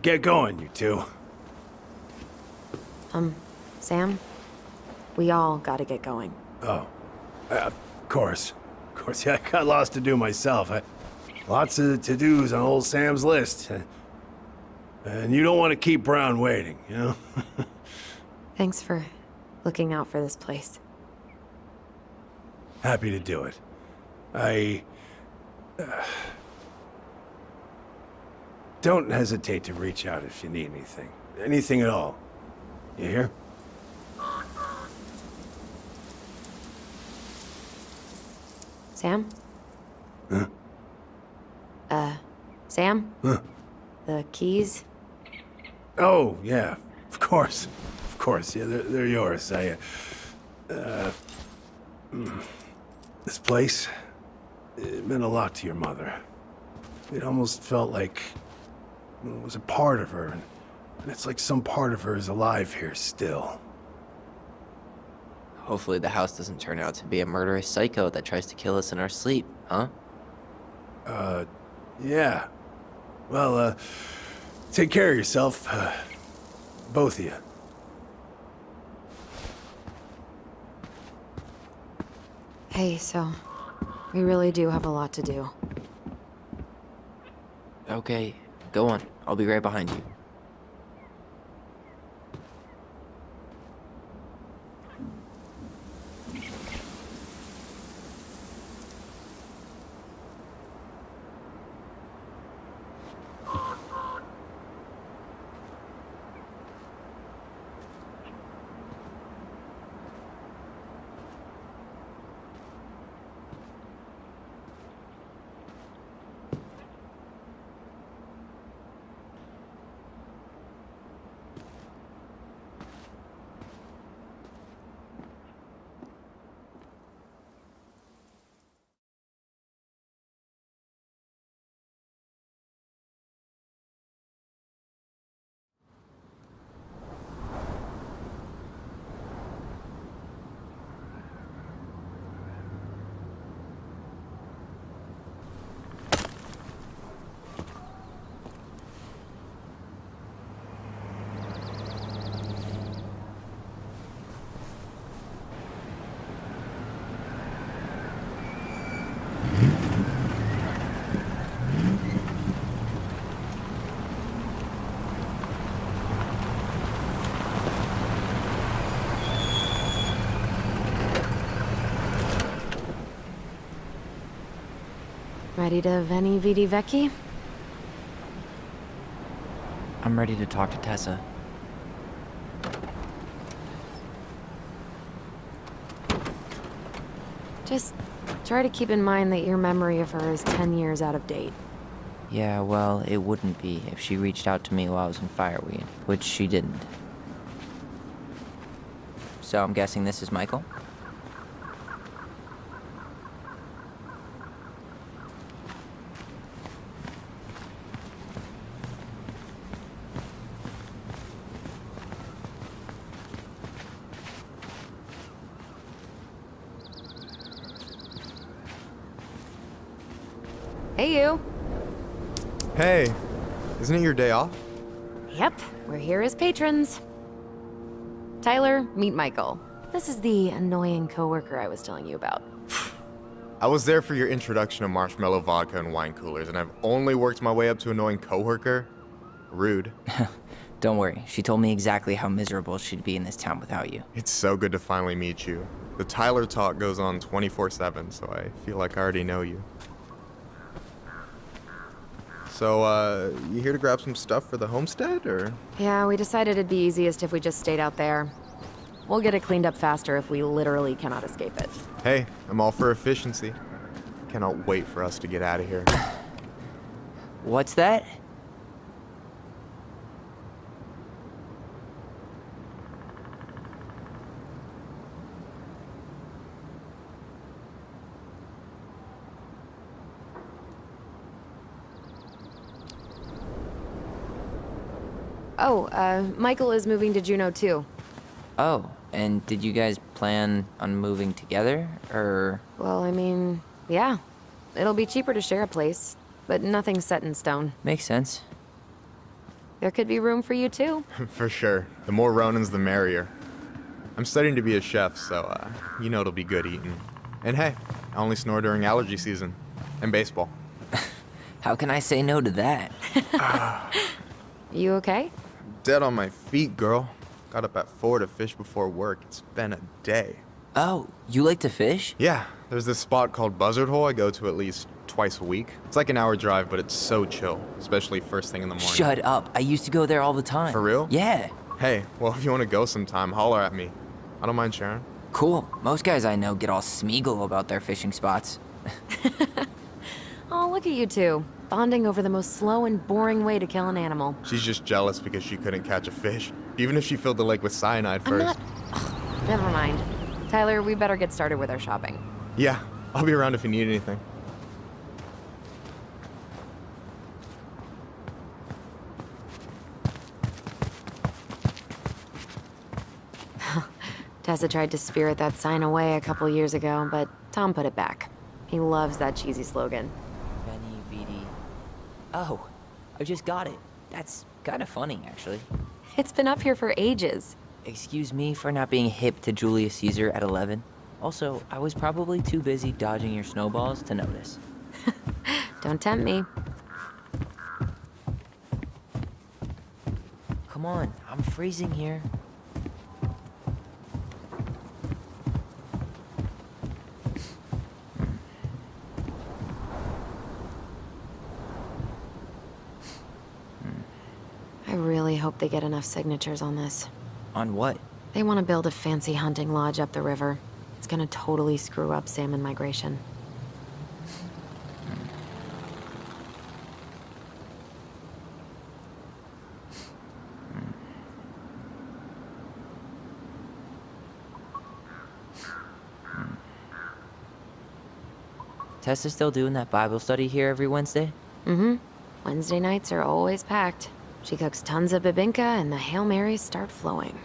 Get going, you two. Sam? We all gotta get going. Oh. Of course. Of course, yeah, I got lots to do myself. Lots of to-dos on old Sam's list. And you don't want to keep Brown waiting, you know? Thanks for looking out for this place. Happy to do it. Don't hesitate to reach out if you need anything. Anything at all. You hear? Sam? Huh? Sam? Huh? The keys? Oh, yeah. Of course. Of course. Yeah, they're yours. This place, it meant a lot to your mother. It almost felt like it was a part of her, and it's like some part of her is alive here still. Hopefully the house doesn't turn out to be a murderous psycho that tries to kill us in our sleep, huh? Yeah. Well, take care of yourself, both of you. Hey, so we really do have a lot to do. Okay, go on. I'll be right behind you. Ready to veni vidi vecchi? I'm ready to talk to Tessa. Just try to keep in mind that your memory of her is 10 years out of date. Yeah, well, it wouldn't be if she reached out to me while I was in Fireweed, which she didn't. So I'm guessing this is Michael? Hey, you. Hey, isn't it your day off? Yep, we're here as patrons. Tyler, meet Michael. This is the annoying coworker I was telling you about. I was there for your introduction to marshmallow vodka and wine coolers, and I've only worked my way up to annoying coworker. Rude. Don't worry, she told me exactly how miserable she'd be in this town without you. It's so good to finally meet you. The Tyler talk goes on 24/7, so I feel like I already know you. So, you here to grab some stuff for the homestead, or? Yeah, we decided it'd be easiest if we just stayed out there. We'll get it cleaned up faster if we literally cannot escape it. Hey, I'm all for efficiency. Cannot wait for us to get out of here. What's that? Oh, Michael is moving to Juneau too. Oh, and did you guys plan on moving together, or? Well, I mean, yeah. It'll be cheaper to share a place, but nothing's set in stone. Makes sense. There could be room for you too. For sure. The more Ronans, the merrier. I'm studying to be a chef, so, you know it'll be good eating. And hey, I only snore during allergy season. And baseball. How can I say no to that? You okay? Dead on my feet, girl. Got up at 4 to fish before work. It's been a day. Oh, you like to fish? Yeah, there's this spot called Buzzard Hole I go to at least twice a week. It's like an hour drive, but it's so chill, especially first thing in the morning. Shut up. I used to go there all the time. For real? Yeah. Hey, well, if you want to go sometime, holler at me. I don't mind sharing. Cool. Most guys I know get all Smeagol about their fishing spots. Oh, look at you two. Bonding over the most slow and boring way to kill an animal. She's just jealous because she couldn't catch a fish, even if she filled the lake with cyanide first. I'm not... Ugh, never mind. Tyler, we better get started with our shopping. Yeah, I'll be around if you need anything. Tessa tried to spirit that sign away a couple years ago, but Tom put it back. He loves that cheesy slogan. Veni Vidi. Oh, I just got it. That's kind of funny, actually. It's been up here for ages. Excuse me for not being hip to Julius Caesar at 11. Also, I was probably too busy dodging your snowballs to notice. Don't tempt me. Come on, I'm freezing here. I really hope they get enough signatures on this. On what? They want to build a fancy hunting lodge up the river. It's gonna totally screw up salmon migration. Tessa's still doing that Bible study here every Wednesday? Mm-hmm. Wednesday nights are always packed. She cooks tons of bibinka and the Hail Marys start flowing.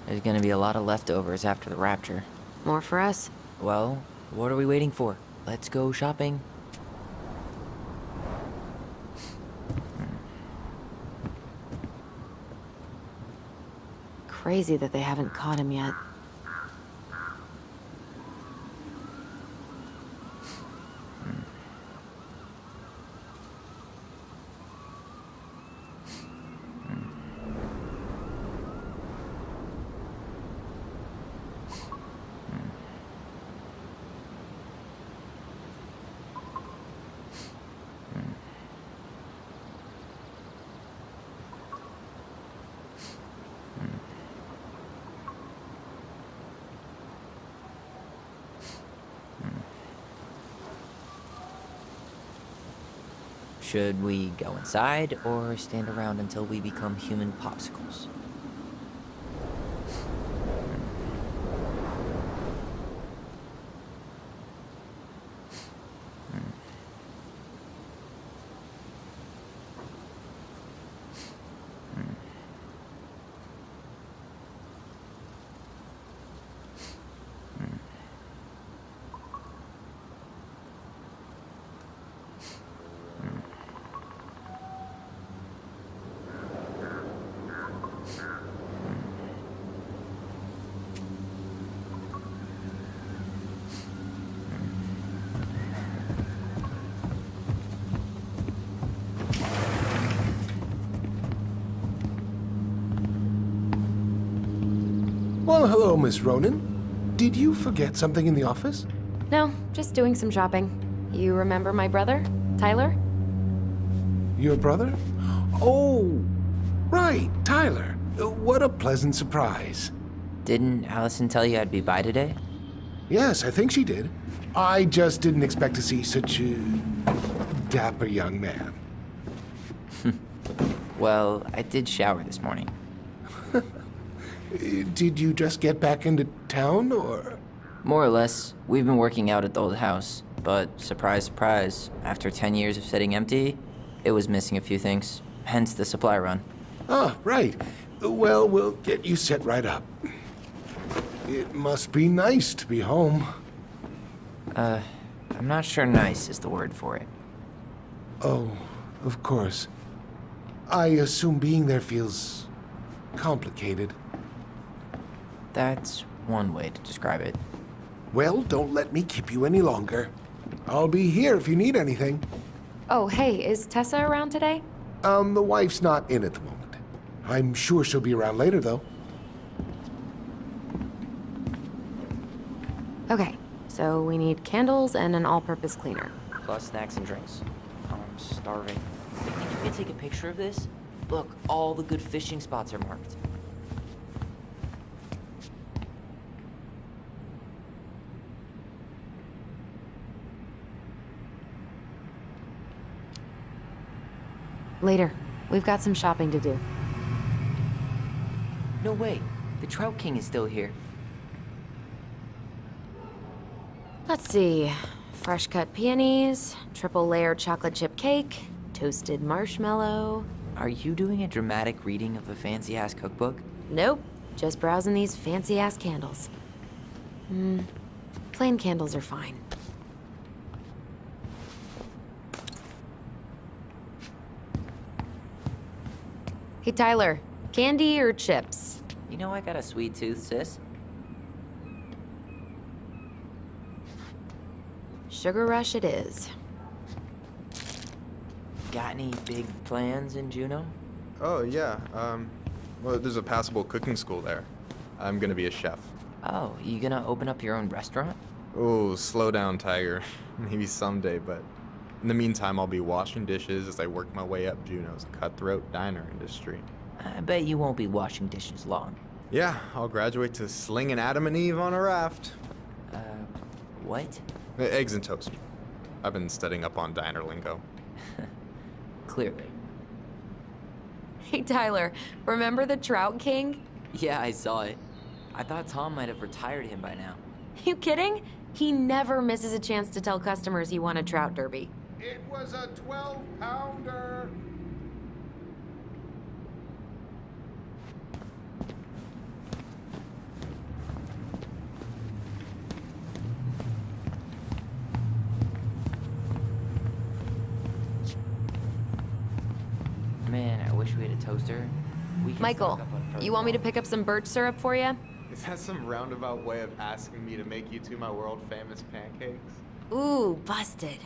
There's gonna be a lot of leftovers after the rapture. More for us. Well, what are we waiting for? Let's go shopping. Crazy that they haven't caught him yet. Should we go inside or stand around until we become human popsicles? Well, hello, Miss Ronan. Did you forget something in the office? No, just doing some shopping. You remember my brother, Tyler? Your brother? Oh, right, Tyler. What a pleasant surprise. Didn't Alyson tell you I'd be by today? Yes, I think she did. I just didn't expect to see such a dapper young man. Well, I did shower this morning. Did you just get back into town, or? More or less. We've been working out at the old house, but surprise, surprise, after 10 years of sitting empty, it was missing a few things, hence the supply run. Ah, right. Well, we'll get you set right up. It must be nice to be home. I'm not sure nice is the word for it. Oh, of course. I assume being there feels complicated. That's one way to describe it. Well, don't let me keep you any longer. I'll be here if you need anything. Oh, hey, is Tessa around today? The wife's not in at the moment. I'm sure she'll be around later, though. Okay, so we need candles and an all-purpose cleaner. Plus snacks and drinks. I'm starving. Think you could take a picture of this? Look, all the good fishing spots are marked. Later. We've got some shopping to do. No way. The Trout King is still here. Let's see. Fresh cut peonies, triple layer chocolate chip cake, toasted marshmallow. Are you doing a dramatic reading of a fancy-ass cookbook? Nope. Just browsing these fancy-ass candles. Plain candles are fine. Hey, Tyler. Candy or chips? You know I got a sweet tooth, sis. Sugar Rush it is. Got any big plans in Juneau? Oh, yeah. Well, there's a passable cooking school there. I'm gonna be a chef. Oh, you gonna open up your own restaurant? Oh, slow down, Tiger. Maybe someday, but in the meantime, I'll be washing dishes as I work my way up Juneau's cutthroat diner industry. I bet you won't be washing dishes long. Yeah, I'll graduate to slinging Adam and Eve on a raft. What? Eggs and toast. I've been studying up on diner lingo. Clearly. Hey, Tyler. Remember the Trout King? Yeah, I saw it. I thought Tom might have retired him by now. You kidding? He never misses a chance to tell customers he won a trout derby. It was a 12-pounder. Man, I wish we had a toaster. We can Michael, stock up on frozen you want me to olives. pick up some birch syrup for you? Is that some roundabout way of asking me to make you two my world-famous pancakes? Ooh, busted.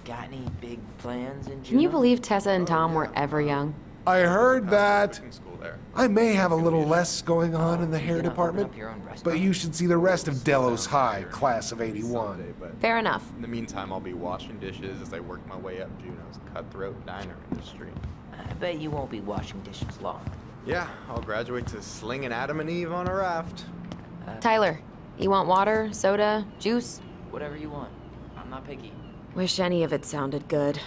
Got any big plans in Juneau? Can you believe Tessa and Tom were ever young? I heard that. Cooking school there. I may have a little less going on in the hair gonna open department, up your own restaurant? but you should see the rest of Delos High, class of '81. Someday, but Fair enough. in the meantime, I'll be washing dishes as I work my way up Juneau's cutthroat diner industry. I bet you won't be washing dishes long. Yeah, I'll graduate to slinging Adam and Eve on a raft. Tyler, you want water, soda, juice? Whatever you want. I'm not picky. Wish any of it sounded good.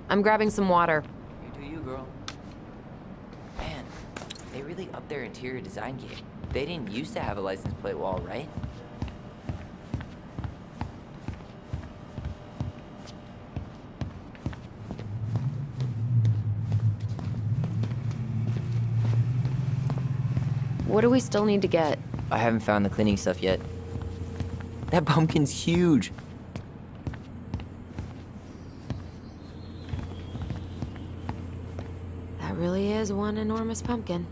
I'm grabbing some water. You do you, girl. Man, they really upped their interior design game. They didn't used to have a license plate wall, right? What do we still need to get? I haven't found the cleaning stuff yet. That pumpkin's huge. That really is one enormous pumpkin.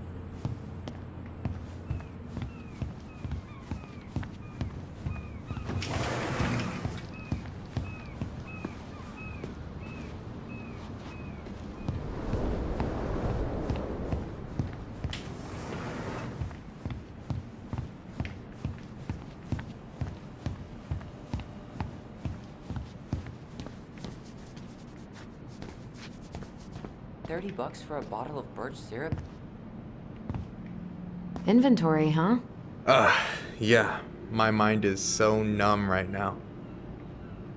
$30 for a bottle of birch syrup? Inventory, huh? Yeah. My mind is so numb right now.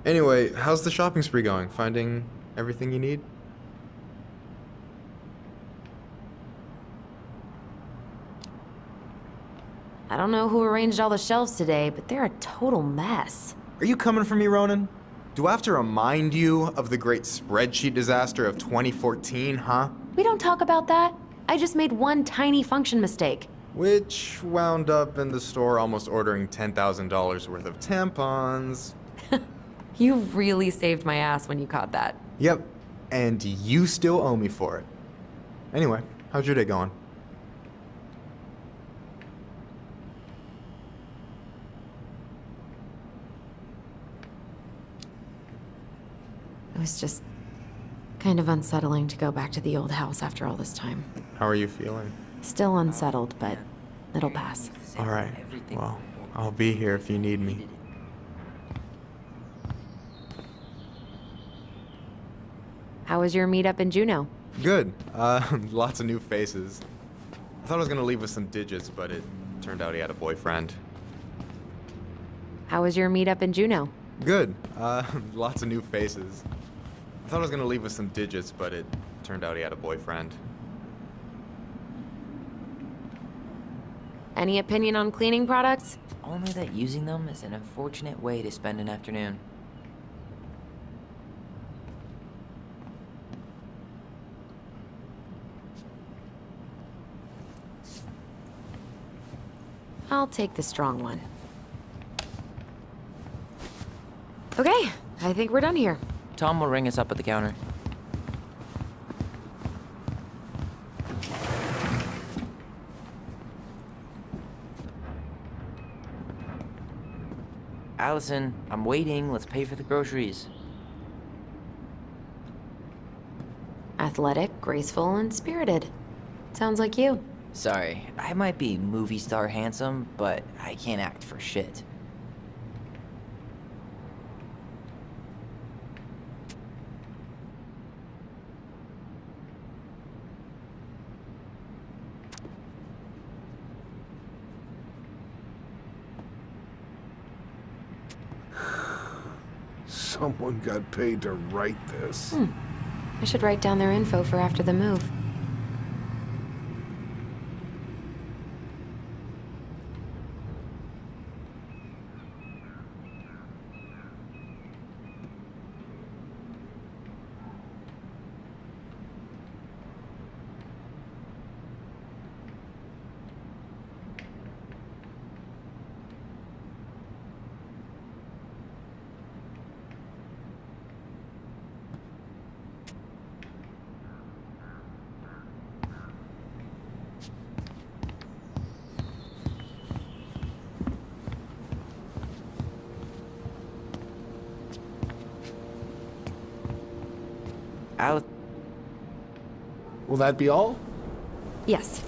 Anyway, how's the shopping spree going? Finding everything you need? I don't know who arranged all the shelves today, but they're a total mess. Are you coming for me, Ronan? Do I have to remind you of the great spreadsheet disaster of 2014, huh? We don't talk about that. I just made one tiny function mistake. Which wound up in the store almost ordering $10,000 worth of tampons. You really saved my ass when you caught that. Yep, and you still owe me for it. Anyway, how's your day going? It was just kind of unsettling to go back to the old house after all this time. How are you feeling? Still unsettled, but it'll pass. All right, well, I'll be here if you need me. How was your meetup in Juneau? Good. Lots of new faces. I thought I was gonna leave with some digits, but it turned out he had a boyfriend. How was your meetup in Juneau? Good. Lots of new faces. I thought I was gonna leave with some digits, but it turned out he had a boyfriend. Any opinion on cleaning products? Only that using them is an unfortunate way to spend an afternoon. I'll take the strong one. Okay, I think we're done here. Tom will ring us up at the counter. Alyson, I'm waiting. Let's pay for the groceries. Athletic, graceful, and spirited. Sounds like you. Sorry, I might be movie star handsome, but I can't act for shit. Someone got paid to write this. I should write down their info for after the move. Will that be all? Yes.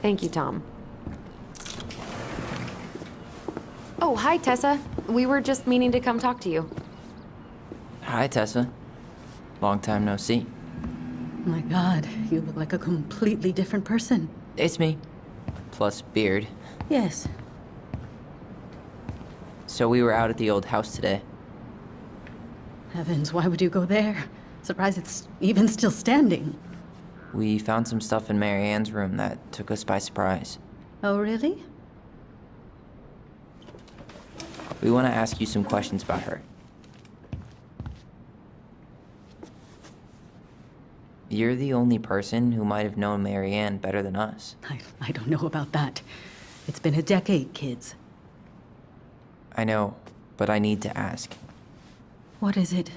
Thank you, Tom. Oh, hi, Tessa. We were just meaning to come talk to you. Hi, Tessa. Long time no see. My God, you look like a completely different person. It's me. Plus beard. Yes. So we were out at the old house today. Heavens, why would you go there? Surprised it's even still standing. We found some stuff in Mary Ann's room that took us by surprise. Oh, really? We want to ask you some questions about her. You're the only person who might have known Mary Ann better than us. I don't know about that. It's been a decade, kids. I know, but I need to ask. What is it?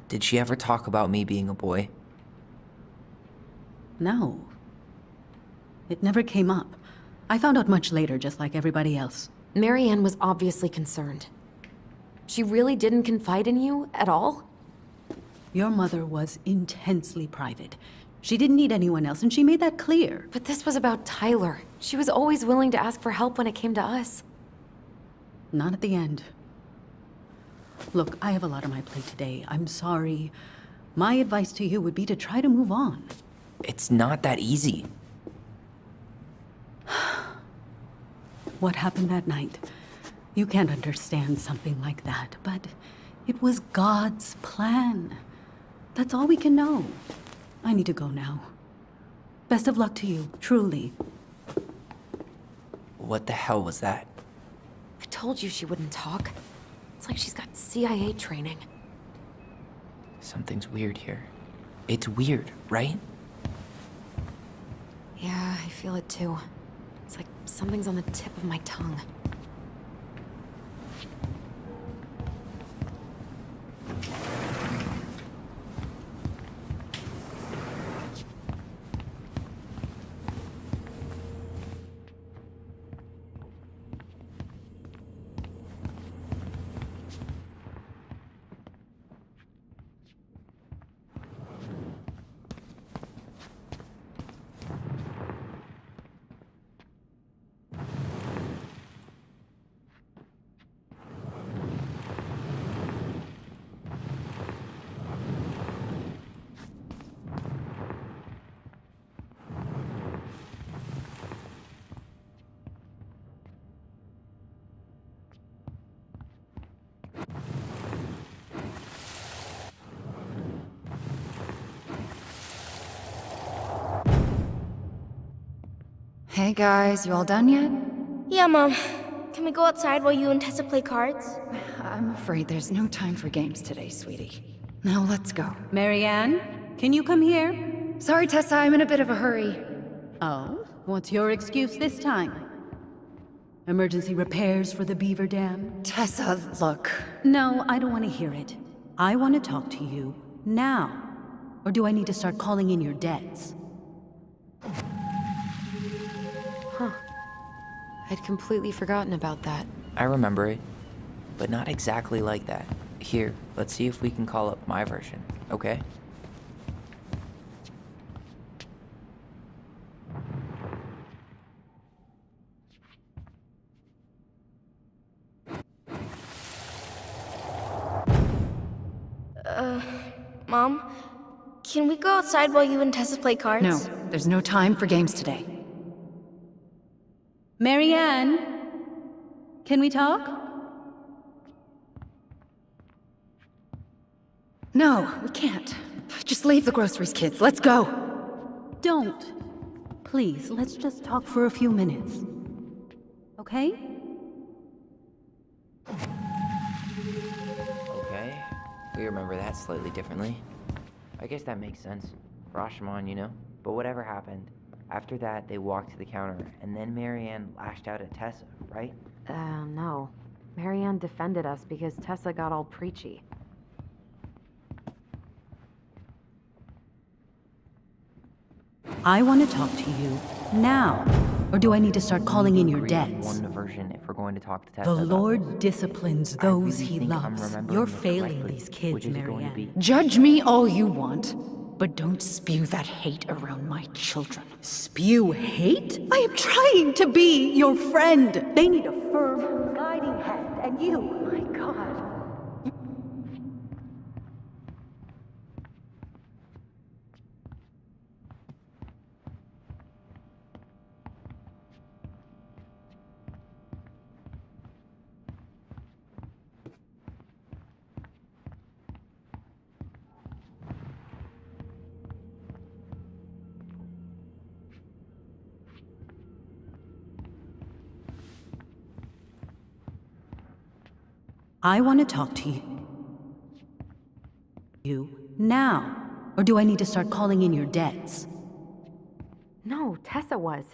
Did she ever talk about me being a boy? No. It never came up. I found out much later, just like everybody else. Mary Ann was obviously concerned. She really didn't confide in you at all? Your mother was intensely private. She didn't need anyone else, and she made that clear. But this was about Tyler. She was always willing to ask for help when it came to us. Not at the end. Look, I have a lot on my plate today. I'm sorry. My advice to you would be to try to move on. It's not that easy. What happened that night? You can't understand something like that, but it was God's plan. That's all we can know. I need to go now. Best of luck to you, truly. What the hell was that? I told you she wouldn't talk. It's like she's got CIA training. Something's weird here. It's weird, right? Yeah, I feel it too. It's like something's on the tip of my tongue. Hey guys, you all done yet? Yeah, Mom. Can we go outside while you and Tessa play cards? I'm afraid there's no time for games today, sweetie. Now let's go. Mary Ann, can you come here? Sorry, Tessa, I'm in a bit of a hurry. Oh? What's your excuse this time? Emergency repairs for the beaver dam? Tessa, look. No, I don't want to hear it. I want to talk to you now. Or do I need to start calling in your debts? Huh. I'd completely forgotten about that. I remember it, but not exactly like that. Here, let's see if we can call up my version, okay? Mom? Can we go outside while you and Tessa play cards? No, there's no time for games today. Mary Ann, can we talk? No, we can't. Just leave the groceries, kids. Let's go. Don't. Please, let's just talk for a few minutes. Okay? Okay, we remember that slightly differently. I guess that makes sense. Rashomon, you know? But whatever happened, after that they walked to the counter, and then Mary Ann lashed out at Tessa, right? No. Mary Ann defended us because Tessa got all preachy. I want to talk to you now. Or do I need to start calling in your debts? One of her version if we're going to talk to Tessa The about Lord this. disciplines I those really he think I'm loves. remembering You're this failing correctly. these kids, Which is it going to Marianne. be? Judge me all you want, but don't spew that hate around my children. Spew hate? I am trying to be your friend. They need a firm, guiding hand, and you, my God. I want to talk to you now. Or do I need to start calling in your debts? No, Tessa was.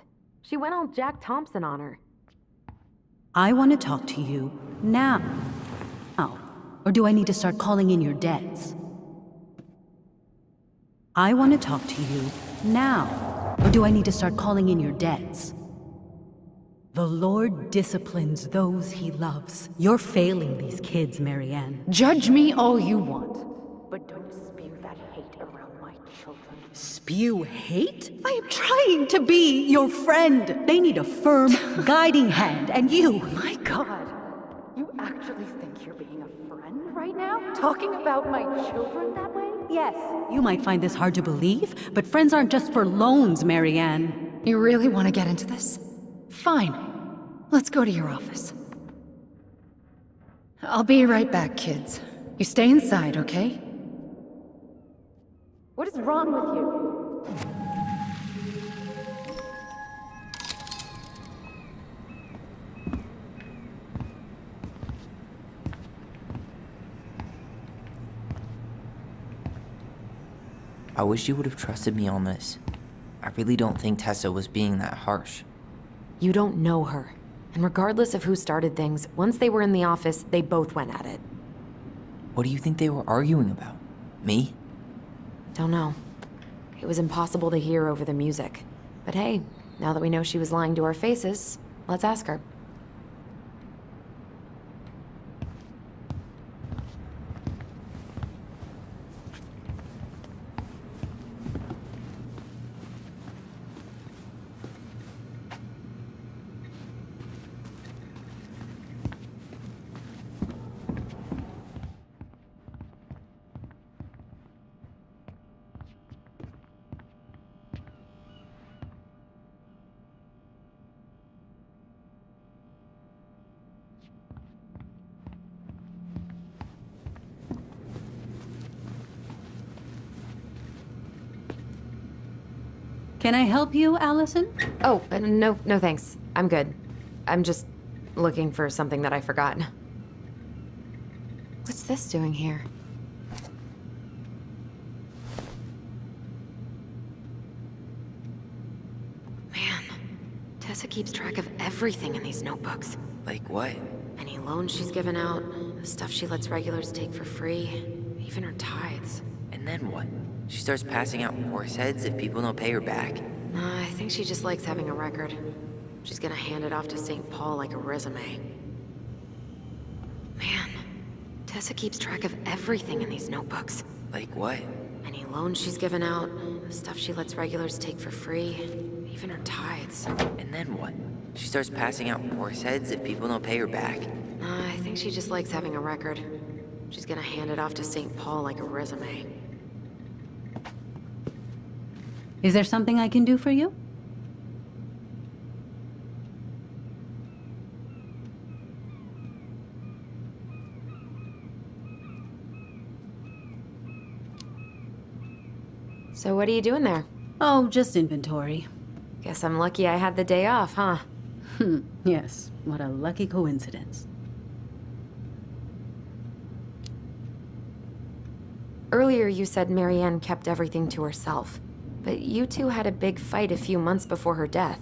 She went all Jack Thompson on her. I want to talk to you now. Or do I need to start calling in your debts? I want to talk to you now. Or do I need to start calling in your debts? The Lord disciplines those he loves. You're failing these kids, Marianne. Judge me all you want, but don't spew that hate around my children. Spew hate? I am trying to be your friend. They need a firm, guiding hand, and you... My God, you actually think you're being a friend right now? Talking about my children that way? Yes, you might find this hard to believe, but friends aren't just for loans, Marianne. You really want to get into this? Fine. Let's go to your office. I'll be right back, kids. You stay inside, okay? What is wrong with you? I wish you would have trusted me on this. I really don't think Tessa was being that harsh. You don't know her. And regardless of who started things, once they were in the office, they both went at it. What do you think they were arguing about? Me? Don't know. It was impossible to hear over the music. But hey, now that we know she was lying to our faces, let's ask her. Can I help you, Allison? Oh, no thanks. I'm good. I'm just looking for something that I forgot. What's this doing here? Man, Tessa keeps track of everything in these notebooks. Like what? Any loans she's given out, the stuff she lets regulars take for free, even her tithes. And then what? She starts passing out horse heads if people don't pay her back? I think she just likes having a record. She's gonna hand it off to St. Paul like a resume. Man, Tessa keeps track of everything in these notebooks. Like what? Any loans she's given out, the stuff she lets regulars take for free, even her tithes. And then what? She starts passing out horse heads if people don't pay her back? I think she just likes having a record. She's gonna hand it off to St. Paul like a resume. Is there something I can do for you? So what are you doing there? Oh, just inventory. Guess I'm lucky I had the day off, huh? Yes, what a lucky coincidence. Earlier you said Marianne kept everything to herself. But you two had a big fight a few months before her death,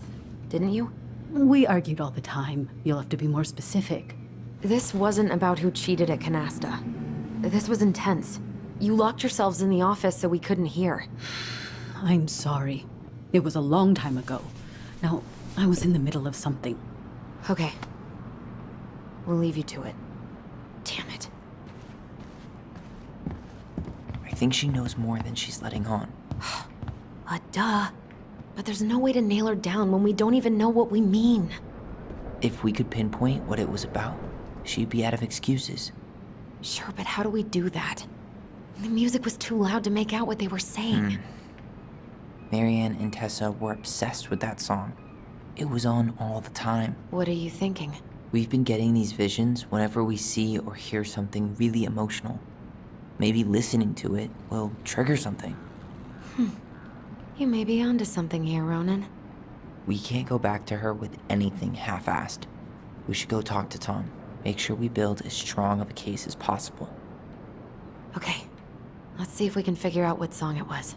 didn't you? We argued all the time. You'll have to be more specific. This wasn't about who cheated at Canasta. This was intense. You locked yourselves in the office so we couldn't hear. I'm sorry. It was a long time ago. Now, I was in the middle of something. Okay, We'll leave you to it. Damn it. I think she knows more than she's letting on. Duh. But there's no way to nail her down when we don't even know what we mean. If we could pinpoint what it was about, she'd be out of excuses. Sure, but how do we do that? The music was too loud to make out what they were saying. Marianne and Tessa were obsessed with that song. It was on all the time. What are you thinking? We've been getting these visions whenever we see or hear something really emotional. Maybe listening to it will trigger something. You may be onto something here, Ronan. We can't go back to her with anything half-assed. We should go talk to Tom. Make sure we build as strong of a case as possible. Okay. Let's see if we can figure out what song it was.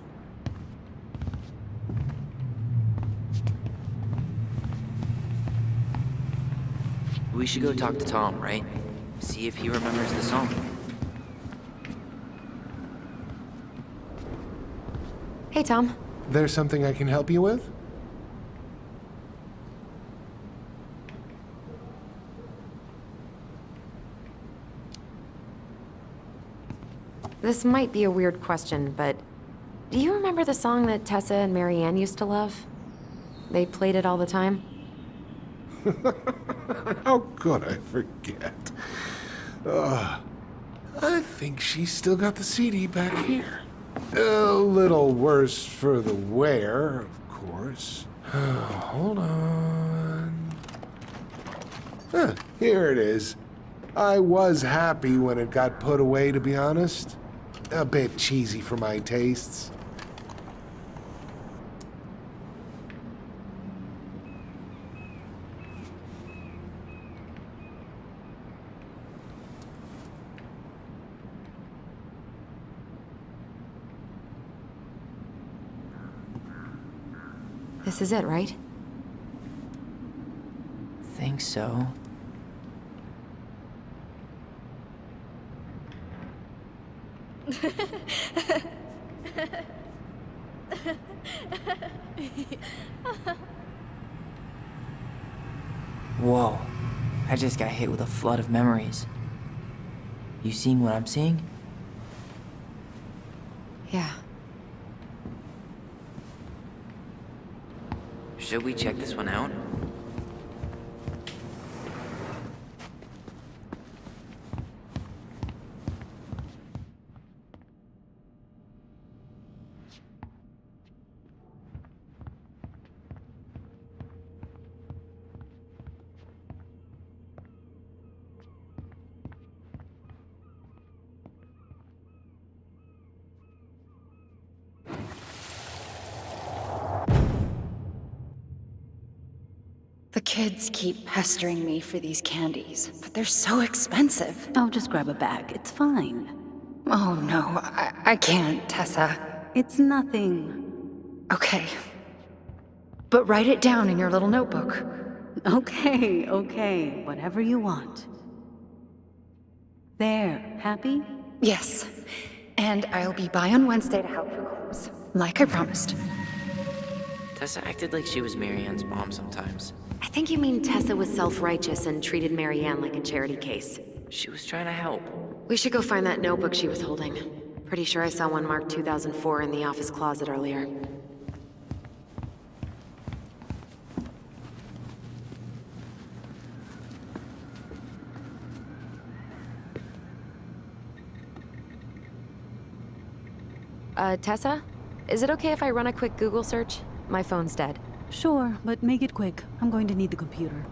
We should go talk to Tom, right? See if he remembers the song. Hey, Tom. There's something I can help you with? This might be a weird question, but do you remember the song that Tessa and Marianne used to love? They played it all the time. How could I forget? I think she's still got the CD back here. A little worse for the wear, of course. Hold on. Here it is. I was happy when it got put away, to be honest. A bit cheesy for my tastes. This is it, right? Think so. Whoa. I just got hit with a flood of memories. You seeing what I'm seeing? Yeah. Should we check this one out? The kids keep pestering me for these candies, but they're so expensive. I'll just grab a bag. It's fine. Oh no, I can't, Tessa. It's nothing. Okay. But write it down in your little notebook. Okay. Whatever you want. There. Happy? Yes. And I'll be by on Wednesday to help you close. Like I promised. Tessa acted like she was Marianne's mom sometimes. I think you mean Tessa was self-righteous and treated Marianne like a charity case. She was trying to help. We should go find that notebook she was holding. Pretty sure I saw one marked 2004 in the office closet earlier. Tessa? Is it okay if I run a quick Google search? My phone's dead. Sure, but make it quick. I'm going to need the computer.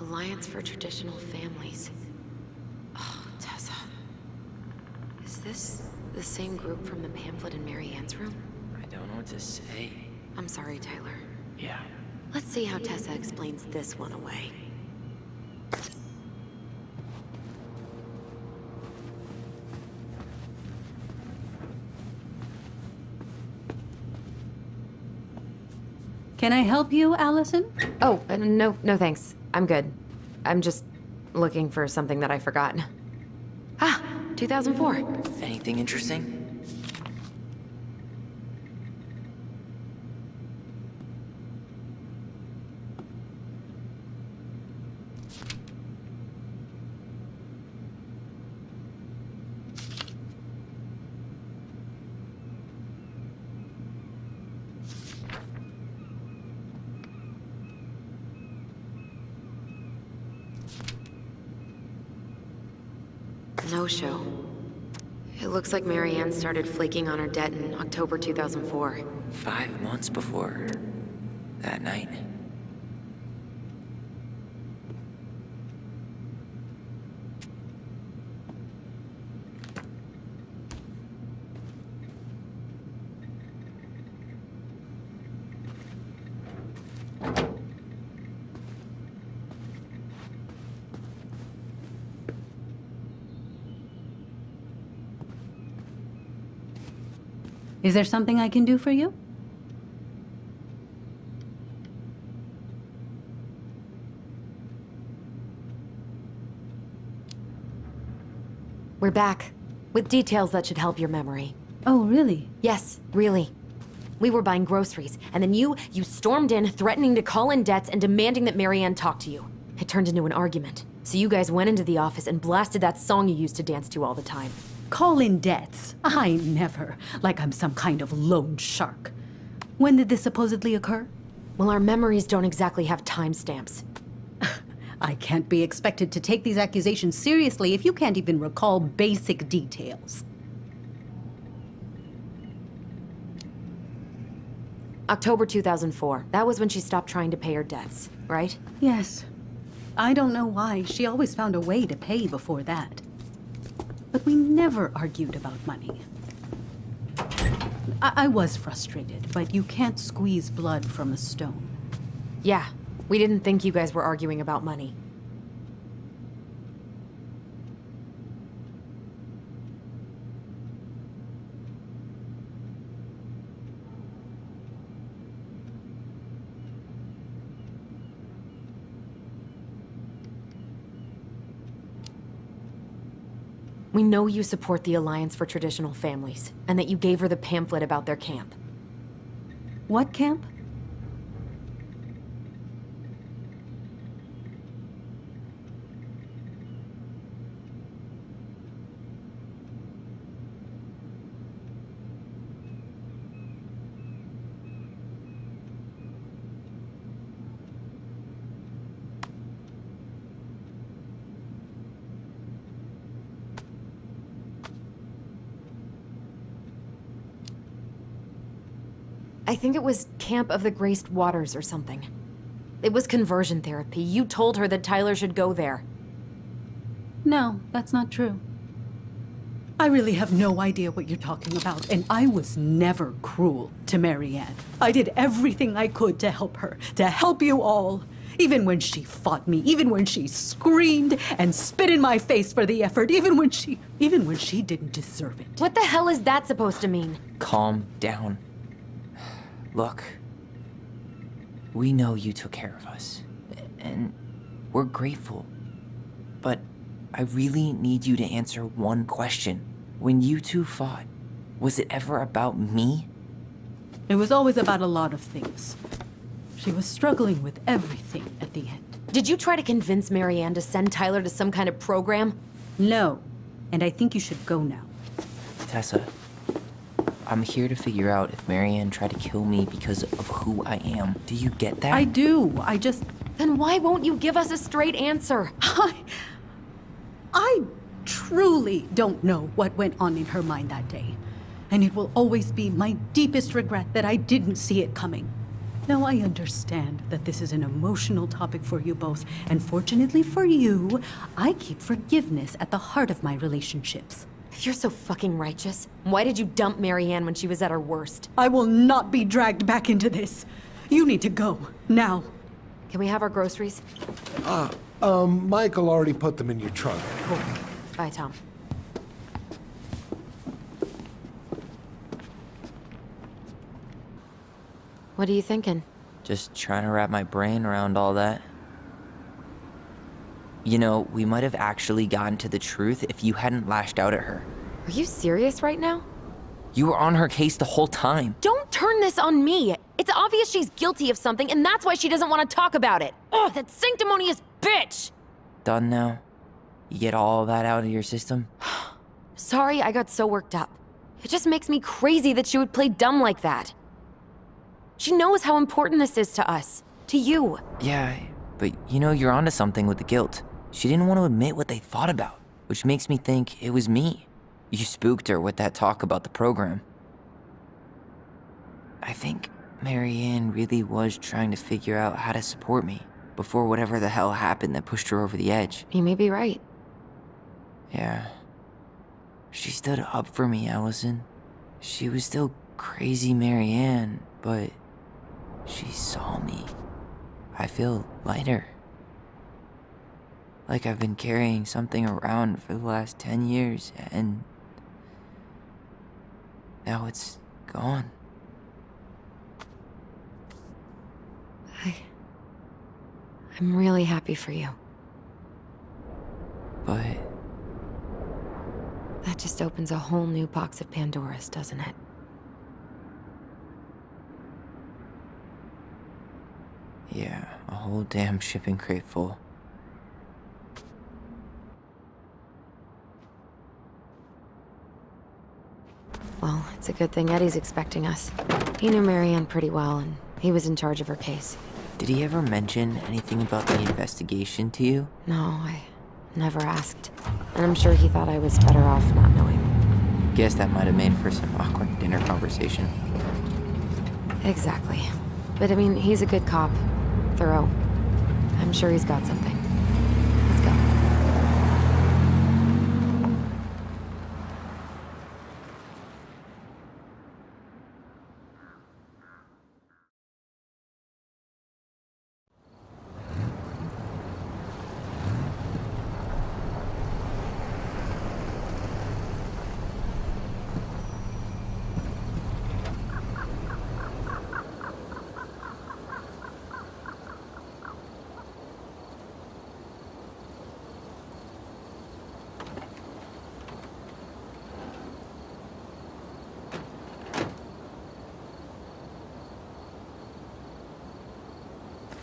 Alliance for Traditional Families. Oh, Tessa. Is this the same group from the pamphlet in Mary Ann's room? I don't know what to say. I'm sorry, Tyler. Yeah. Let's see how Tessa explains this one away. Can I help you, Alyson? Oh, no thanks. I'm good. I'm just looking for something that I forgot. Ah, 2004. Anything interesting? No show. It looks like Mary Ann started flaking on her debt in October 2004. 5 months before that night. Is there something I can do for you? We're back, with details that should help your memory. Oh, really? Yes, really. We were buying groceries, and then you stormed in, threatening to call in debts and demanding that Mary Ann talk to you. It turned into an argument. So you guys went into the office and blasted that song you used to dance to all the time. Call in debts? I never. Like I'm some kind of loan shark. When did this supposedly occur? Well, our memories don't exactly have timestamps. I can't be expected to take these accusations seriously if you can't even recall basic details. October 2004. That was when she stopped trying to pay her debts, right? Yes. I don't know why. She always found a way to pay before that. But we never argued about money. I was frustrated, but you can't squeeze blood from a stone. Yeah, we didn't think you guys were arguing about money. We know you support the Alliance for Traditional Families, and that you gave her the pamphlet about their camp. What camp? I think it was Camp of the Graced Waters or something. It was conversion therapy. You told her that Tyler should go there. No, that's not true. I really have no idea what you're talking about, and I was never cruel to Mary Ann. I did everything I could to help her, to help you all. Even when she fought me, even when she screamed and spit in my face for the effort, even when she didn't deserve it. What the hell is that supposed to mean? Calm down. Look, we know you took care of us, and we're grateful. But I really need you to answer one question. When you two fought, was it ever about me? It was always about a lot of things. She was struggling with everything at the end. Did you try to convince Mary Ann to send Tyler to some kind of program? No, and I think you should go now. Tessa, I'm here to figure out if Mary Ann tried to kill me because of who I am. Do you get that? I do. I just... Then why won't you give us a straight answer? I truly don't know what went on in her mind that day. And it will always be my deepest regret that I didn't see it coming. Now, I understand that this is an emotional topic for you both, and fortunately for you, I keep forgiveness at the heart of my relationships. If you're so fucking righteous, why did you dump Marianne when she was at her worst? I will not be dragged back into this. You need to go, now. Can we have our groceries? Michael already put them in your trunk. Cool. Bye, Tom. What are you thinking? Just trying to wrap my brain around all that. You know, we might have actually gotten to the truth if you hadn't lashed out at her. Are you serious right now? You were on her case the whole time. Don't turn this on me! It's obvious she's guilty of something, and that's why she doesn't want to talk about it! Oh, that sanctimonious bitch! Done now? You get all that out of your system? Sorry I got so worked up. It just makes me crazy that she would play dumb like that. She knows how important this is to us. To you. Yeah, but you know, you're onto something with the guilt. She didn't want to admit what they thought about, which makes me think it was me. You spooked her with that talk about the program. I think Marianne really was trying to figure out how to support me before whatever the hell happened that pushed her over the edge. You may be right. Yeah. She stood up for me, Alyson. She was still crazy Marianne, but she saw me. I feel lighter. Like I've been carrying something around for the last 10 years, and now it's gone. I'm really happy for you. But That just opens a whole new box of Pandora's, doesn't it? yeah, a whole damn shipping crate full. Well, it's a good thing Eddie's expecting us. He knew Marianne pretty well, and he was in charge of her case. Did he ever mention anything about the investigation to you? No, I never asked. And I'm sure he thought I was better off not knowing. Guess that might have made for some awkward dinner conversation. Exactly. But I mean, he's a good cop. Thorough. I'm sure he's got something. Let's go.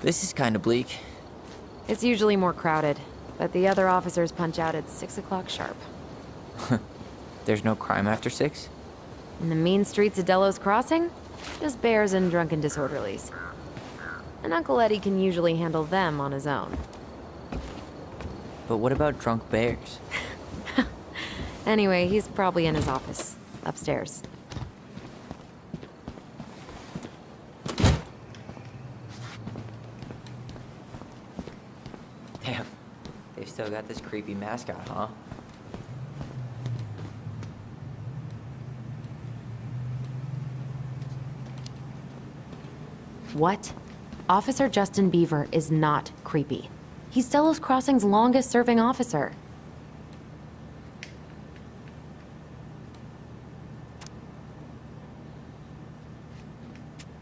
This is kind of bleak. It's usually more crowded, but the other officers punch out at 6 o'clock sharp. There's no crime after 6? In the mean streets of Delos Crossing, just bears and drunken disorderlies. And Uncle Eddie can usually handle them on his own. But what about drunk bears? Anyway, he's probably in his office, upstairs. Damn, they've still got this creepy mascot, huh? What? Officer Justin Beaver is not creepy. He's Delos Crossing's longest-serving officer.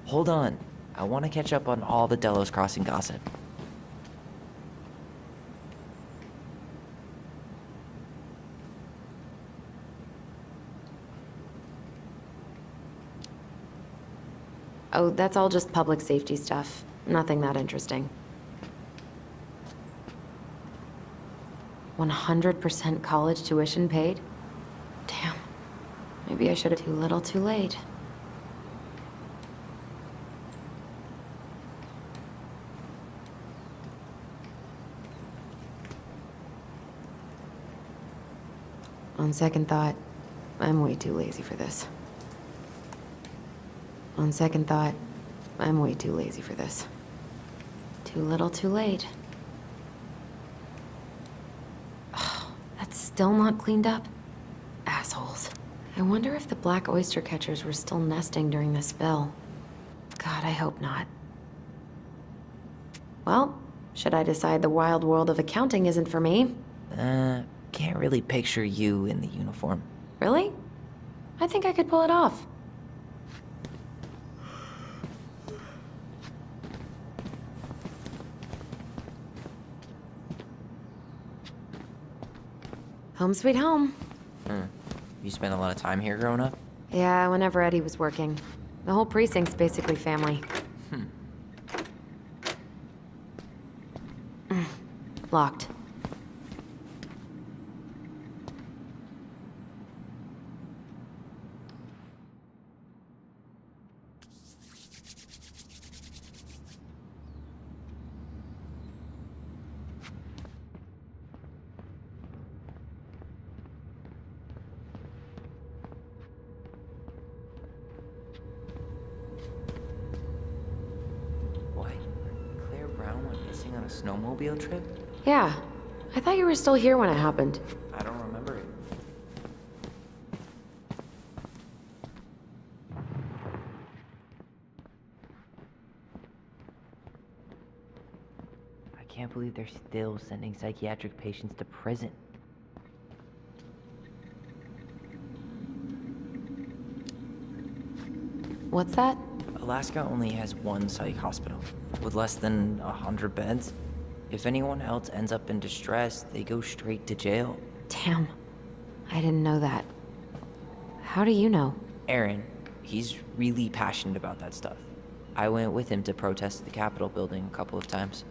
Hold on. I want to catch up on all the Delos Crossing gossip. Oh, that's all just public safety stuff. Nothing that interesting. 100% college tuition paid? Damn. Maybe I should have too little too late. On second thought, I'm way too lazy for this. On second thought, I'm way too lazy for this. Too little, too late. Oh, that's still not cleaned up? Assholes. I wonder if the black oyster catchers were still nesting during the spill. God, I hope not. Well, should I decide the wild world of accounting isn't for me? Can't really picture you in the uniform. Really? I think I could pull it off. Home sweet home. You spent a lot of time here growing up? Yeah, whenever Eddie was working. The whole precinct's basically family. Locked. What? Claire Brown went missing on a snowmobile trip? Yeah. I thought you were still here when it happened. I don't remember it. I can't believe they're still sending psychiatric patients to prison. What's that? Alaska only has one psych hospital, with less than 100 beds. If anyone else ends up in distress, they go straight to jail. Damn. I didn't know that. How do you know? Aaron, he's really passionate about that stuff. I went with him to protest the Capitol building a couple of times.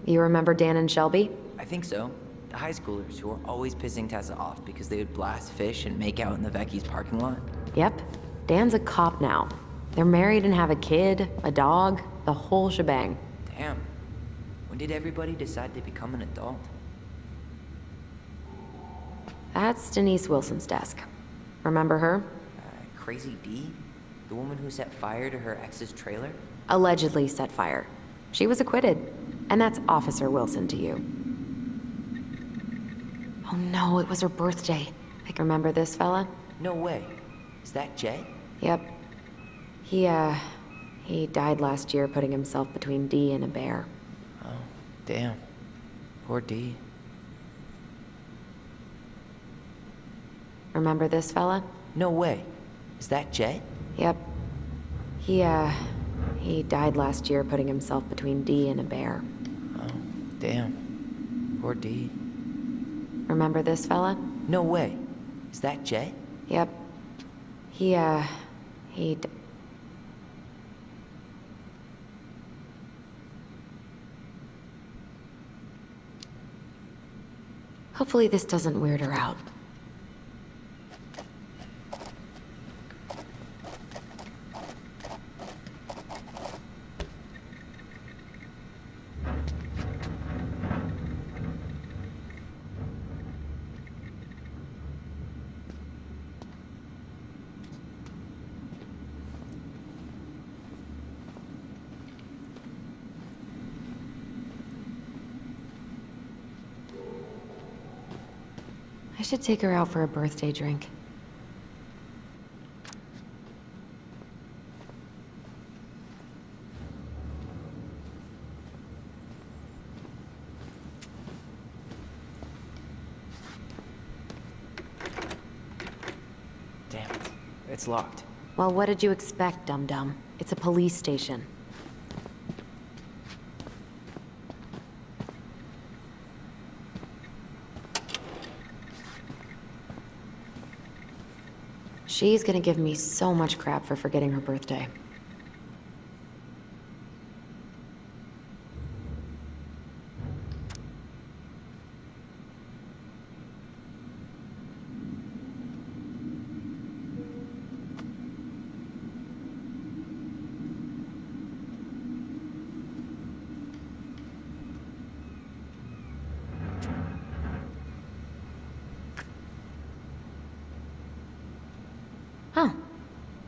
You remember Dan and Shelby? I think so. The high schoolers who were always pissing Tessa off because they would blast fish and make out in the Vecchi's parking lot. Yep. Dan's a cop now. They're married and have a kid, a dog, the whole shebang. Damn. When did everybody decide to become an adult? That's Denise Wilson's desk. Remember her? Crazy D? The woman who set fire to her ex's trailer? Allegedly set fire. She was acquitted. And that's Officer Wilson to you. Oh no, it was her birthday. I can remember this fella. No way. Is that Jay? Yep. He died last year putting himself between D and a bear. Oh, damn. Poor D. Remember this fella? No way. Is that Jay? Yep. He died last year putting himself between D and a bear. Oh, damn. Poor D. Remember this fella? No way. Is that Jay? Yep. Hopefully this doesn't weird her out. I should take her out for a birthday drink. Damn it. It's locked. Well, what did you expect, dum-dum? It's a police station. She's gonna give me so much crap for forgetting her birthday.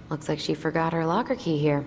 Looks like she forgot her locker key here.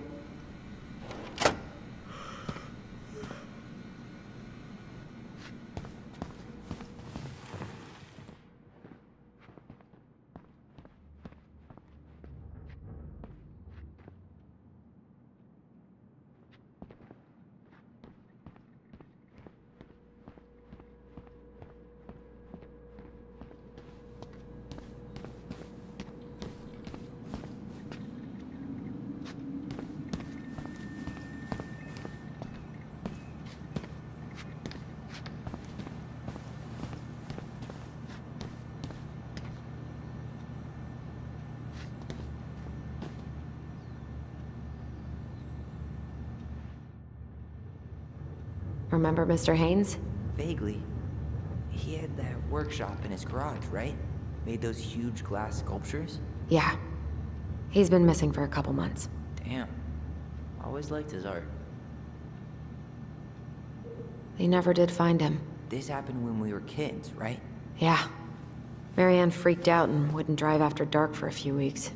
Remember Mr. Haynes? Vaguely. He had that workshop in his garage, right? Made those huge glass sculptures? Yeah. He's been missing for a couple months. Damn. Always liked his art. They never did find him. This happened when we were kids, right? Yeah. Marianne freaked out and wouldn't drive after dark for a few weeks.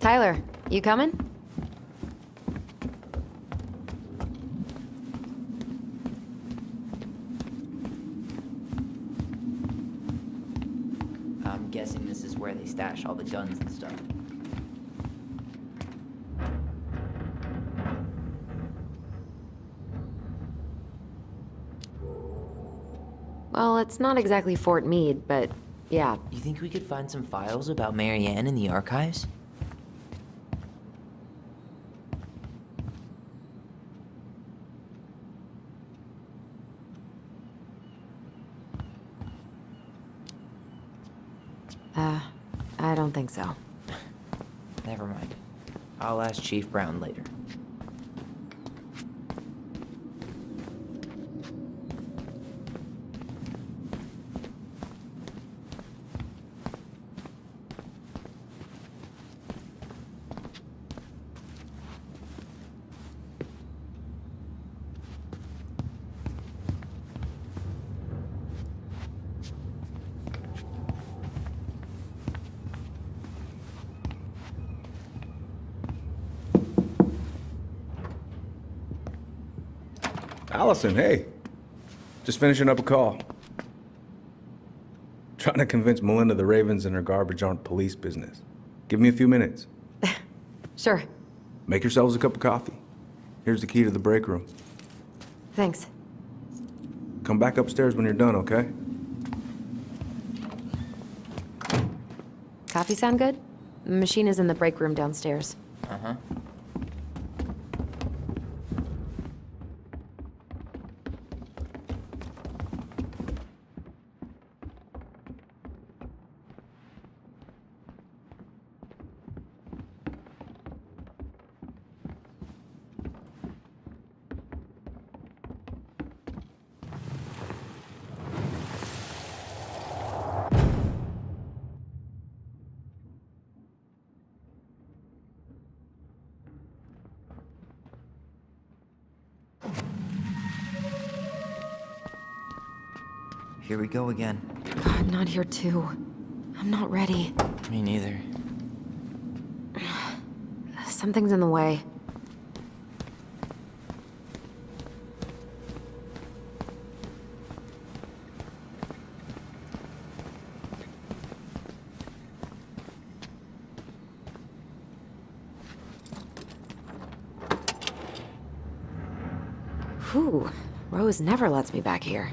Tyler, you coming? I'm guessing this is where they stash all the guns and stuff. Well, it's not exactly Fort Meade, but yeah. You think we could find some files about Marianne in the archives? I don't think so. Never mind. I'll ask Chief Brown later. Alyson, hey. Just finishing up a call. Trying to convince Melinda the Ravens and her garbage aren't police business. Give me a few minutes. Sure. Make yourselves a cup of coffee. Here's the key to the break room. Thanks. Come back upstairs when you're done, okay? Coffee sound good? The machine is in the break room downstairs. Uh-huh. Here we go again. God, not here too. I'm not ready. Me neither. Something's in the way. Ooh, Rose never lets me back here.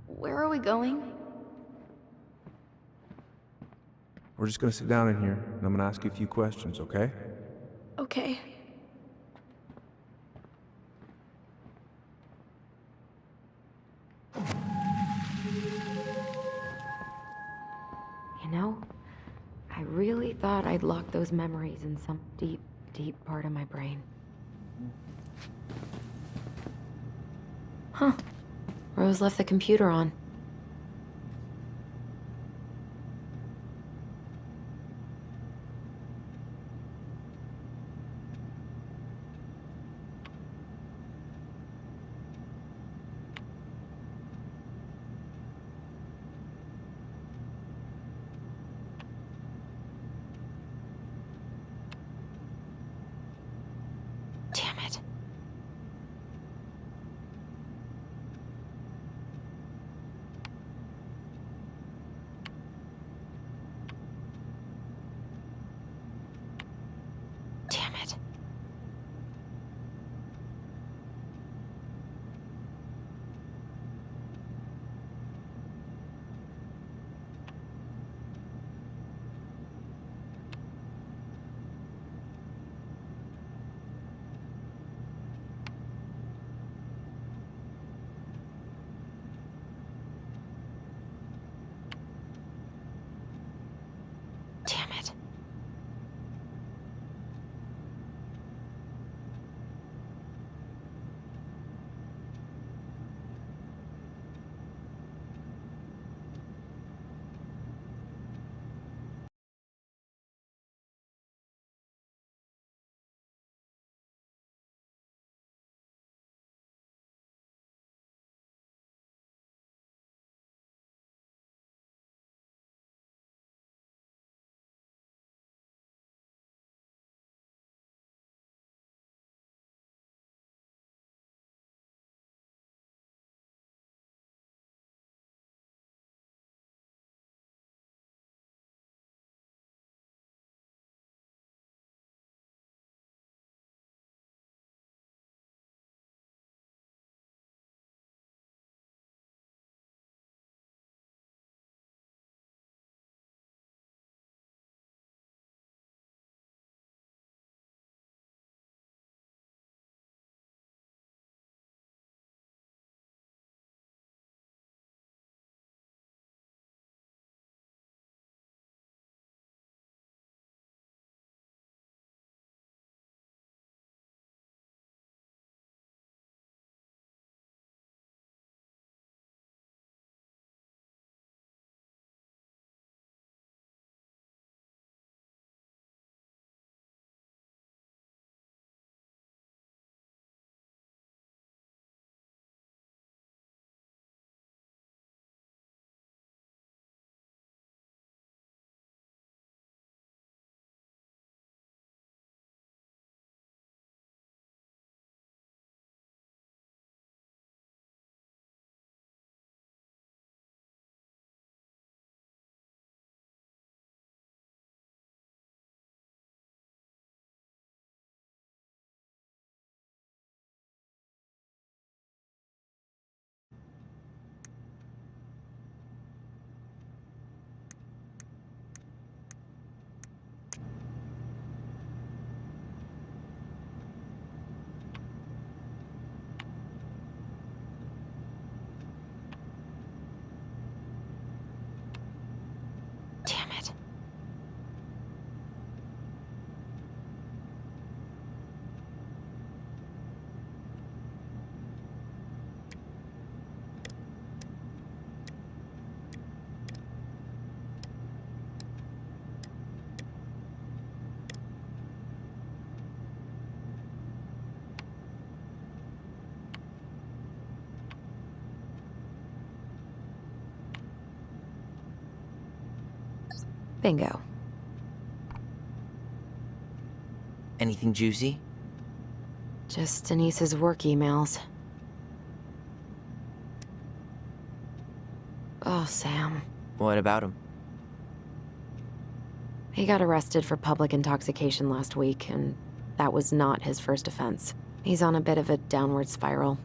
Where are we going? We're just gonna sit down in here, and I'm gonna ask you a few questions, okay? Okay. You know, I really thought I'd locked those memories in some deep, deep part of my brain. Huh. Rose left the computer on. Damn it. Bingo. Anything juicy? Just Denise's work emails. Oh, Sam. What about him? He got arrested for public intoxication last week, and that was not his first offense. He's on a bit of a downward spiral.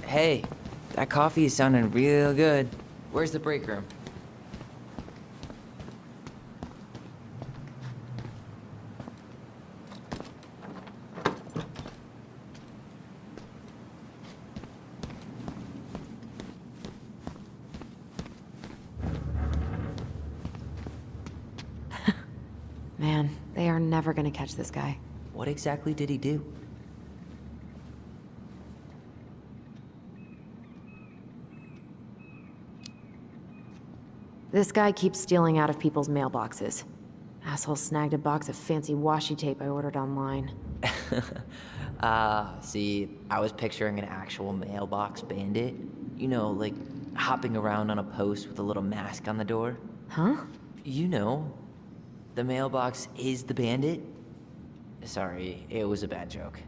Hey, that coffee is sounding real good. Where's the break room? Man, they are never gonna catch this guy. What exactly did he do? This guy keeps stealing out of people's mailboxes. Asshole snagged a box of fancy washi tape I ordered online. See, I was picturing an actual mailbox bandit. You know, like hopping around on a post with a little mask on the door. Huh? You know, the mailbox is the bandit. Sorry, it was a bad joke.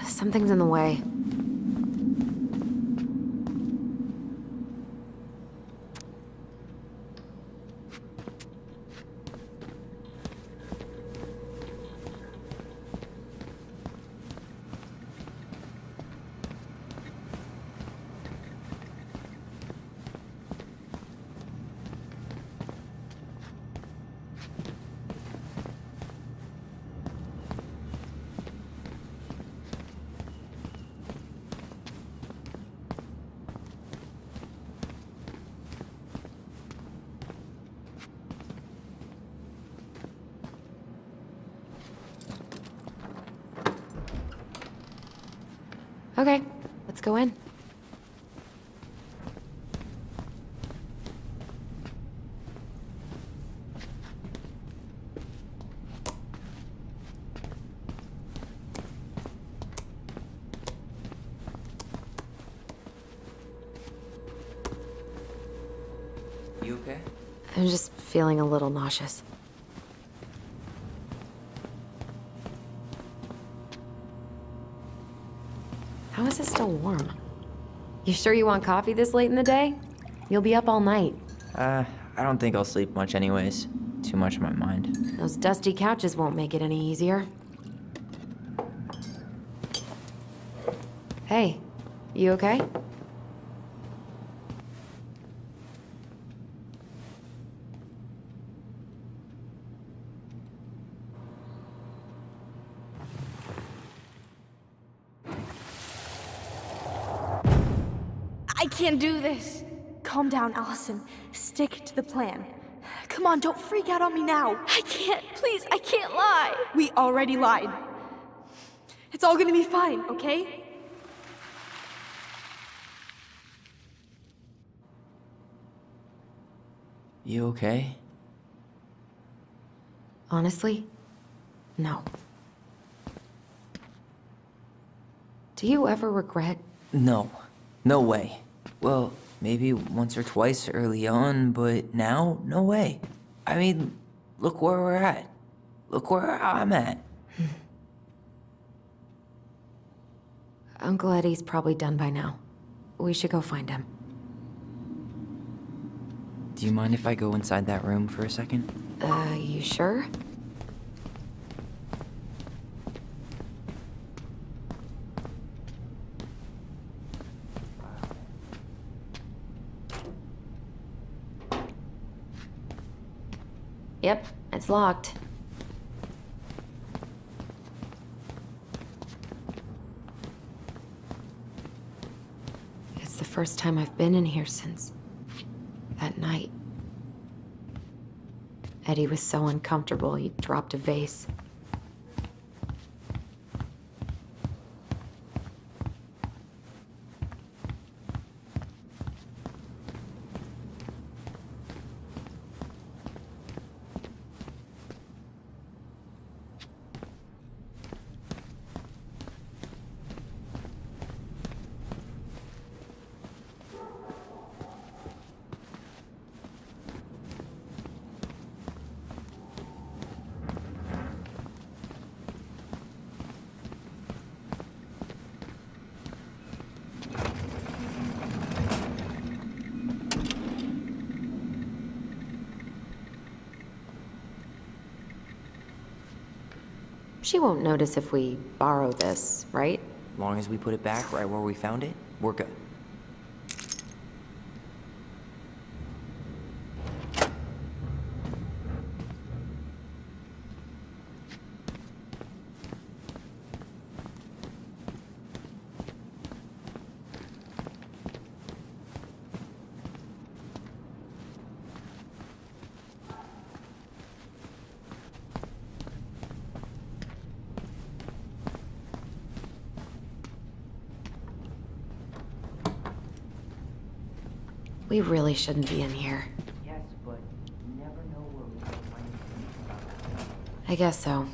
Something's in the way. Okay, let's go in. You okay? I'm just feeling a little nauseous. How is it still warm? You sure you want coffee this late in the day? You'll be up all night. I don't think I'll sleep much anyways. Too much on my mind. Those dusty couches won't make it any easier. Hey, you okay? I can't do this. Calm down, Alyson. Stick to the plan. Come on, don't freak out on me now. I can't, please, I can't lie. We already lied. It's all gonna be fine, okay? You okay? Honestly, no. Do you ever regret? No. No way. Well, maybe once or twice early on, but now, no way. I mean, look where we're at. Look where I'm at. Uncle Eddie's probably done by now. We should go find him. Do you mind if I go inside that room for a second? You sure? Yep, it's locked. It's the first time I've been in here since that night. Eddie was so uncomfortable, he dropped a vase. She won't notice if we borrow this, right? As long as we put it back right where we found it, we're good. We really shouldn't be in here. Yes, but you never know where we can find information about that. I guess so.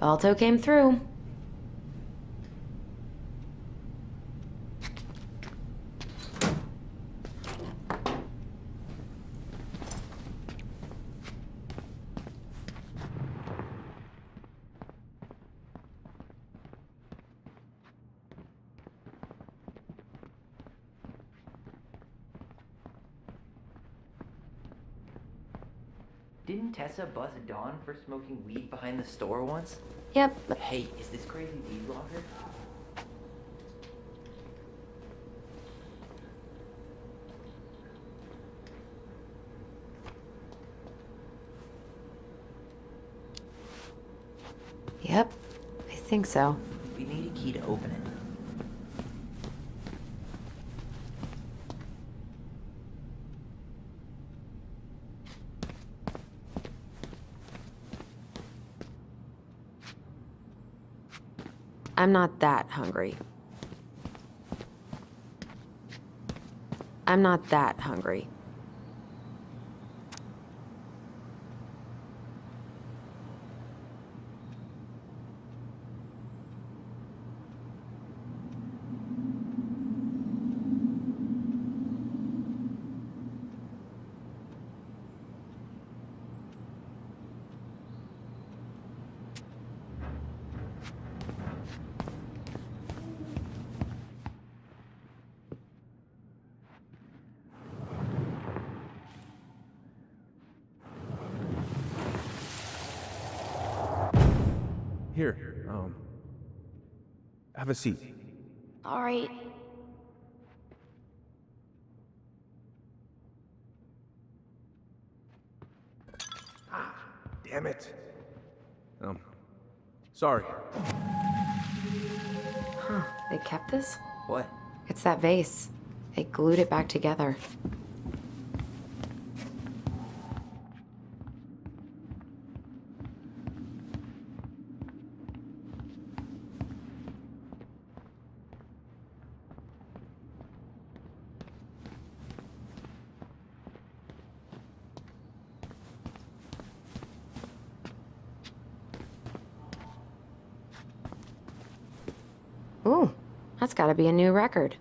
Balto came through. Didn't Tessa buzz Dawn for smoking weed behind the store once? Yep. Hey, is this crazy weed blogger? Yep, I think so. We need a key to open it. I'm not that hungry. I'm not that hungry. Here, have a seat. All right. Damn it. Sorry. Huh, they kept this? What? It's that vase. They glued it back together. Ooh, that's gotta be a new record.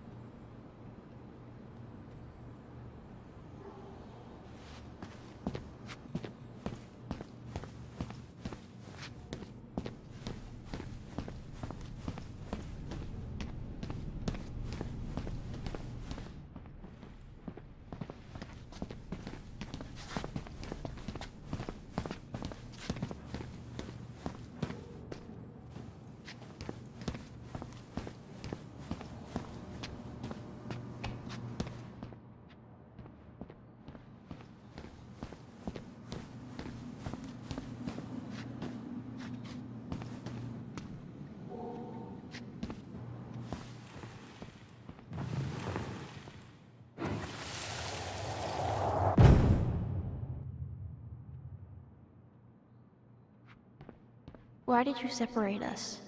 Why did you separate us?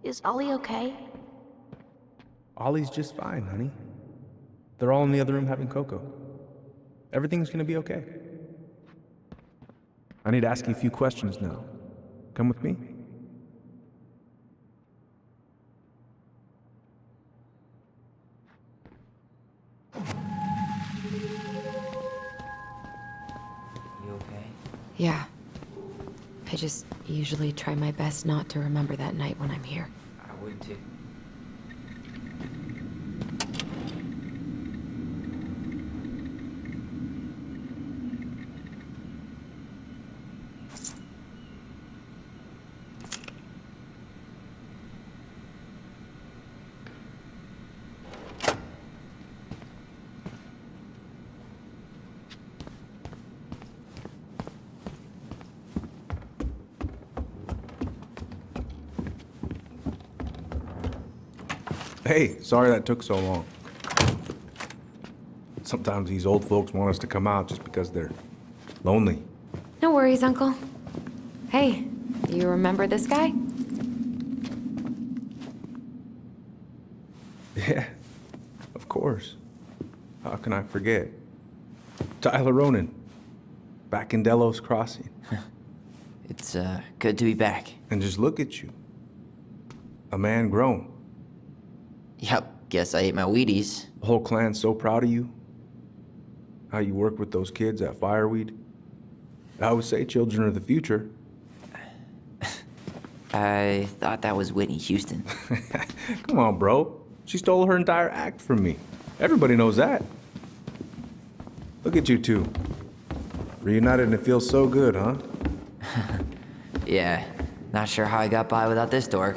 Is Ollie okay? Ollie's just fine, honey. They're all in the other room having cocoa. Everything's gonna be okay. I need to ask you a few questions now. Come with me? You okay? Yeah. I just usually try my best not to remember that night when I'm here. I would too. Hey, sorry that took so long. Sometimes these old folks want us to come out just because they're lonely. No worries, Uncle. Hey, do you remember this guy? Yeah, of course. How can I forget? Tyler Ronan, back in Delos Crossing. It's, good to be back. And just look at you. A man grown. Yep, guess I ate my Wheaties. The whole clan's so proud of you. How you work with those kids at Fireweed. I would say children are the future. I thought that was Whitney Houston. Come on, bro. She stole her entire act from me. Everybody knows that. Look at you two. Reunited and it feels so good, huh? Yeah, not sure how I got by without this dork.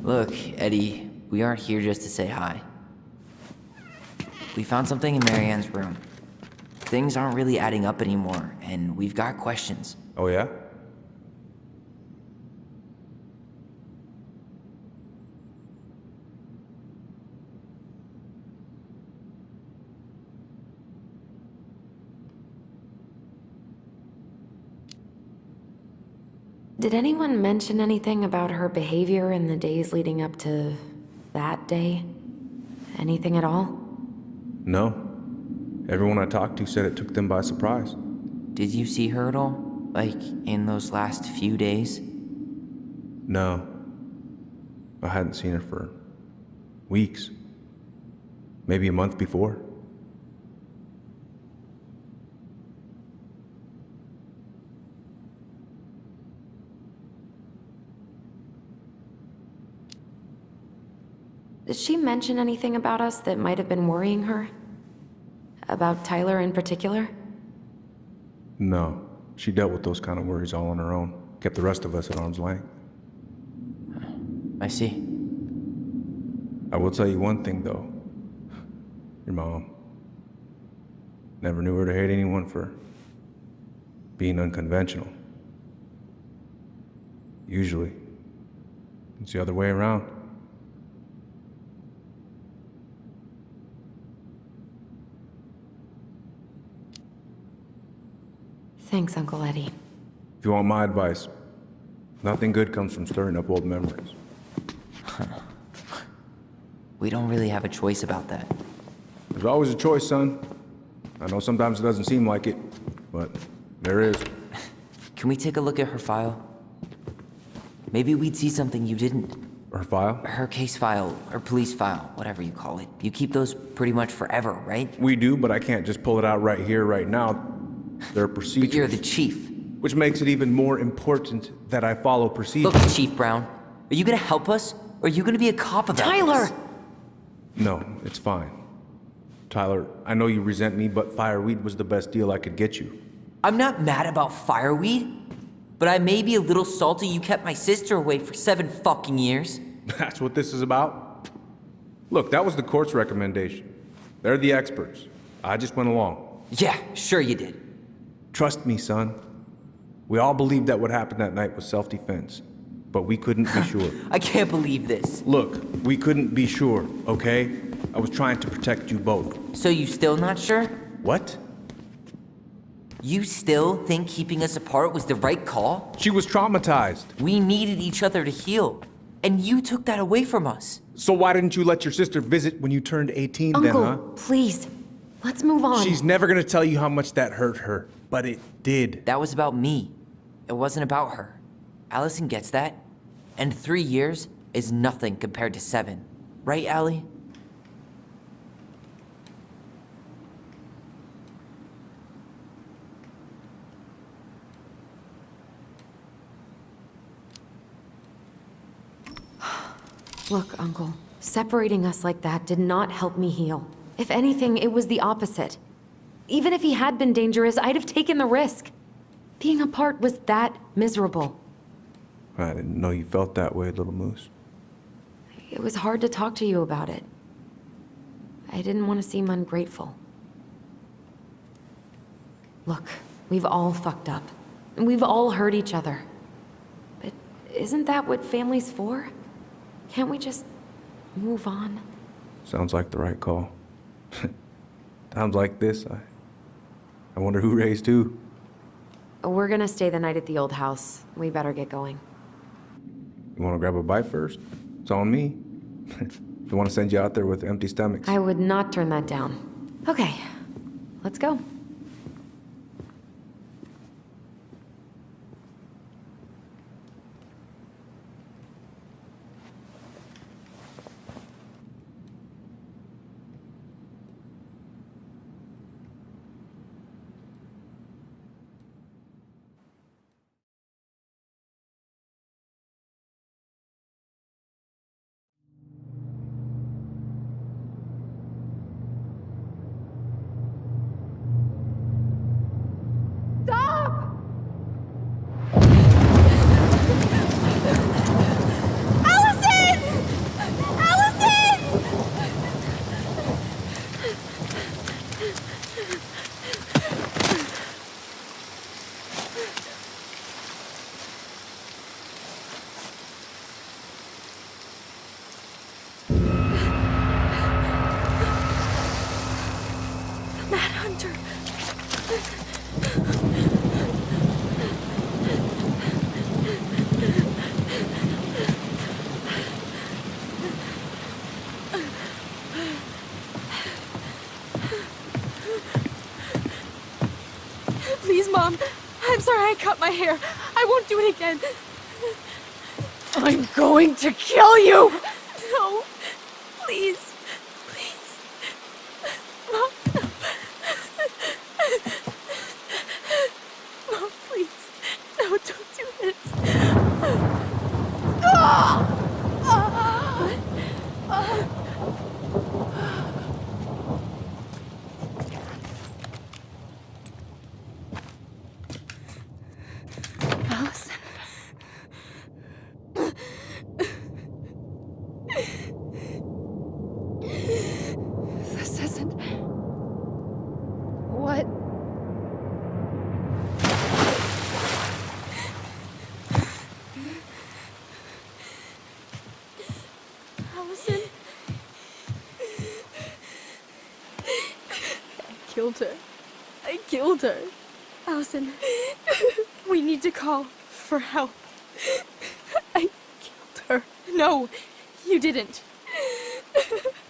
Look, Eddie, we aren't here just to say hi. We found something in Marianne's room. Things aren't really adding up anymore, and we've got questions. Oh, yeah? Did anyone mention anything about her behavior in the days leading up to that day? Anything at all? No. Everyone I talked to said it took them by surprise. Did you see her at all? Like, in those last few days? No. I hadn't seen her for weeks. Maybe a month before. Did she mention anything about us that might have been worrying her? About Tyler in particular? No. She dealt with those kind of worries all on her own. Kept the rest of us at arm's length. I see. I will tell you one thing, though. Your mom. Never knew her to hate anyone for being unconventional. Usually, it's the other way around. Thanks, Uncle Eddie. If you want my advice, nothing good comes from stirring up old memories. We don't really have a choice about that. There's always a choice, son. I know sometimes it doesn't seem like it, but there is. Can we take a look at her file? Maybe we'd see something you didn't. Her file? Her case file, or police file, whatever you call it. You keep those pretty much forever, right? We do, but I can't just pull it out right here, right now. There are procedures. But you're the chief. Which makes it even more important that I follow procedures. Look, Chief Brown, are you gonna help us, or are you gonna be a cop about Tyler! this? No, it's fine. Tyler, I know you resent me, but fireweed was the best deal I could get you. I'm not mad about fireweed, but I may be a little salty you kept my sister away for 7 fucking years. That's what this is about? Look, that was the court's recommendation. They're the experts. I just went along. Yeah, sure you did. Trust me, son. We all believed that what happened that night was self-defense, but we couldn't be sure. I can't believe this. Look, we couldn't be sure, okay? I was trying to protect you both. So you still not sure? What? You still think keeping us apart was the right call? She was traumatized. We needed each other to heal, and you took that away from us. So why didn't you let your sister visit when you turned 18 Uncle, then, huh? please. Let's move on. She's never gonna tell you how much that hurt her, but it did. That was about me. It wasn't about her. Alyson gets that. And 3 years is nothing compared to 7. Right, Allie? Look, Uncle, separating us like that did not help me heal. If anything, it was the opposite. Even if he had been dangerous, I'd have taken the risk. Being apart was that miserable. I didn't know you felt that way, little moose. It was hard to talk to you about it. I didn't want to seem ungrateful. Look, we've all fucked up. And we've all hurt each other. But isn't that what family's for? Can't we just move on? Sounds like the right call. Times like this, I wonder who raised who. We're gonna stay the night at the old house. We better get going. You wanna grab a bite first? It's on me. Don't wanna send you out there with empty stomachs. I would not turn that down. Okay, let's go. Please, Mom. I'm sorry I cut my hair. I won't do it again. I'm going to kill you! No. Please. Please. Mom. Mom, please. No, don't do this. Alyson. This isn't... What? Alyson? I killed her. I killed her. Alyson, we need to call for help. I killed her. No, you didn't.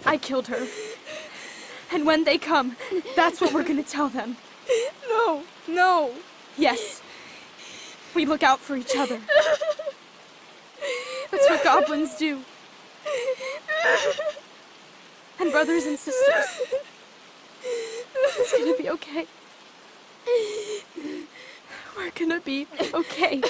I killed her. And when they come, that's what we're gonna tell them. No, no. Yes. We look out for each other. That's what goblins do. And brothers and sisters. It's gonna be okay. We're gonna be okay.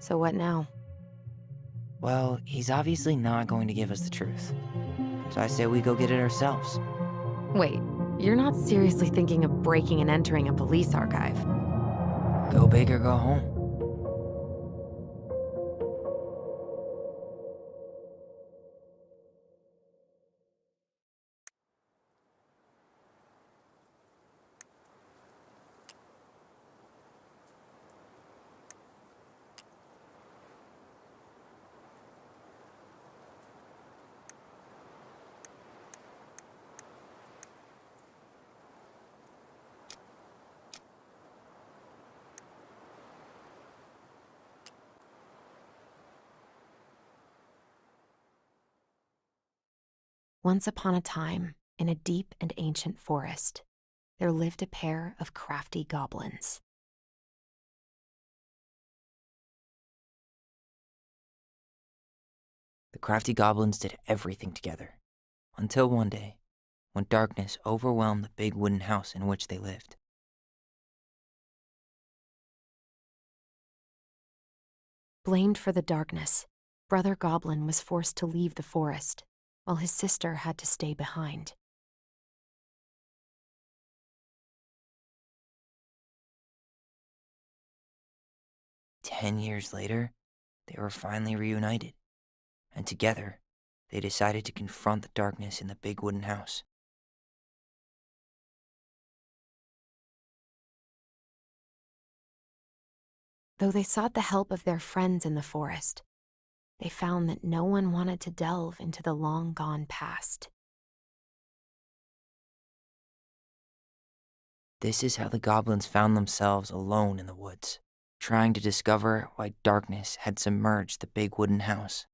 So what now? Well, he's obviously not going to give us the truth. So I say we go get it ourselves. Wait, you're not seriously thinking of breaking and entering a police archive? Go big or go home. Once upon a time, in a deep and ancient forest, there lived a pair of crafty goblins. The crafty goblins did everything together. Until one day, when darkness overwhelmed the big wooden house in which they lived. Blamed for the darkness, Brother Goblin was forced to leave the forest, while his sister had to stay behind. "10 years later, they were finally reunited, and together, they decided to confront the darkness in the big wooden house. Though they sought the help of their friends in the forest, they found that no one wanted to delve into the long-gone past. This is how the goblins found themselves alone in the woods, trying to discover why darkness had submerged the big wooden house.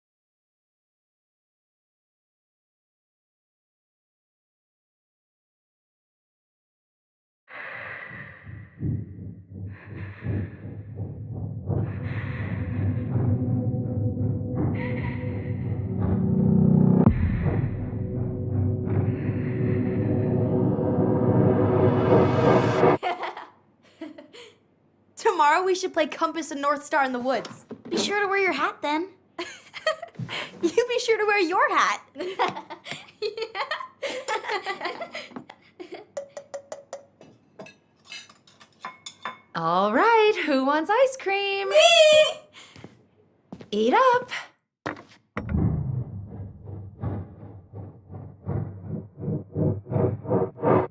Tomorrow we should play Compass and North Star in the woods. Be sure to wear your hat then. You be sure to wear your hat. All right, who wants ice cream? Me! Eat up.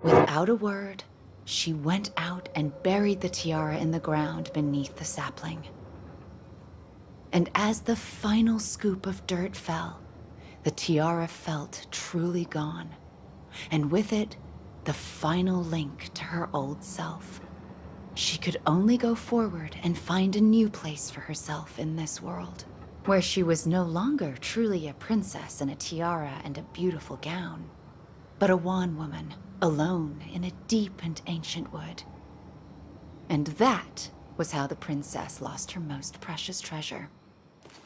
Without a word, she went out and buried the tiara in the ground beneath the sapling. And as the final scoop of dirt fell, the tiara felt truly gone, and with it, the final link to her old self. She could only go forward and find a new place for herself in this world, where she was no longer truly a princess in a tiara and a beautiful gown, but a wan woman, alone in a deep and ancient wood. And that was how the princess lost her most precious treasure,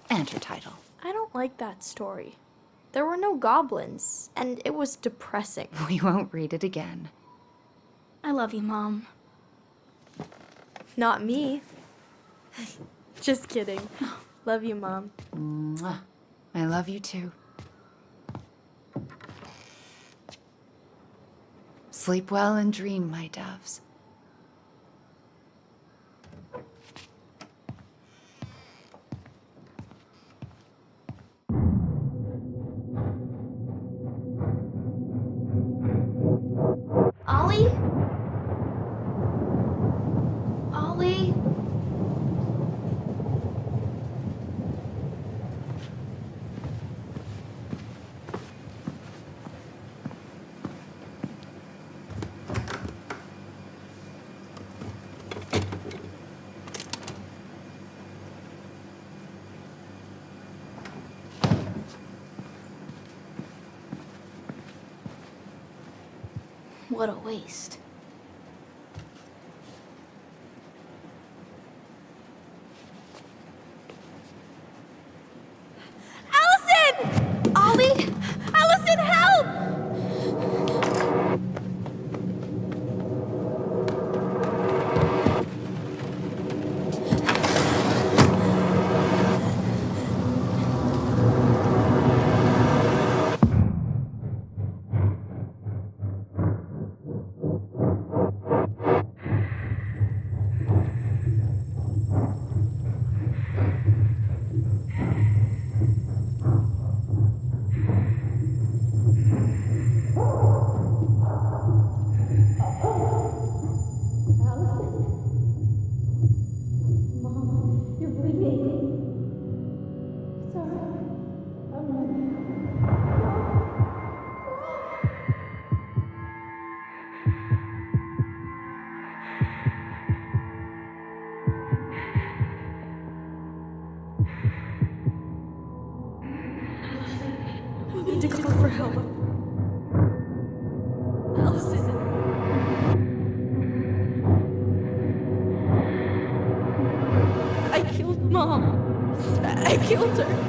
and her title. I don't like that story. There were no goblins, and it was depressing. We won't read it again. I love you, Mom. Not me. Just kidding. Love you, Mom. Mwah. I love you too. Sleep well and dream, my doves. Ollie? Ollie? What a waste. Alyson! Ollie! Alyson, help! We need to call for help. Alyson. I killed Mom. I killed her.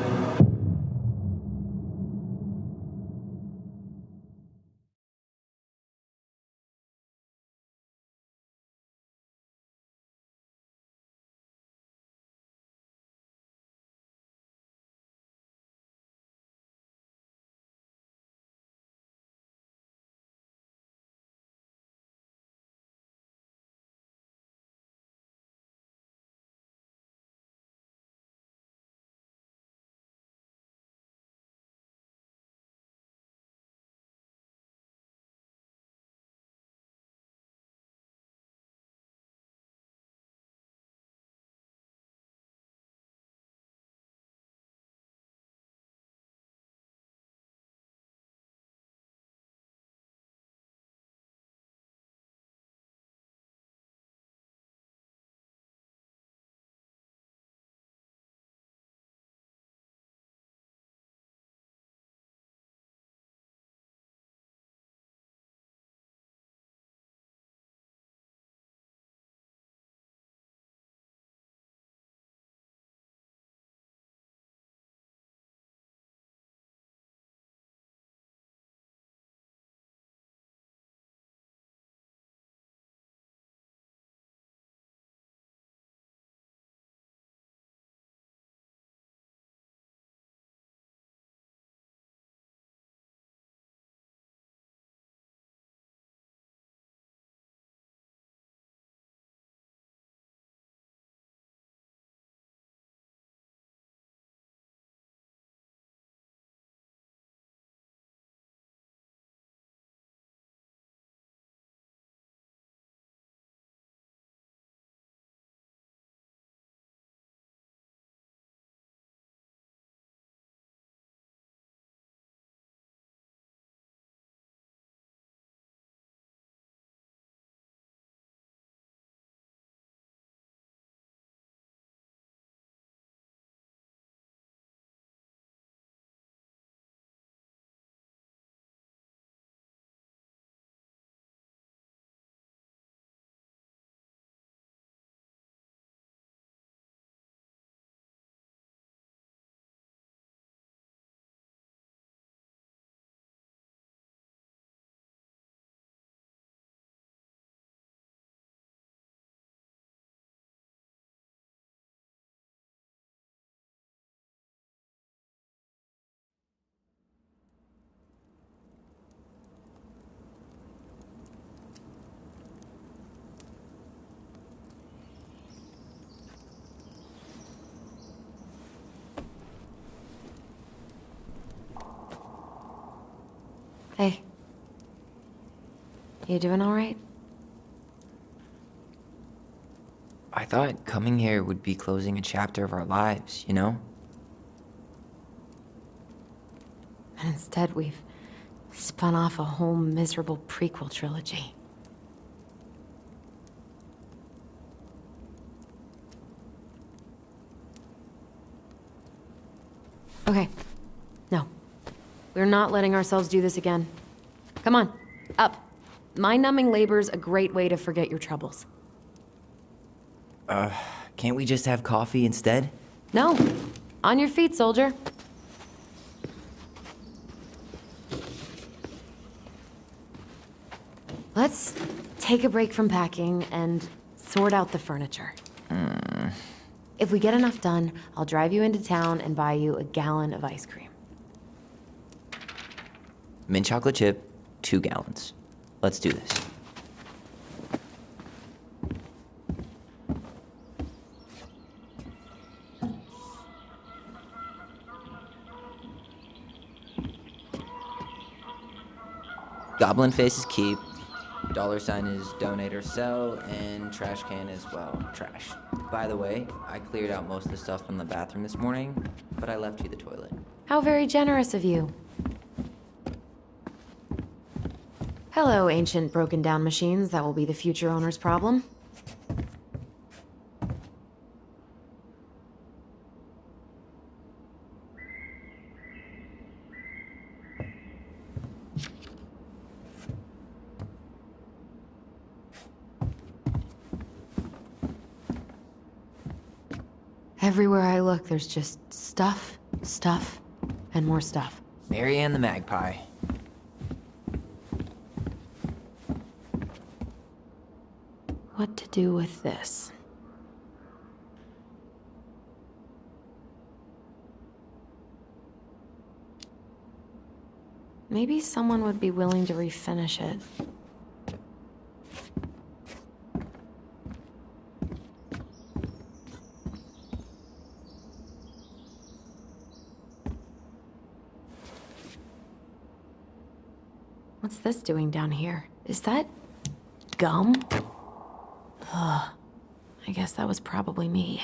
Hey. You doing all right? I thought coming here would be closing a chapter of our lives, you know? And instead, we've spun off a whole miserable prequel trilogy. Okay. No. We're not letting ourselves do this again. Come on, up. Mind-numbing labor's a great way to forget your troubles. Can't we just have coffee instead? No. On your feet, soldier. Let's take a break from packing and sort out the furniture. If we get enough done, I'll drive you into town and buy you a gallon of ice cream. Mint chocolate chip, 2 gallons. Let's do this. Goblin face is keep. $sign is donate or sell, and trash can is, well, trash. By the way, I cleared out most of the stuff from the bathroom this morning, but I left you the toilet. How very generous of you. Hello, ancient broken down machines that will be the future owner's problem. Everywhere I look, there's just stuff, stuff, and more stuff. Mary Ann the Magpie. What to do with this? Maybe someone would be willing to refinish it. What's this doing down here? Is that gum? Ugh. I guess that was probably me.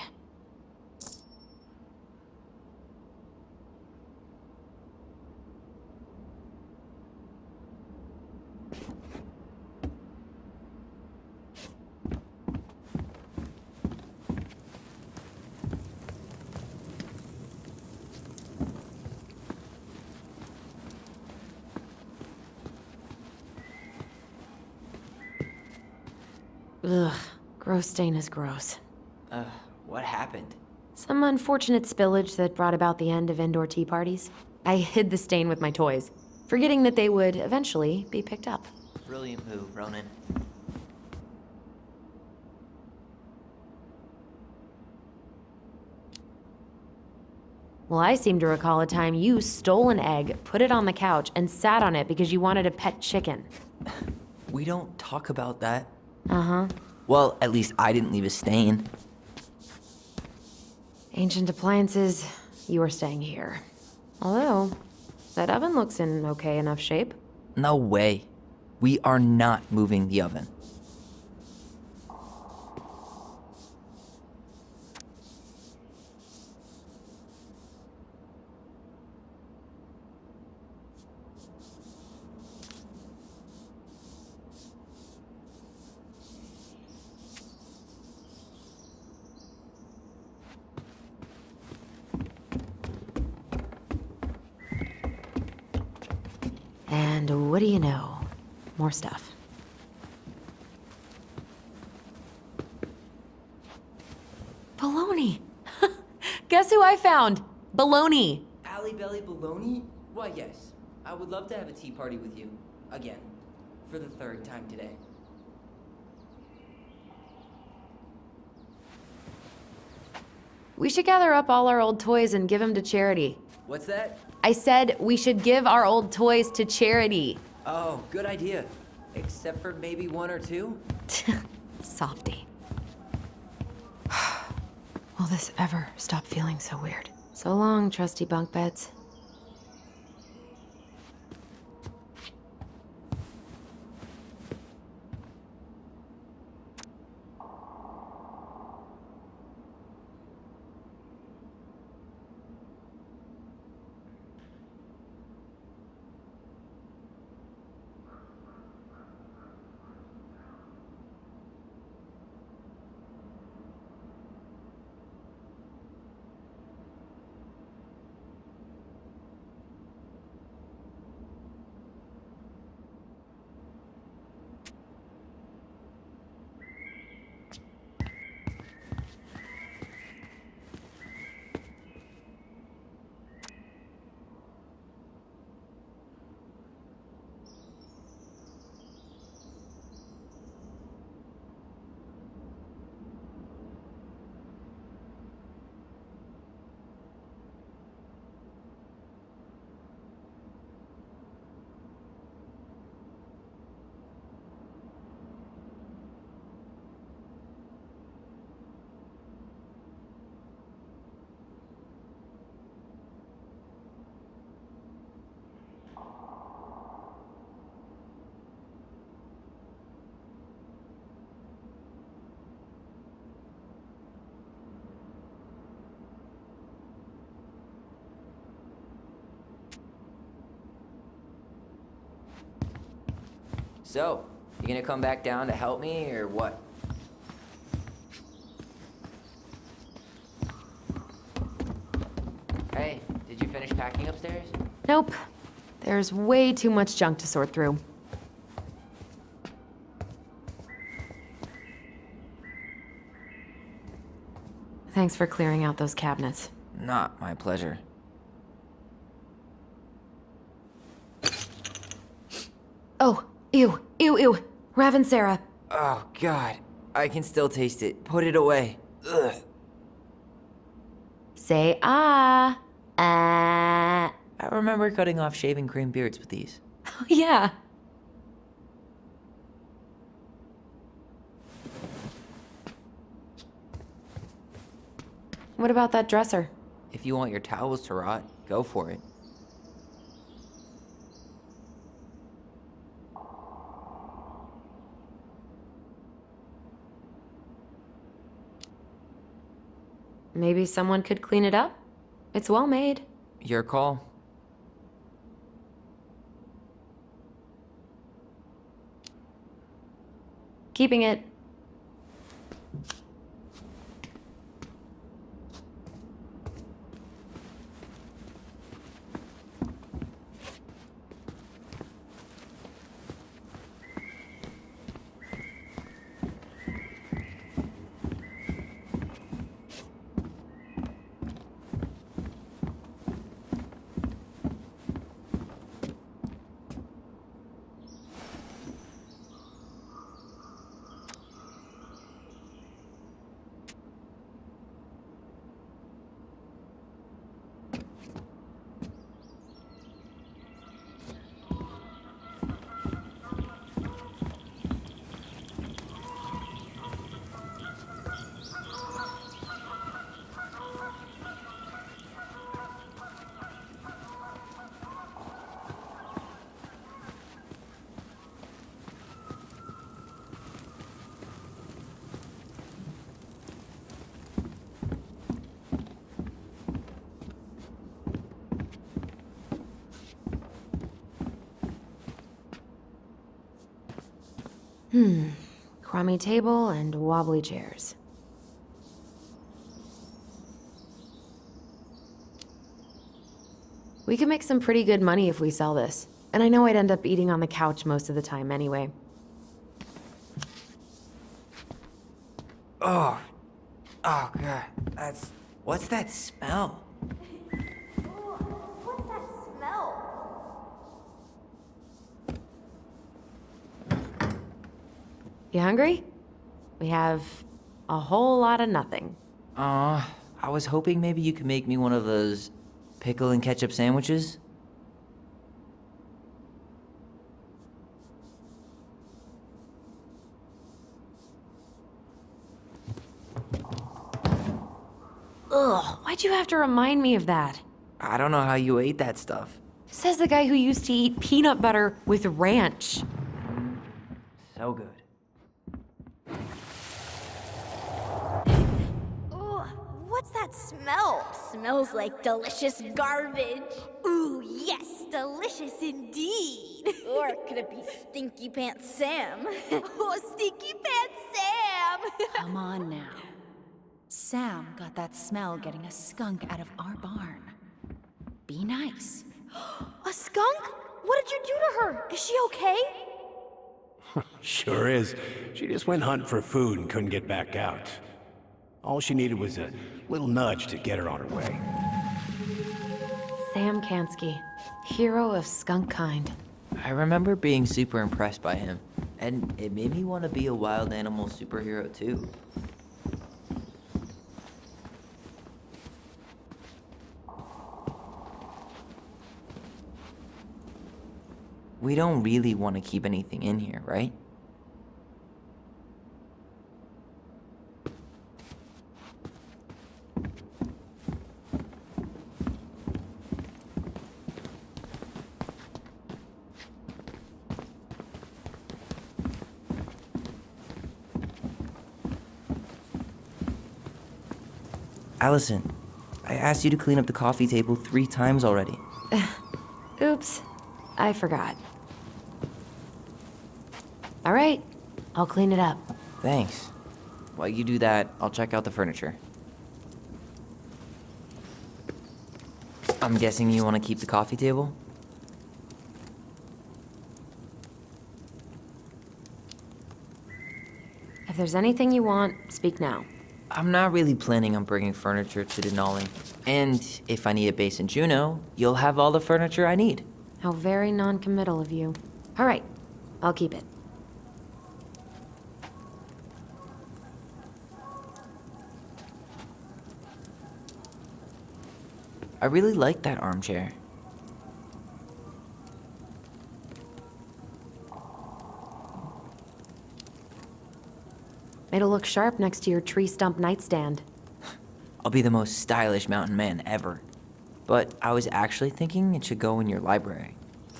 Ugh, gross stain is gross. What happened? Some unfortunate spillage that brought about the end of indoor tea parties. I hid the stain with my toys, forgetting that they would eventually be picked up. Brilliant move, Ronan. Well, I seem to recall a time you stole an egg, put it on the couch, and sat on it because you wanted a pet chicken. We don't talk about that. Uh-huh. Well, at least I didn't leave a stain. Ancient appliances, you are staying here. Although, that oven looks in okay enough shape. No way. We are not moving the oven. And what do you know? More stuff. Baloney! Guess who I found? Baloney! Alley Belly Baloney? Why, yes. I would love to have a tea party with you. Again. For the third time today. We should gather up all our old toys and give them to charity. What's that? I said we should give our old toys to charity. Oh, good idea. Except for maybe one or two? Softy. Will this ever stop feeling so weird? So long, trusty bunk beds. So, you gonna come back down to help me, or what? Hey, did you finish packing upstairs? Nope. There's way too much junk to sort through. Thanks for clearing out those cabinets. Not my pleasure. Oh, ew, ew, ew. Rav and Sarah. Oh, God. I can still taste it. Put it away. Ugh. Say ah. Ah. I remember cutting off shaving cream beards with these. Oh, yeah. What about that dresser? If you want your towels to rot, go for it. Maybe someone could clean it up? It's well made. Your call. Keeping it. Crummy table and wobbly chairs. We could make some pretty good money if we sell this. And I know I'd end up eating on the couch most of the time anyway. Oh. Oh, God. What's that smell? What's that smell? You hungry? We have a whole lot of nothing. I was hoping maybe you could make me one of those pickle and ketchup sandwiches. Ugh, why'd you have to remind me of that? I don't know how you ate that stuff. Says the guy who used to eat peanut butter with ranch. So good. Ugh, what's that smell? Smells like delicious garbage. Ooh, yes, delicious indeed. Or could it be Stinky Pants Sam? Oh, Stinky Pants Sam! Come on now. Sam got that smell getting a skunk out of our barn. Be nice. A skunk? What did you do to her? Is she okay? Sure is. She just went hunting for food and couldn't get back out. All she needed was a little nudge to get her on her way. Sam Kansky, hero of skunk kind. I remember being super impressed by him, and it made me want to be a wild animal superhero too. We don't really want to keep anything in here, right? Alyson, I asked you to clean up the coffee table 3 times already. Oops, I forgot. All right, I'll clean it up. Thanks. While you do that, I'll check out the furniture. I'm guessing you want to keep the coffee table? If there's anything you want, speak now. I'm not really planning on bringing furniture to Denali. And if I need a base in Juneau, you'll have all the furniture I need. How very non-committal of you. All right, I'll keep it. I really like that armchair. It'll look sharp next to your tree stump nightstand. I'll be the most stylish mountain man ever. But I was actually thinking it should go in your library.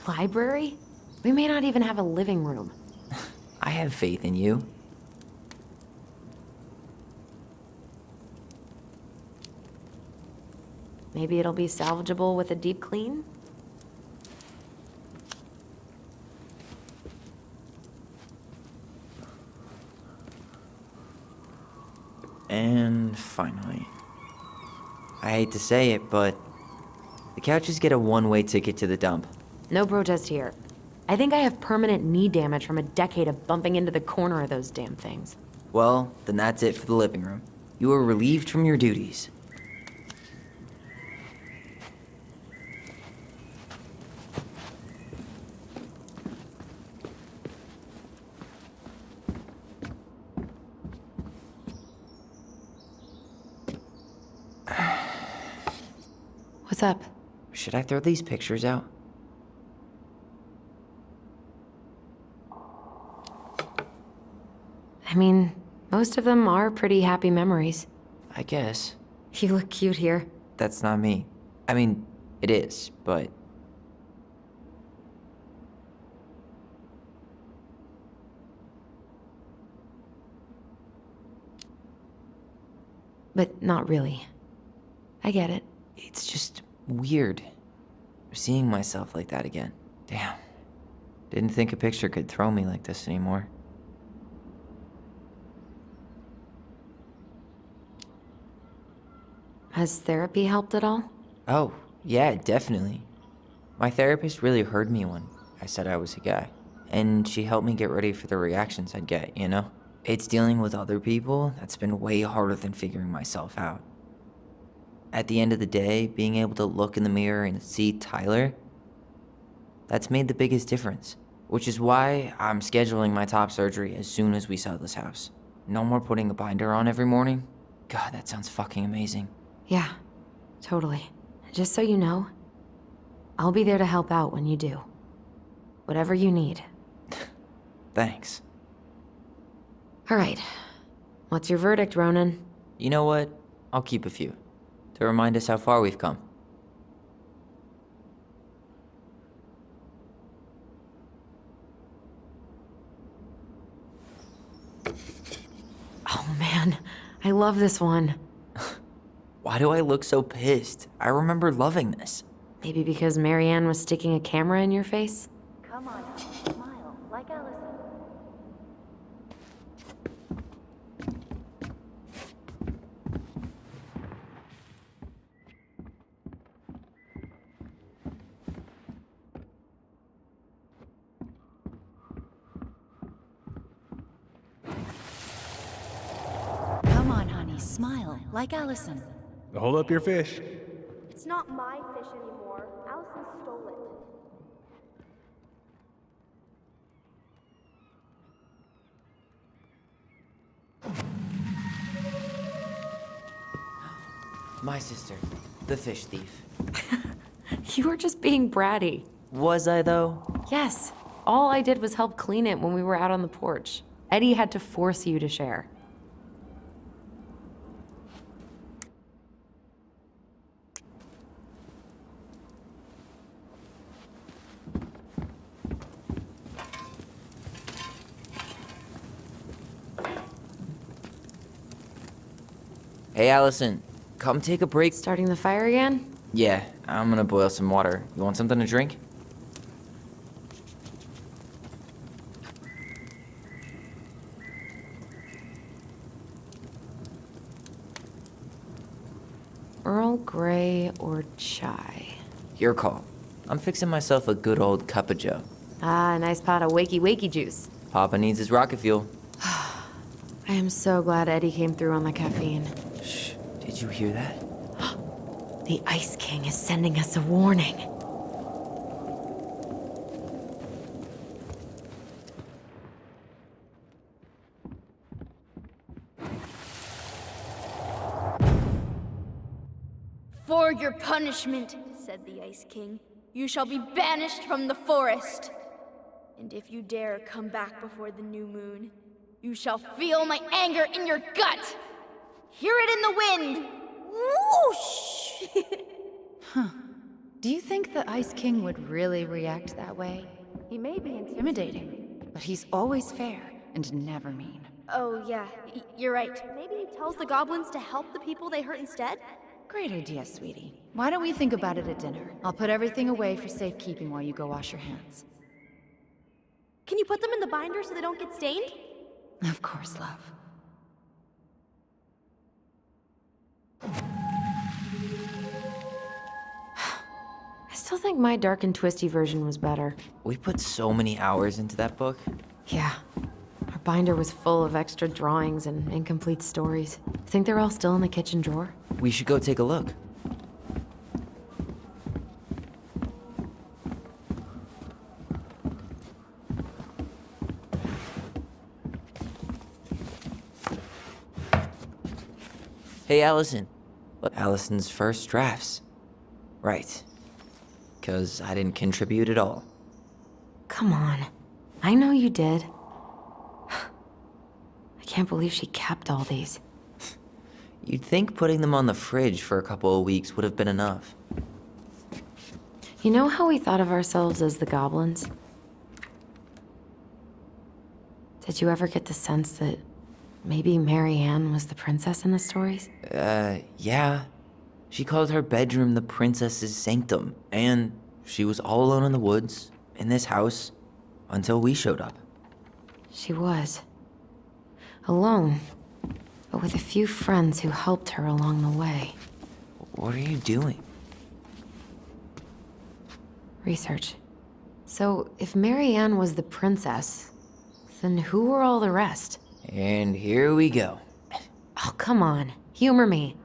Library? We may not even have a living room. I have faith in you. Maybe it'll be salvageable with a deep clean? And finally, I hate to say it, but the couches get a one-way ticket to the dump. No protest here. I think I have permanent knee damage from a decade of bumping into the corner of those damn things. Well, then that's it for the living room. You are relieved from your duties. What's up? Should I throw these pictures out? I mean, most of them are pretty happy memories. I guess. You look cute here. That's not me. I mean, it is, but... But not really. I get it. It's just weird. Seeing myself like that again. Damn. Didn't think a picture could throw me like this anymore. Has therapy helped at all? Oh, yeah, definitely. My therapist really heard me when I said I was a guy. And she helped me get ready for the reactions I'd get, you know? It's dealing with other people that's been way harder than figuring myself out. At the end of the day, being able to look in the mirror and see Tyler, that's made the biggest difference. Which is why I'm scheduling my top surgery as soon as we sell this house. No more putting a binder on every morning. God, that sounds fucking amazing. Yeah, totally. Just so you know, I'll be there to help out when you do. Whatever you need. Thanks. All right. What's your verdict, Ronan? You know what? I'll keep a few. To remind us how far we've come. Oh man, I love this one. Why do I look so pissed? I remember loving this. Maybe because Marianne was sticking a camera in your face? Come on, smile, like Alyson. Come on, honey, smile, like Alyson. Hold up your fish. It's not my fish anymore. Allison stole it. My sister, the fish thief. You were just being bratty. Was I, though? Yes. All I did was help clean it when we were out on the porch. Eddie had to force you to share. Hey, Allison, come take a break. Starting the fire again? Yeah, I'm gonna boil some water. You want something to drink? Earl Grey or chai? Your call. I'm fixing myself a good old cup of joe. Ah, a nice pot of wakey wakey juice. Papa needs his rocket fuel. I am so glad Eddie came through on the caffeine. Shh, did you hear that? The Ice King is sending us a warning. For your punishment, said the Ice King, you shall be banished from the forest. And if you dare come back before the new moon, you shall feel my anger in your gut. Hear it in the wind. Whoosh! Do you think the Ice King would really react that way? He may be intimidating, but he's always fair and never mean. Oh, yeah, you're right. Maybe he tells the goblins to help the people they hurt instead? Great idea, sweetie. Why don't we think about it at dinner? I'll put everything away for safekeeping while you go wash your hands. Can you put them in the binder so they don't get stained? Of course, love. I still think my dark and twisty version was better. We put so many hours into that book. Yeah. Our binder was full of extra drawings and incomplete stories. Think they're all still in the kitchen drawer? We should go take a look. Hey, Alyson. Look, Alyson's first drafts. Right. Because I didn't contribute at all. Come on. I know you did. I can't believe she kept all these. You'd think putting them on the fridge for a couple of weeks would have been enough. You know how we thought of ourselves as the goblins? Did you ever get the sense that maybe Mary Ann was the princess in the stories? Yeah. She called her bedroom the princess's sanctum, and she was all alone in the woods, in this house, until we showed up. She was. Alone, but with a few friends who helped her along the way. What are you doing? Research. So, if Mary Ann was the princess, then who were all the rest? And here we go. Oh, come on. Humor me.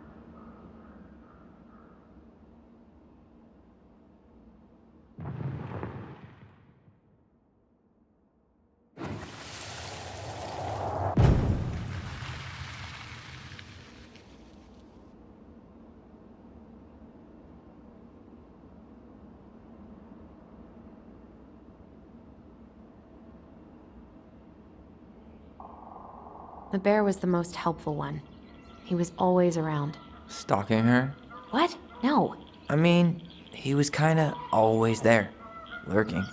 The bear was the most helpful one. He was always around. Stalking her? What? No. I mean, he was kinda always there, lurking.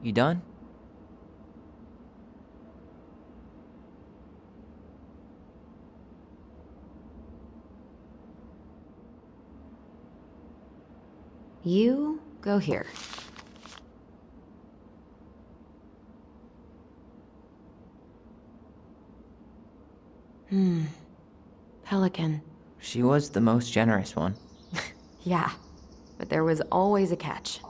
You done? You go here. Pelican. She was the most generous one. Yeah, but there was always a catch.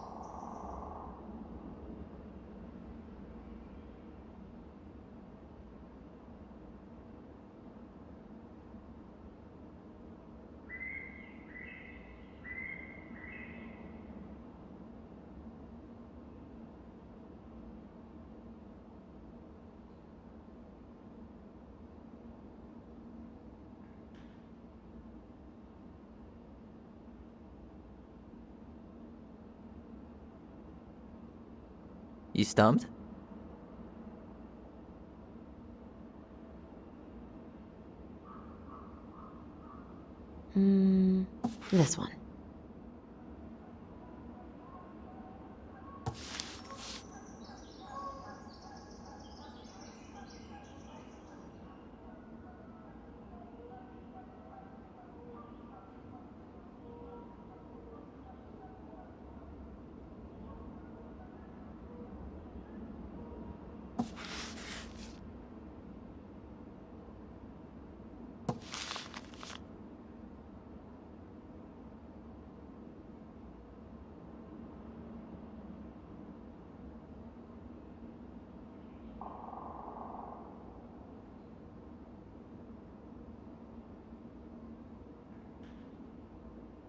You stumped? This one.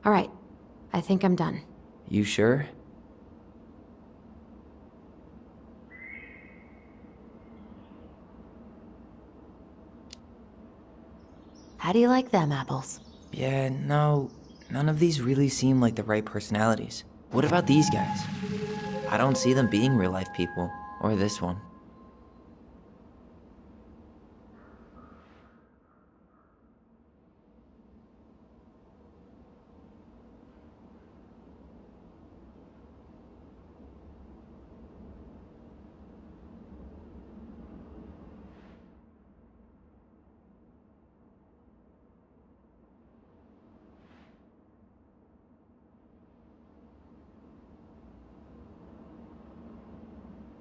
All right. I think I'm done. You sure? How do you like them apples? Yeah, no, none of these really seem like the right personalities. What about these guys? I don't see them being real life people, or this one.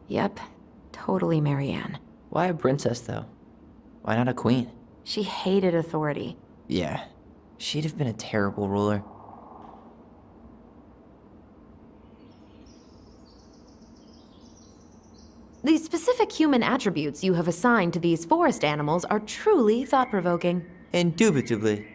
Yep. Totally Marianne. Why a princess, though? Why not a queen? She hated authority. Yeah, she'd have been a terrible ruler. The specific human attributes you have assigned to these forest animals are truly thought-provoking. Indubitably.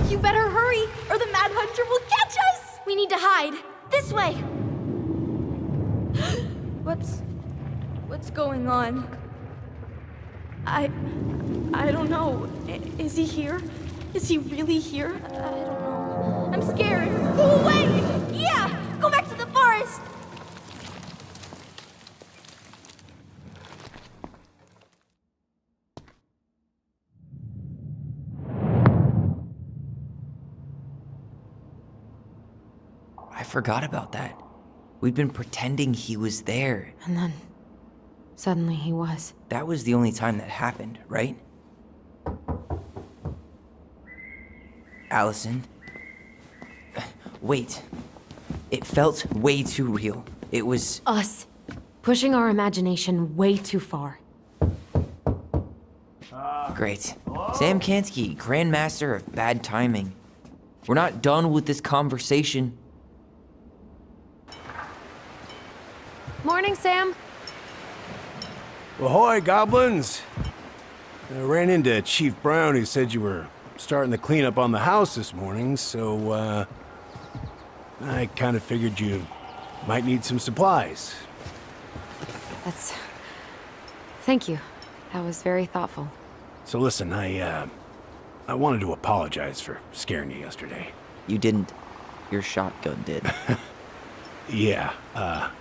You better hurry, or the Mad Hunter will catch us! We need to hide. This way! What's going on? I don't know. Is he here? Is he really here? I don't know. I'm scared. Go away! Yeah! Go back to the forest! I forgot about that. We'd been pretending he was there. And then, suddenly he was. That was the only time that happened, right? Alyson? Wait. It felt way too real. It was... Us. Pushing our imagination way too far. Great. Sam Kansky, Grandmaster of Bad Timing. We're not done with this conversation. Morning, Sam. Ahoy, goblins! I ran into Chief Brown, who said you were starting the cleanup on the house this morning, so, I kind of figured you might need some supplies. Thank you. That was very thoughtful. So listen, I wanted to apologize for scaring you yesterday. You didn't. Your shotgun did. Yeah, well,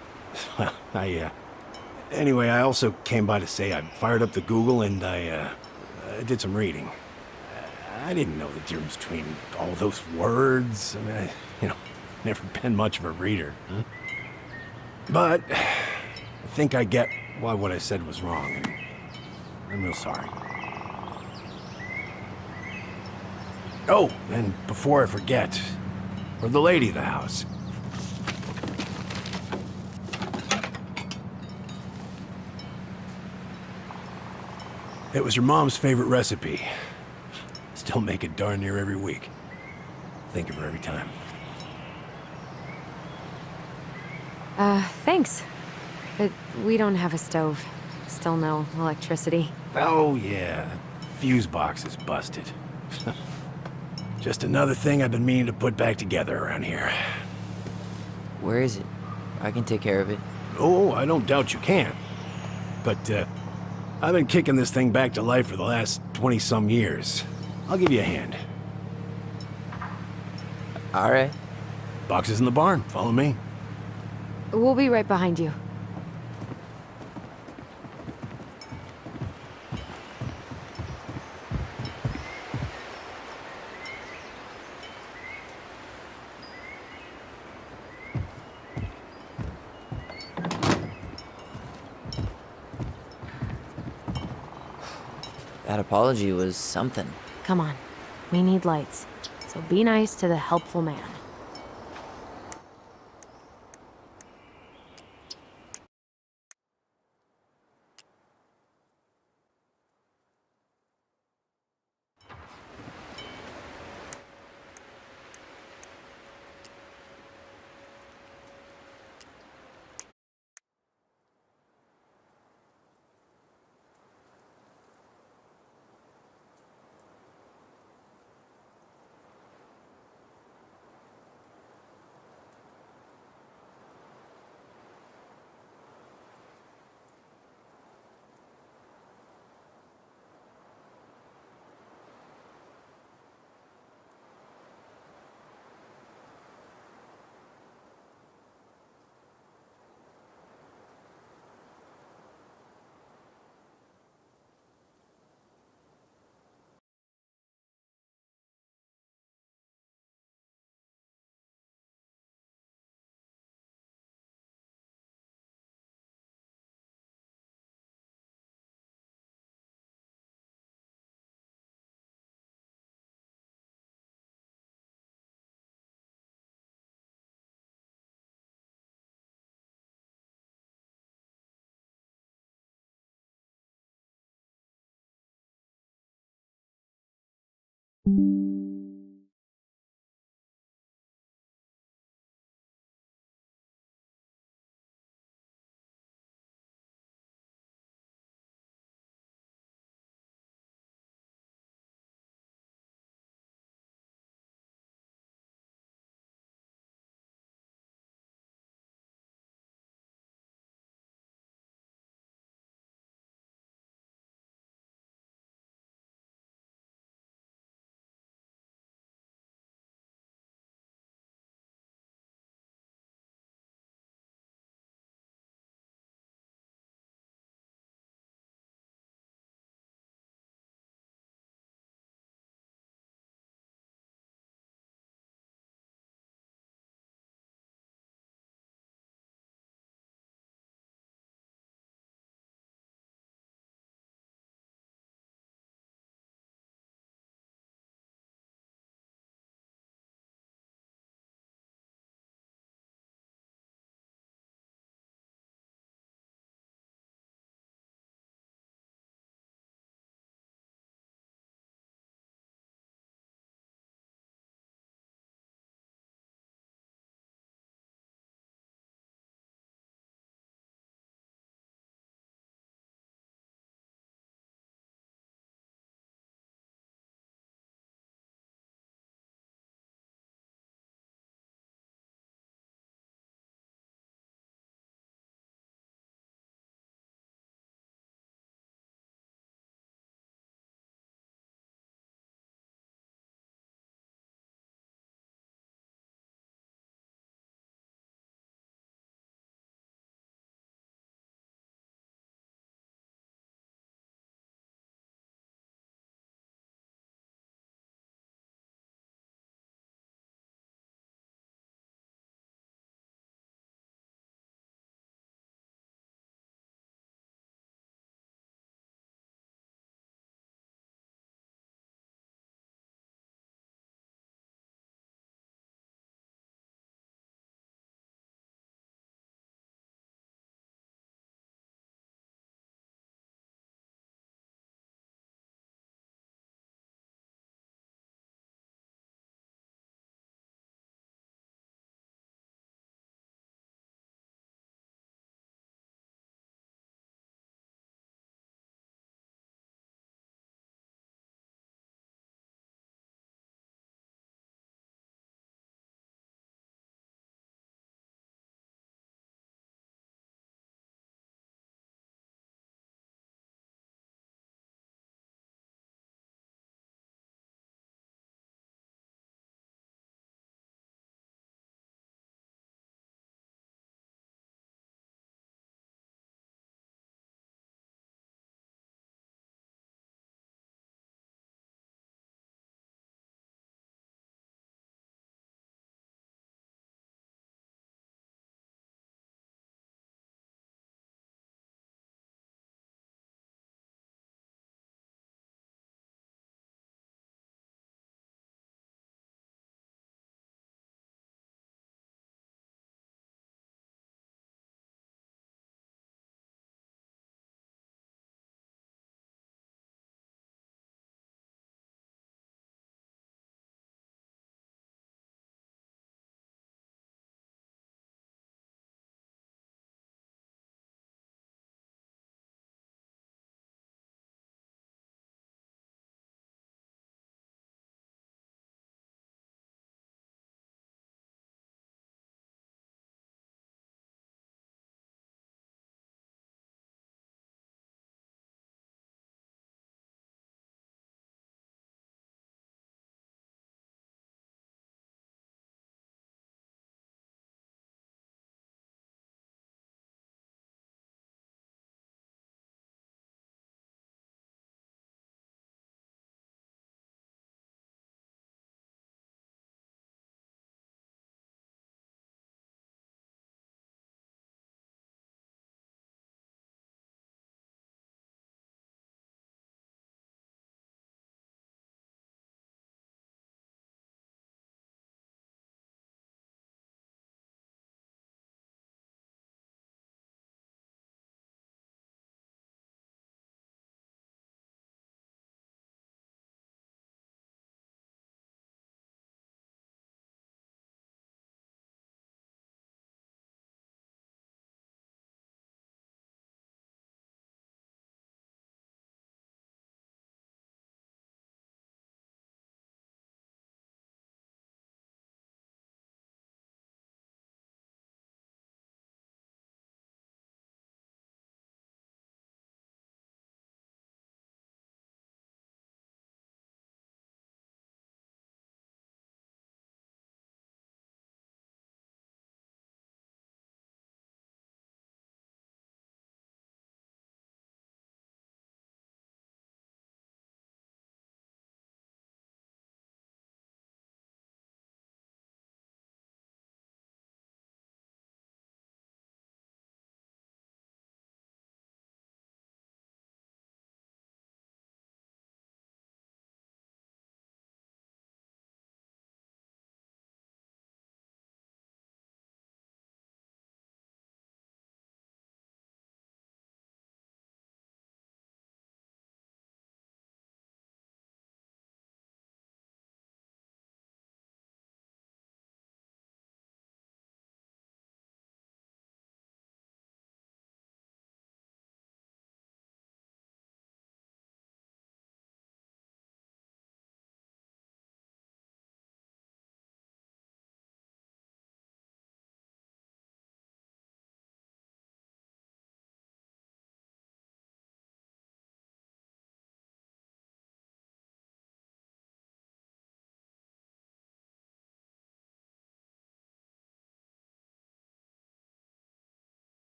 anyway, I also came by to say I fired up the Google and I did some reading. I didn't know the difference between all those words. I mean, never been much of a reader. Huh? But I think I get why what I said was wrong, and I'm real sorry. Oh, and before I forget, we're the lady of the house. It was your mom's favorite recipe. Still make it darn near every week. Think of her every time. Thanks. But we don't have a stove. Still no electricity. Oh, yeah. Fuse box is busted. Just another thing I've been meaning to put back together around here. Where is it? I can take care of it. Oh, I don't doubt you can. But, I've been kicking this thing back to life for the last 20-some years. I'll give you a hand. All right. Boxes in the barn. Follow me. We'll be right behind you. That apology was something. Come on. We need lights. So be nice to the helpful man.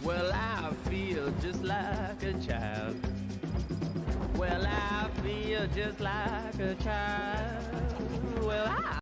Well, I feel just like a child. Well, I feel just like a child. Well, I